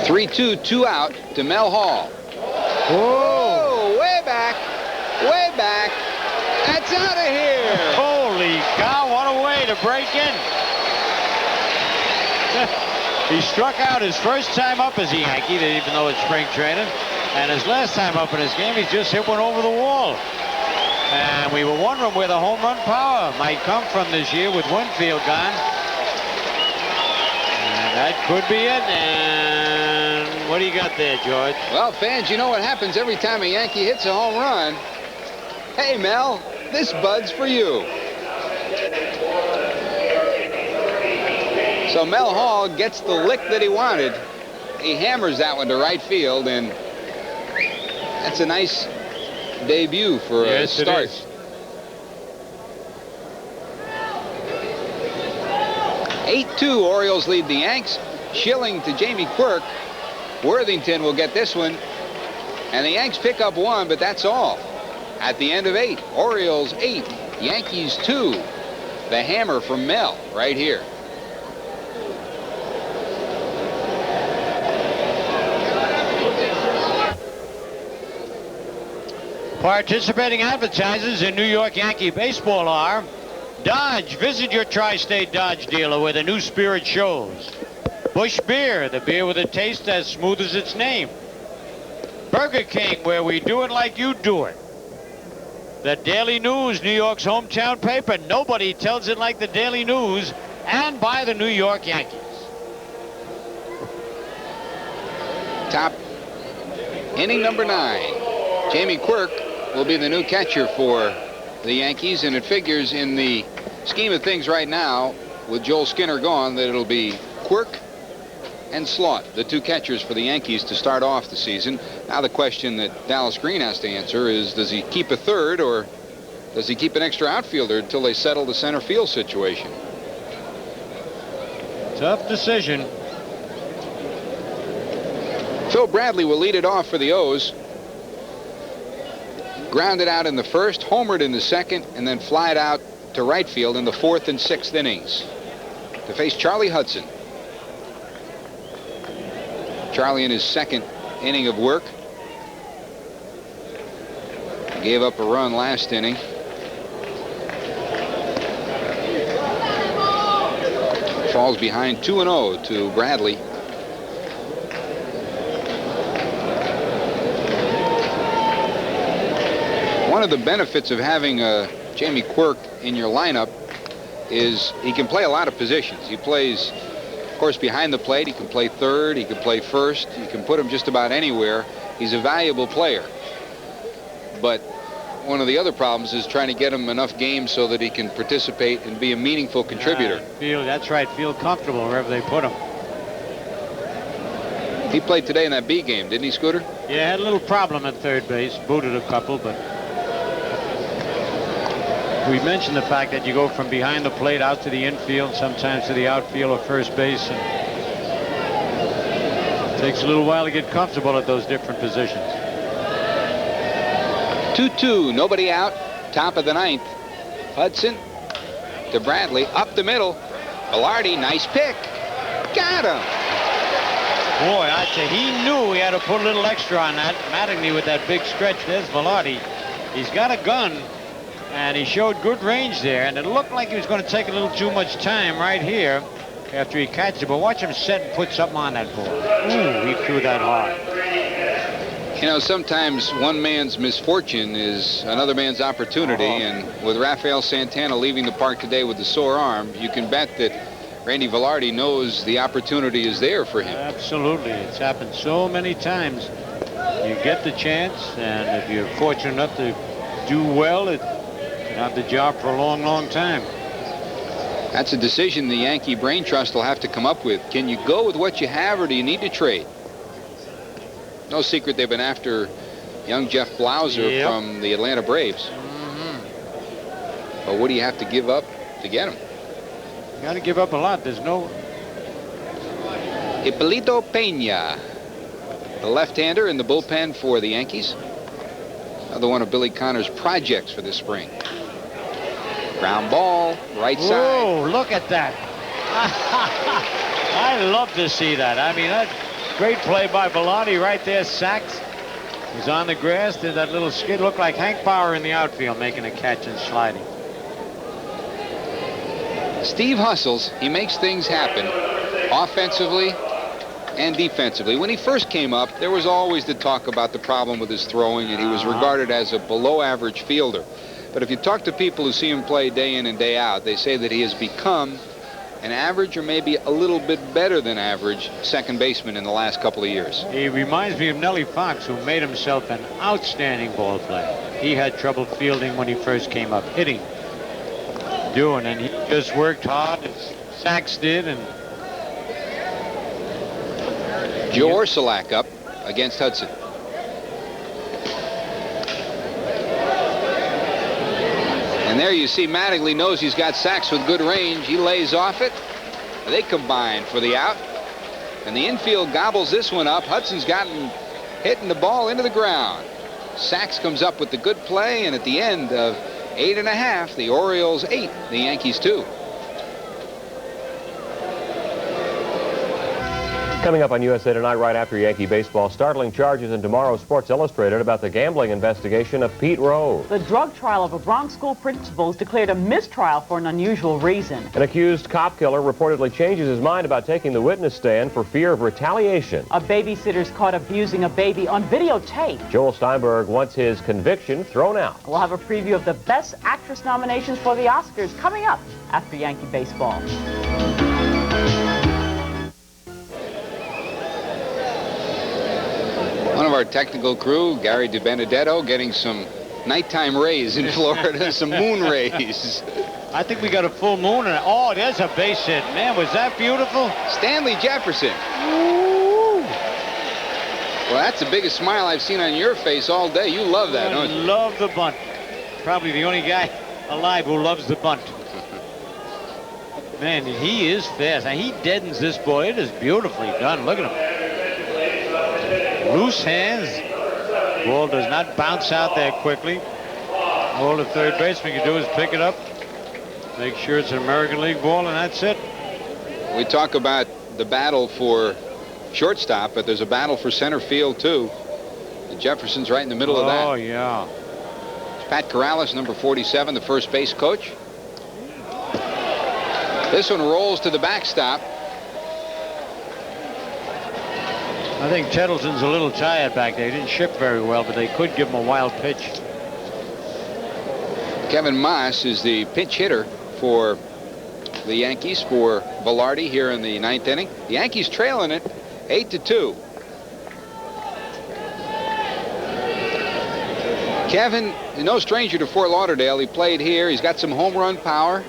3-2, 2 out to Mel Hall. Whoa! Way back, way back. That's out of here. Holy cow, what a way to break in. He struck out his first time up as a Yankee, even though it's spring training. And his last time up in his game, he just hit one over the wall. And we were wondering where the home run power might come from this year with Winfield gone. And that could be it. And what do you got there, George? Well, fans, you know what happens every time a Yankee hits a home run. Hey, Mel, this bud's for you. So Mel Hall gets the lick that he wanted. He hammers that one to right field, and that's a nice debut for a start. 8-2, Orioles lead the Yanks. Schilling to Jamie Quirk. Worthington will get this one. And the Yanks pick up one, but that's all. At the end of 8, Orioles 8, Yankees 2. The hammer from Mel right here. Participating advertisers in New York Yankee baseball are Dodge. Visit your tri-state Dodge dealer where the new spirit shows. Busch Beer, the beer with a taste as smooth as its name. Burger King, where we do it like you do it. The Daily News, New York's hometown paper. Nobody tells it like the Daily News. And by the New York Yankees. Top inning number 9. Jamie Quirk will be the new catcher for the Yankees, and it figures in the scheme of things right now, with Joel Skinner gone, that it'll be Quirk and Slaught, the two catchers for the Yankees to start off the season. Now the question that Dallas Green has to answer is, does he keep a third, or does he keep an extra outfielder until they settle the center field situation? Tough decision. Phil Bradley will lead it off for the O's. Grounded out in the first, homered in the second, and then flied out to right field in the 4th and 6th innings to face Charlie Hudson. Charlie in his second inning of work. Gave up a run last inning. Falls behind 2-0 to Bradley. One of the benefits of having Jamie Quirk in your lineup is he can play a lot of positions. He plays, of course, behind the plate. He can play third. He can play first. You can put him just about anywhere. He's a valuable player. But one of the other problems is trying to get him enough games so that he can participate and be a meaningful contributor. That's right. Feel comfortable wherever they put him. He played today in that B game, didn't he, Scooter? Yeah, had a little problem at third base. Booted a couple, but we mentioned the fact that you go from behind the plate out to the infield, sometimes to the outfield or first base, and it takes a little while to get comfortable at those different positions. 2-2, nobody out, top of the 9th. Hudson to Bradley, up the middle. Velarde, nice pick. Got him. Boy, I tell you, he knew he had to put a little extra on that. Mattingly with that big stretch. There's Velarde. He's got a gun, and he showed good range there, and it looked like he was going to take a little too much time right here after he catches it. But watch him set and put something on that ball. Ooh, he threw that hard. You know, sometimes one man's misfortune is another man's opportunity, and with Rafael Santana leaving the park today with the sore arm, you can bet that Randy Velarde knows the opportunity is there for him. Absolutely. It's happened so many times. You get the chance, and if you're fortunate enough to do well, you can have the job for a long, long time. That's a decision the Yankee Brain Trust will have to come up with. Can you go with what you have, or do you need to trade? No secret they've been after young Jeff Blauser from the Atlanta Braves. But what do you have to give up to get him? You got to give up a lot. There's no... Hipólito Peña, the left-hander in the bullpen for the Yankees. Another one of Billy Connor's projects for this spring. Ground ball, right side. Whoa, look at that. I love to see that. I mean, that great play by Velarde right there. Sacks. He's on the grass. Did that little skid. Looked like Hank Bauer in the outfield making a catch and sliding. Steve hustles. He makes things happen offensively and defensively. When he first came up, there was always the talk about the problem with his throwing, and he was regarded as a below-average fielder. But if you talk to people who see him play day in and day out, they say that he has become an average or maybe a little bit better than average second baseman in the last couple of years. He reminds me of Nellie Fox, who made himself an outstanding ball player. He had trouble fielding when he first came up, hitting, doing, and he just worked hard, as Sachs did. And Joe Orsulak up against Hudson. And there you see Mattingly knows he's got Sachs with good range. He lays off it. They combine for the out. And the infield gobbles this one up. Hudson's gotten hitting the ball into the ground. Sachs comes up with the good play, and at the end of 8.5, the Orioles 8, the Yankees 2. Coming up on USA Tonight right after Yankee baseball, startling charges in tomorrow's Sports Illustrated about the gambling investigation of Pete Rose. The drug trial of a Bronx school principal is declared a mistrial for an unusual reason. An accused cop killer reportedly changes his mind about taking the witness stand for fear of retaliation. A babysitter's caught abusing a baby on videotape. Joel Steinberg wants his conviction thrown out. We'll have a preview of the Best Actress nominations for the Oscars coming up after Yankee baseball. One of our technical crew, Gary DiBenedetto, getting some nighttime rays in Florida, some moon rays. I think we got a full moon. And, oh, there's a base hit. Man, was that beautiful? Stanley Jefferson. Woo. Well, that's the biggest smile I've seen on your face all day. You love that, don't you? I love the bunt. Probably the only guy alive who loves the bunt. Man, he is fast. And he deadens this ball. It is beautifully done. Look at him. Loose hands. Ball does not bounce out there quickly. All the third baseman can do is pick it up, make sure it's an American League ball, and that's it. We talk about the battle for shortstop, but there's a battle for center field, too. And Jefferson's right in the middle of that. Oh, yeah. It's Pat Corrales, number 47, the first base coach. This one rolls to the backstop. I think Tettleton's a little tired back there. He didn't ship very well, but they could give him a wild pitch. Kevin Moss is the pinch hitter for the Yankees for Velarde here in the 9th inning. The Yankees trailing it 8-2. Kevin, no stranger to Fort Lauderdale. He played here. He's got some home run power.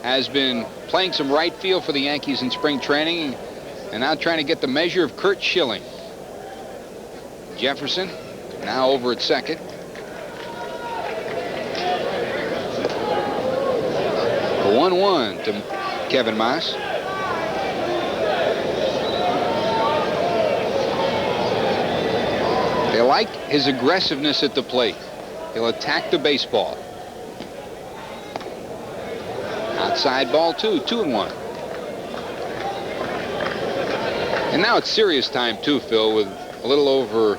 Has been playing some right field for the Yankees in spring training, and now trying to get the measure of Curt Schilling. Jefferson now over at second. The 1-1 to Kevin Moss. They like his aggressiveness at the plate. He'll attack the baseball. Outside ball 2-1. And now it's serious time too, Phil, with a little over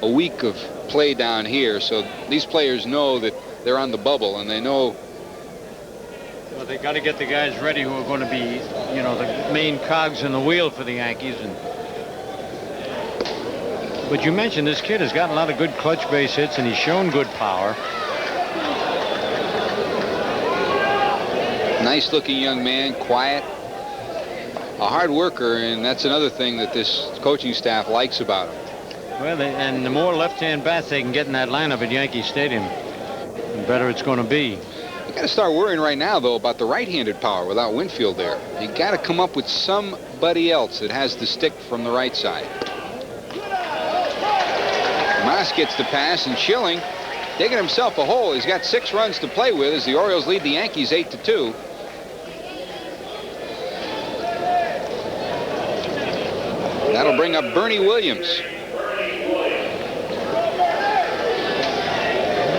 a week of play down here. So these players know that they're on the bubble, and they know. Well, they got to get the guys ready who are going to be, you know, the main cogs in the wheel for the Yankees. But you mentioned this kid has gotten a lot of good clutch base hits, and he's shown good power. Nice looking young man, quiet, a hard worker, and that's another thing that this coaching staff likes about him. Well, and the more left-hand bats they can get in that lineup at Yankee Stadium, the better it's going to be. You got to start worrying right now, though, about the right-handed power without Winfield there. You got to come up with somebody else that has the stick from the right side. Moss gets the pass, and Schilling digging himself a hole. He's got 6 runs to play with as the Orioles lead the Yankees 8-2. That'll bring up Bernie Williams.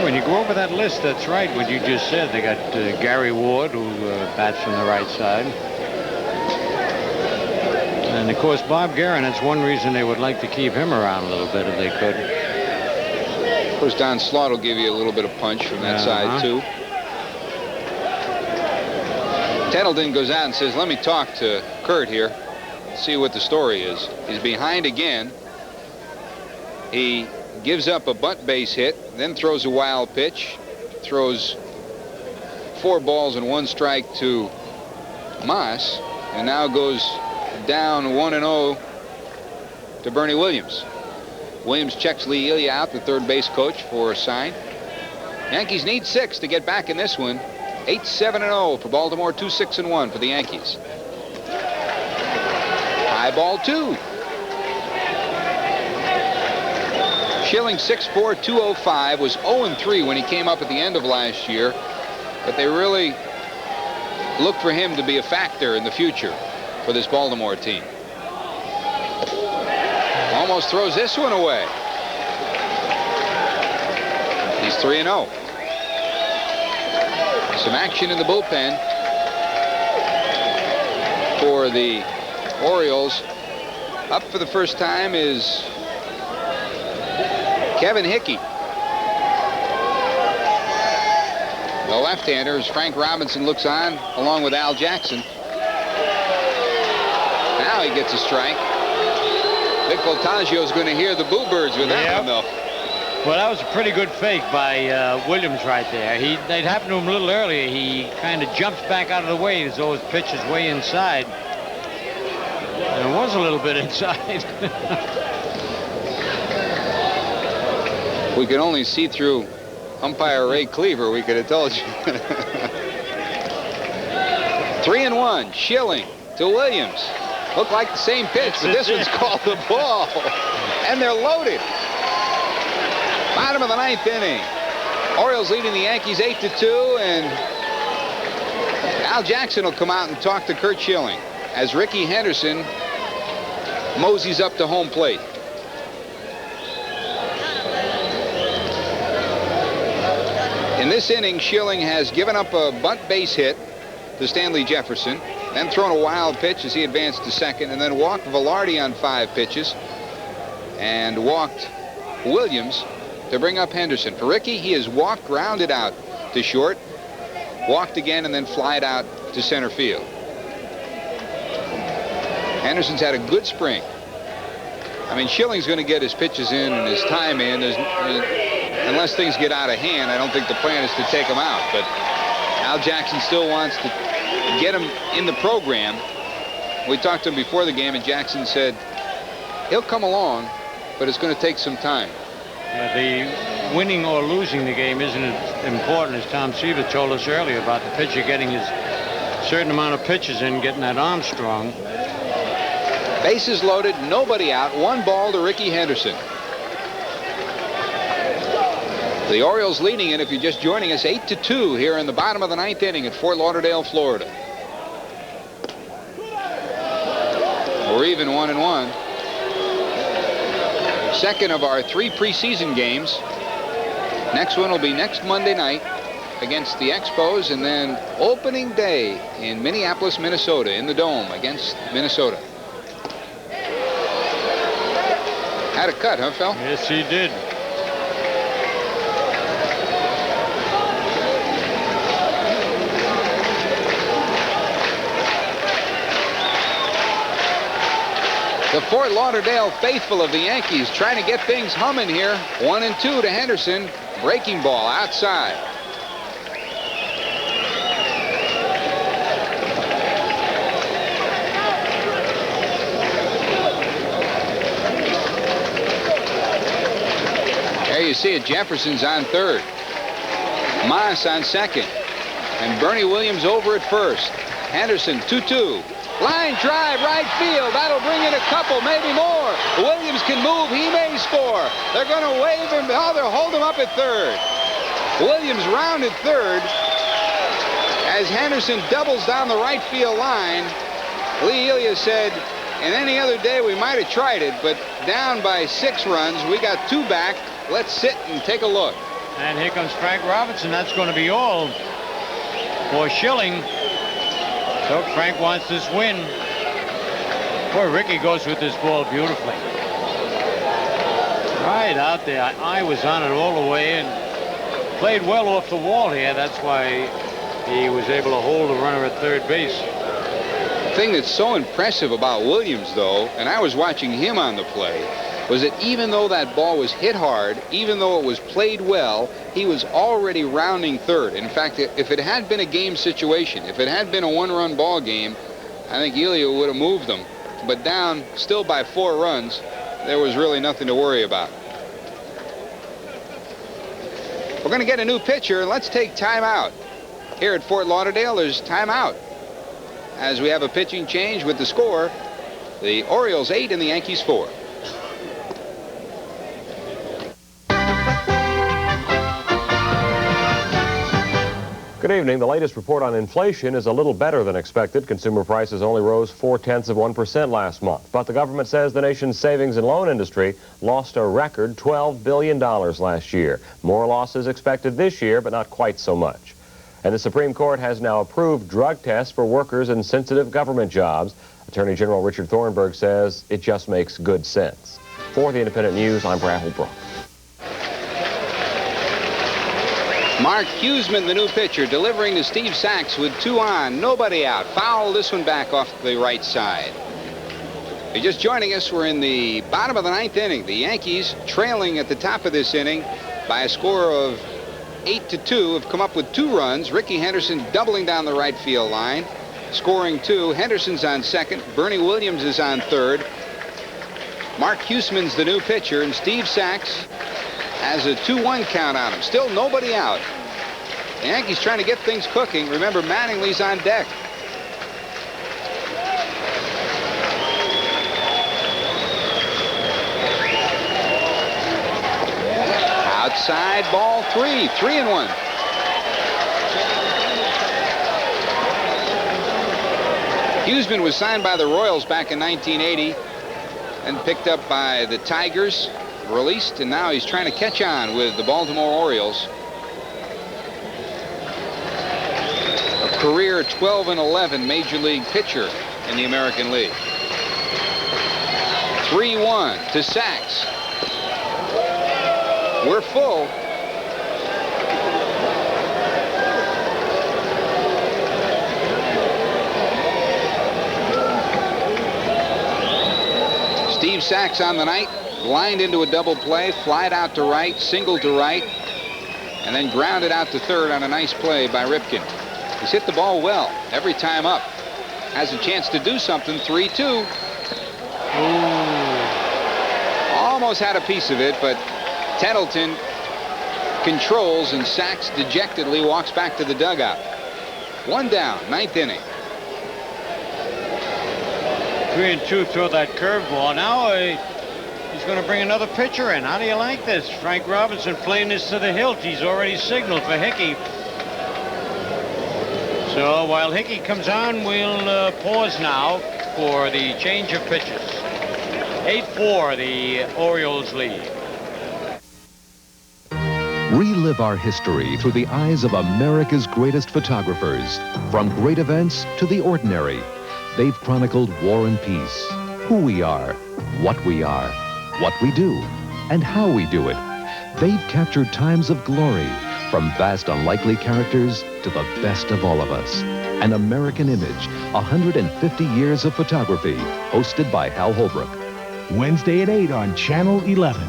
When you go over that list, that's right, what you just said. They got Gary Ward, who bats from the right side. And, of course, Bob Guerin, that's one reason they would like to keep him around a little bit if they could. Of course, Don Slaught will give you a little bit of punch from that side, too. Tettleton goes out and says, let me talk to Curt here, see what the story is. He's behind again. He gives up a bunt base hit, then throws a wild pitch, throws 4 balls and 1 strike to Moss, and now goes down 1-0 to Bernie Williams. Williams checks Lee Elia out, the third base coach, for a sign. Yankees need 6 to get back in this one. 8-7-0 for Baltimore, 2-6-1 for the Yankees. High ball 2. Schilling 6'4", 205, was 0-3 when he came up at the end of last year, but they really look for him to be a factor in the future for this Baltimore team. Almost throws this one away. He's 3-0. Some action in the bullpen for the Orioles. Up for the first time is Kevin Hickey. The left-hander, as Frank Robinson looks on, along with Al Jackson. Now he gets a strike. Vic Voltaggio is going to hear the Boo Birds with that one, though. Well, that was a pretty good fake by Williams right there. They'd happened to him a little earlier. He kind of jumps back out of the way as though his pitch is way inside. And it was a little bit inside. We can only see through umpire Ray Cleaver, we could have told you. 3-1. Schilling to Williams. Looked like the same pitch, but this one's called the ball. And they're loaded. Bottom of the 9th inning. Orioles leading the Yankees 8-2, and Al Jackson will come out and talk to Curt Schilling as Ricky Henderson moseys up to home plate. In this inning, Schilling has given up a bunt base hit to Stanley Jefferson, then thrown a wild pitch as he advanced to second, and then walked Velarde on 5 pitches and walked Williams to bring up Henderson. For Ricky, he has walked, grounded out to short, walked again, and then flied out to center field. Henderson's had a good spring. I mean, Schilling's going to get his pitches in and his time in. Unless things get out of hand, I don't think the plan is to take him out. But Al Jackson still wants to get him in the program. We talked to him before the game, and Jackson said he'll come along, but it's going to take some time. The winning or losing the game isn't as important as Tom Seaver told us earlier about the pitcher getting his certain amount of pitches in, getting that arm strong. Bases loaded, nobody out, 1 ball to Ricky Henderson. The Orioles leading it, if you're just joining us, 8-2 here in the bottom of the 9th inning at Fort Lauderdale, Florida. We're even 1-1. Second of our 3 preseason games. Next one will be next Monday night against the Expos, and then opening day in Minneapolis, Minnesota, in the Dome against Minnesota. Had a cut, huh, Phil? Yes, he did. The Fort Lauderdale faithful of the Yankees trying to get things humming here. 1-2 to Henderson. Breaking ball outside. There you see it. Jefferson's on third. Moss on second. And Bernie Williams over at first. Henderson 2-2. Line drive, right field. That'll bring in a couple, maybe more. Williams can move. He may score. They're going to wave him. Oh, they'll hold him up at third. Williams rounded third as Henderson doubles down the right field line. Lee Elia said, in any other day we might have tried it, but down by 6 runs, we got 2 back. Let's sit and take a look. And here comes Frank Robinson. That's going to be all for Schilling. So Frank wants this win. Boy, Ricky goes with this ball beautifully. Right out there. I was on it all the way and played well off the wall here. That's why he was able to hold the runner at third base. The thing that's so impressive about Williams, though, and I was watching him on the play, was that even though that ball was hit hard, even though it was played well, he was already rounding third. In fact, if it had been a game situation, if it had been a 1-run ball game, I think Elia would have moved them. But down still by 4 runs, there was really nothing to worry about. We're going to get a new pitcher, and let's take time out. Here at Fort Lauderdale, there's time out as we have a pitching change with the score, the Orioles 8 and the Yankees 4. Good evening. The latest report on inflation is a little better than expected. Consumer prices only rose 0.4% last month. But the government says the nation's savings and loan industry lost a record $12 billion last year. More losses expected this year, but not quite so much. And the Supreme Court has now approved drug tests for workers in sensitive government jobs. Attorney General Richard Thornburg says it just makes good sense. For the Independent News, I'm Bradley Brooks. Mark Huseman, the new pitcher, delivering to Steve Sachs with 2 on, nobody out. Foul this one back off the right side. If you're just joining us, we're in the bottom of the 9th inning. The Yankees, trailing at the top of this inning by a score of 8-2, have come up with 2 runs. Ricky Henderson doubling down the right field line, scoring 2. Henderson's on second. Bernie Williams is on third. Mark Huseman's the new pitcher, and Steve Sachs Has a 2-1 count on him. Still nobody out. The Yankees trying to get things cooking. Remember, Mattingly's on deck. Outside ball 3. 3-1. Huseman was signed by the Royals back in 1980 and picked up by the Tigers, released, and now he's trying to catch on with the Baltimore Orioles. A career 12-11 Major League pitcher in the American League. 3-1 to Sachs. We're full. Steve Sachs on the night, lined into a double play, flied out to right, singled to right, and then grounded out to third on a nice play by Ripken. He's hit the ball well every time up. Has a chance to do something. 3-2. Almost had a piece of it, but Tettleton controls, and Sachs dejectedly walks back to the dugout. 1 down, 9th inning. 3-2, throw that curveball. Now he's going to bring another pitcher in. How do you like this? Frank Robinson playing this to the hilt. He's already signaled for Hickey. So while Hickey comes on, we'll pause now for the change of pitches. 8-4, the Orioles lead. Relive our history through the eyes of America's greatest photographers. From great events to the ordinary, they've chronicled war and peace, who we are, what we do, and how we do it. They've captured times of glory, from vast unlikely characters to the best of all of us. An American Image, 150 years of photography, hosted by Hal Holbrook. Wednesday at 8 on Channel 11.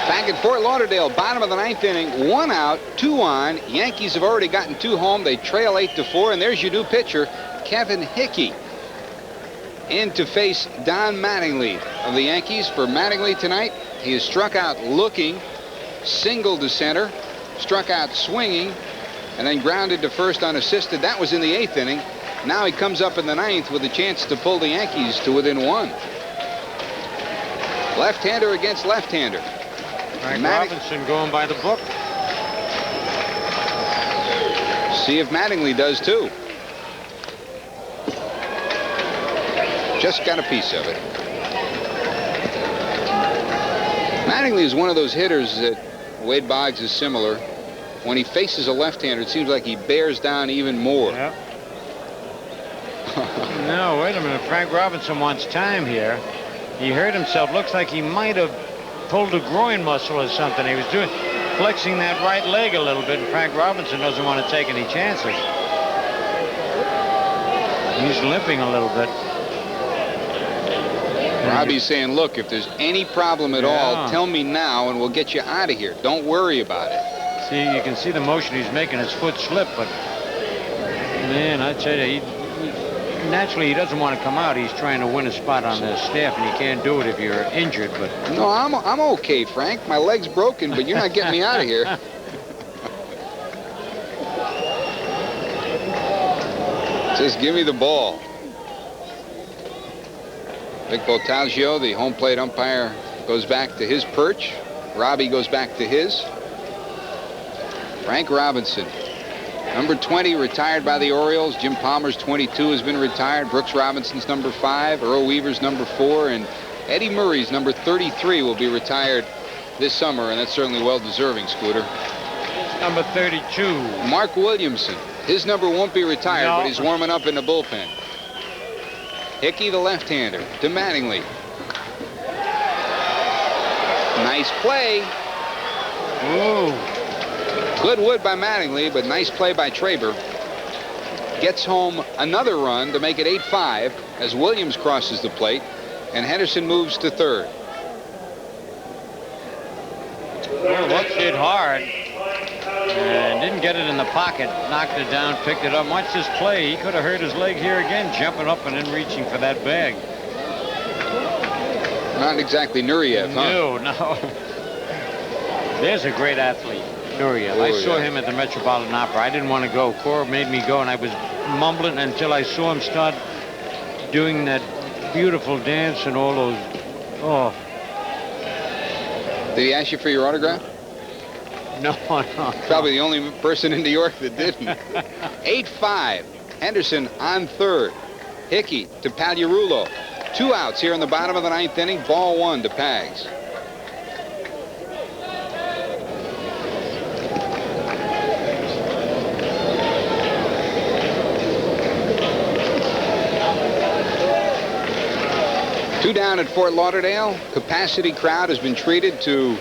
Back at Fort Lauderdale, bottom of the 9th inning, 1 out, 2 on. Yankees have already gotten 2 home. They trail 8-4, and there's your new pitcher, Kevin Hickey, in to face Don Mattingly of the Yankees. For Mattingly tonight, he is struck out looking, singled to center, struck out swinging, and then grounded to first unassisted. That was in the 8th inning. Now he comes up in the 9th with a chance to pull the Yankees to within 1. Left-hander against left-hander. Frank Robinson going by the book. See if Mattingly does too. Just got a piece of it. Mattingly is one of those hitters that Wade Boggs is similar. When he faces a left-hander, it seems like he bears down even more. Yep. No, wait a minute. Frank Robinson wants time here. He hurt himself. Looks like he might have pulled a groin muscle or something. He was flexing that right leg a little bit, and Frank Robinson doesn't want to take any chances. He's limping a little bit. Robbie's saying, look, if there's any problem at all, tell me now and we'll get you out of here. Don't worry about it. See, you can see the motion he's making, his foot slip, but man, I tell you, naturally he doesn't want to come out. He's trying to win a spot on the staff, and you can't do it if you're injured. But no, I'm okay, Frank. My leg's broken, but you're not getting me out of here. Just give me the ball. Vic Botaggio, the home plate umpire, goes back to his perch. Robbie goes back to his. Frank Robinson, number 20, retired by the Orioles. Jim Palmer's 22 has been retired. Brooks Robinson's number 5. Earl Weaver's number 4. And Eddie Murray's number 33 will be retired this summer, and that's certainly well-deserving, Scooter. Number 32. Mark Williamson. His number won't be retired, but he's warming up in the bullpen. Hickey, the left-hander, to Mattingly. Nice play. Ooh. Good wood by Mattingly, but nice play by Traber. Gets home another run to make it 8-5 as Williams crosses the plate, and Henderson moves to third. Well, Lux hit hard and didn't get it in the pocket. Knocked it down, picked it up. Watch this play. He could have hurt his leg here again, jumping up and then reaching for that bag. Not exactly Nureyev, huh? No. There's a great athlete, Nureyev. I saw him at the Metropolitan Opera. I didn't want to go. Cora made me go, and I was mumbling until I saw him start doing that beautiful dance and all those. Oh. Did he ask you for your autograph? No. Probably the only person in New York that didn't. 8-5. Henderson on third. Hickey to Pagliarulo. 2 outs here in the bottom of the 9th inning. Ball 1 to Pags. Two down at Fort Lauderdale. Capacity crowd has been treated to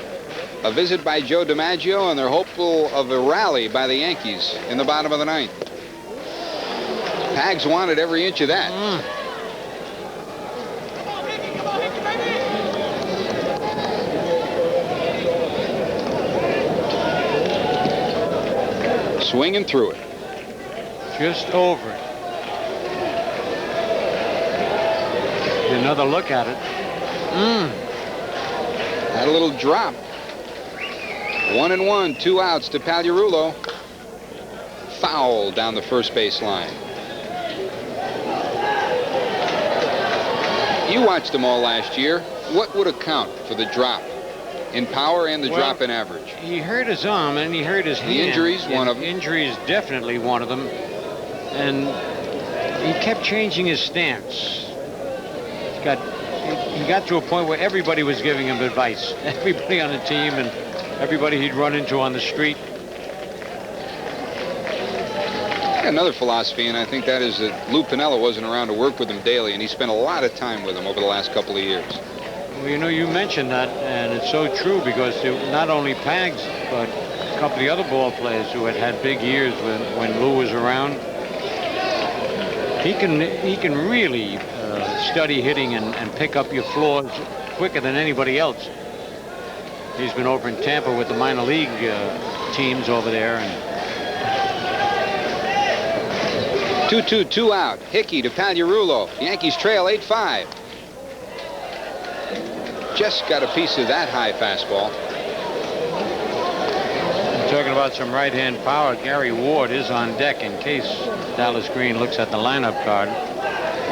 a visit by Joe DiMaggio, and they're hopeful of a rally by the Yankees in the bottom of the 9th. Pags wanted every inch of that. Swinging through it. Just over it. Another look at it. Had a little drop. 1-1, 2 outs to Pagliarulo. Foul down the first base line. You watched them all last year. What would account for the drop in power and the drop in average? He hurt his arm and he hurt his hand. The injuries, one of them. Injury is definitely one of them. And he kept changing his stance. He got to a point where everybody was giving him advice. Everybody on the team and everybody he'd run into on the street. Another philosophy, and I think that is that Lou Piniella wasn't around to work with him daily, and he spent a lot of time with him over the last couple of years. Well, you know, you mentioned that, and it's so true, because not only Pags, but a couple of the other ball players who had big years when Lou was around. He can really study hitting and pick up your flaws quicker than anybody else. He's been over in Tampa with the minor league teams over there. And 2-2, 2 out. Hickey to Pagliarulo. Yankees trail 8-5. Just got a piece of that high fastball. Talking about some right-hand power, Gary Ward is on deck in case Dallas Green looks at the lineup card.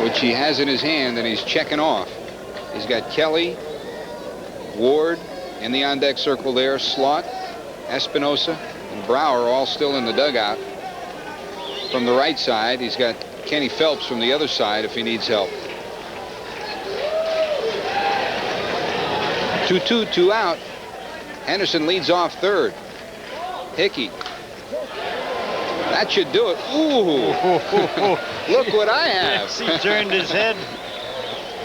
Which he has in his hand, and he's checking off. He's got Kelly, Ward in the on-deck circle there, Slaught, Espinosa, and Brower all still in the dugout. From the right side, he's got Kenny Phelps from the other side if he needs help. 2-2, 2 out. Henderson leads off third. Hickey. That should do it. Ooh. Look what I have. Yes, he turned his head,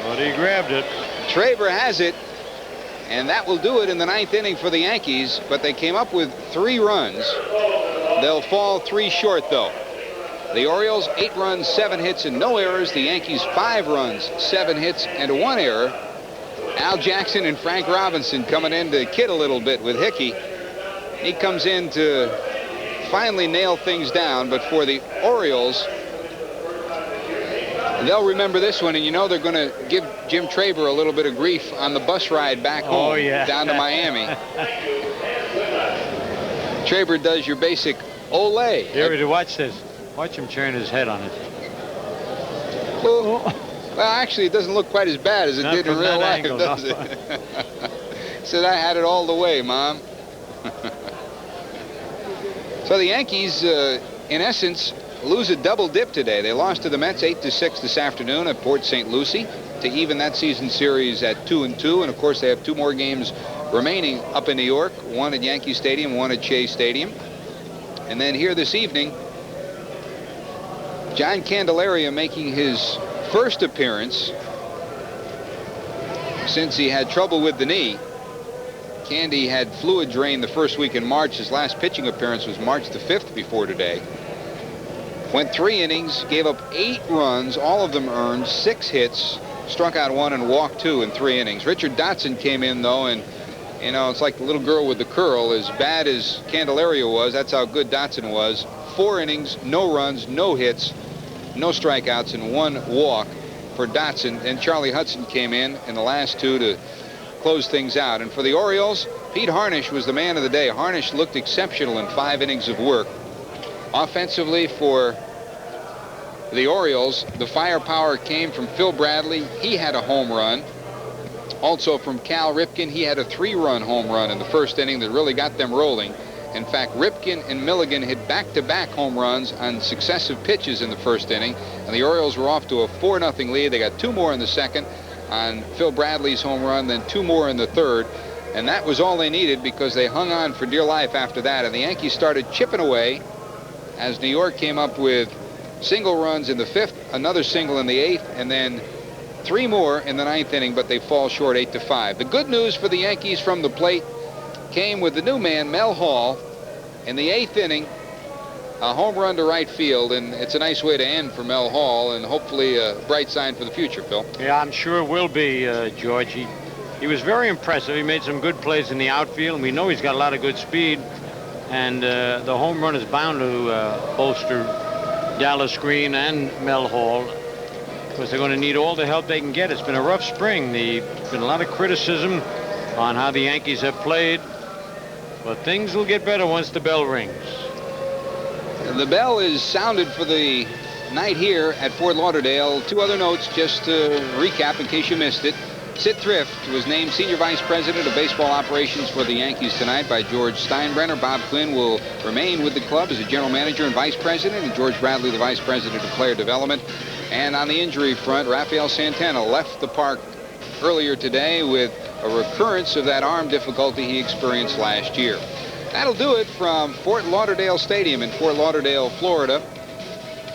but he grabbed it. Traber has it, and that will do it in the 9th inning for the Yankees, but they came up with 3 runs. They'll fall 3 short, though. The Orioles, 8 runs, 7 hits, and no errors. The Yankees, 5 runs, 7 hits, and 1 error. Al Jackson and Frank Robinson coming in to kid a little bit with Hickey. He comes in to finally nail things down, but for the Orioles, they'll remember this one, and you know they're going to give Jim Traber a little bit of grief on the bus ride back home down to Miami. Traber does your basic ole. Here, watch this. Watch him turn his head on it. Well, actually, it doesn't look quite as bad as it did in real life, does it? Said I had it all the way, Mom. So the Yankees, in essence, lose a double dip today. They lost to the Mets 8-6 this afternoon at Port St. Lucie to even that season series at 2-2. And of course, they have 2 more games remaining up in New York, 1 at Yankee Stadium, 1 at Shea Stadium. And then here this evening, John Candelaria making his first appearance since he had trouble with the knee. Candy had fluid drain the first week in March. His last pitching appearance was March the 5th before today. Went 3 innings, gave up 8 runs, all of them earned, 6 hits, struck out 1 and walked 2 in 3 innings. Richard Dotson came in, though, and, you know, it's like the little girl with the curl. As bad as Candelaria was, that's how good Dotson was. 4 innings, no runs, no hits, no strikeouts, and 1 walk. for Dotson, and Charlie Hudson came in the last two to close things out. And for the Orioles, Pete Harnisch was the man of the day. Harnisch looked exceptional in 5 innings of work. Offensively for the Orioles, the firepower came from Phil Bradley. He had a home run. Also from Cal Ripken, he had a 3-run home run in the first inning that really got them rolling. In fact, Ripken and Milligan hit back-to-back home runs on successive pitches in the first inning, and the Orioles were off to a 4-0 lead. They got 2 more in the second on Phil Bradley's home run, then 2 more in the third, and that was all they needed because they hung on for dear life after that. And the Yankees started chipping away as New York came up with single runs in the 5th, another single in the 8th, and then 3 more in the 9th inning, but they fall short 8-5. The good news for the Yankees from the plate came with the new man, Mel Hall, in the 8th inning, a home run to right field, and it's a nice way to end for Mel Hall, and hopefully a bright sign for the future, Phil. Yeah, I'm sure it will be, George. He was very impressive. He made some good plays in the outfield, and we know he's got a lot of good speed, and the home run is bound to bolster Dallas Green and Mel Hall, because they're going to need all the help they can get. It's been a rough spring. There's been a lot of criticism on how the Yankees have played, but things will get better once the bell rings. The bell is sounded for the night here at Fort Lauderdale. 2 other notes just to recap in case you missed it. Sid Thrift was named Senior Vice President of Baseball Operations for the Yankees tonight by George Steinbrenner. Bob Quinn will remain with the club as a General Manager and Vice President, and George Bradley, the Vice President of Player Development. And on the injury front, Rafael Santana left the park earlier today with a recurrence of that arm difficulty he experienced last year. That'll do it from Fort Lauderdale Stadium in Fort Lauderdale, Florida.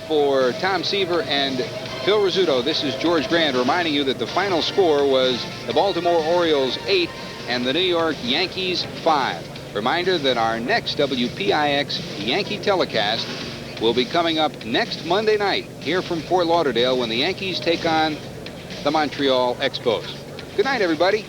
For Tom Seaver and Phil Rizzuto, this is George Grande reminding you that the final score was the Baltimore Orioles 8 and the New York Yankees 5. Reminder that our next WPIX Yankee telecast will be coming up next Monday night here from Fort Lauderdale when the Yankees take on the Montreal Expos. Good night, everybody.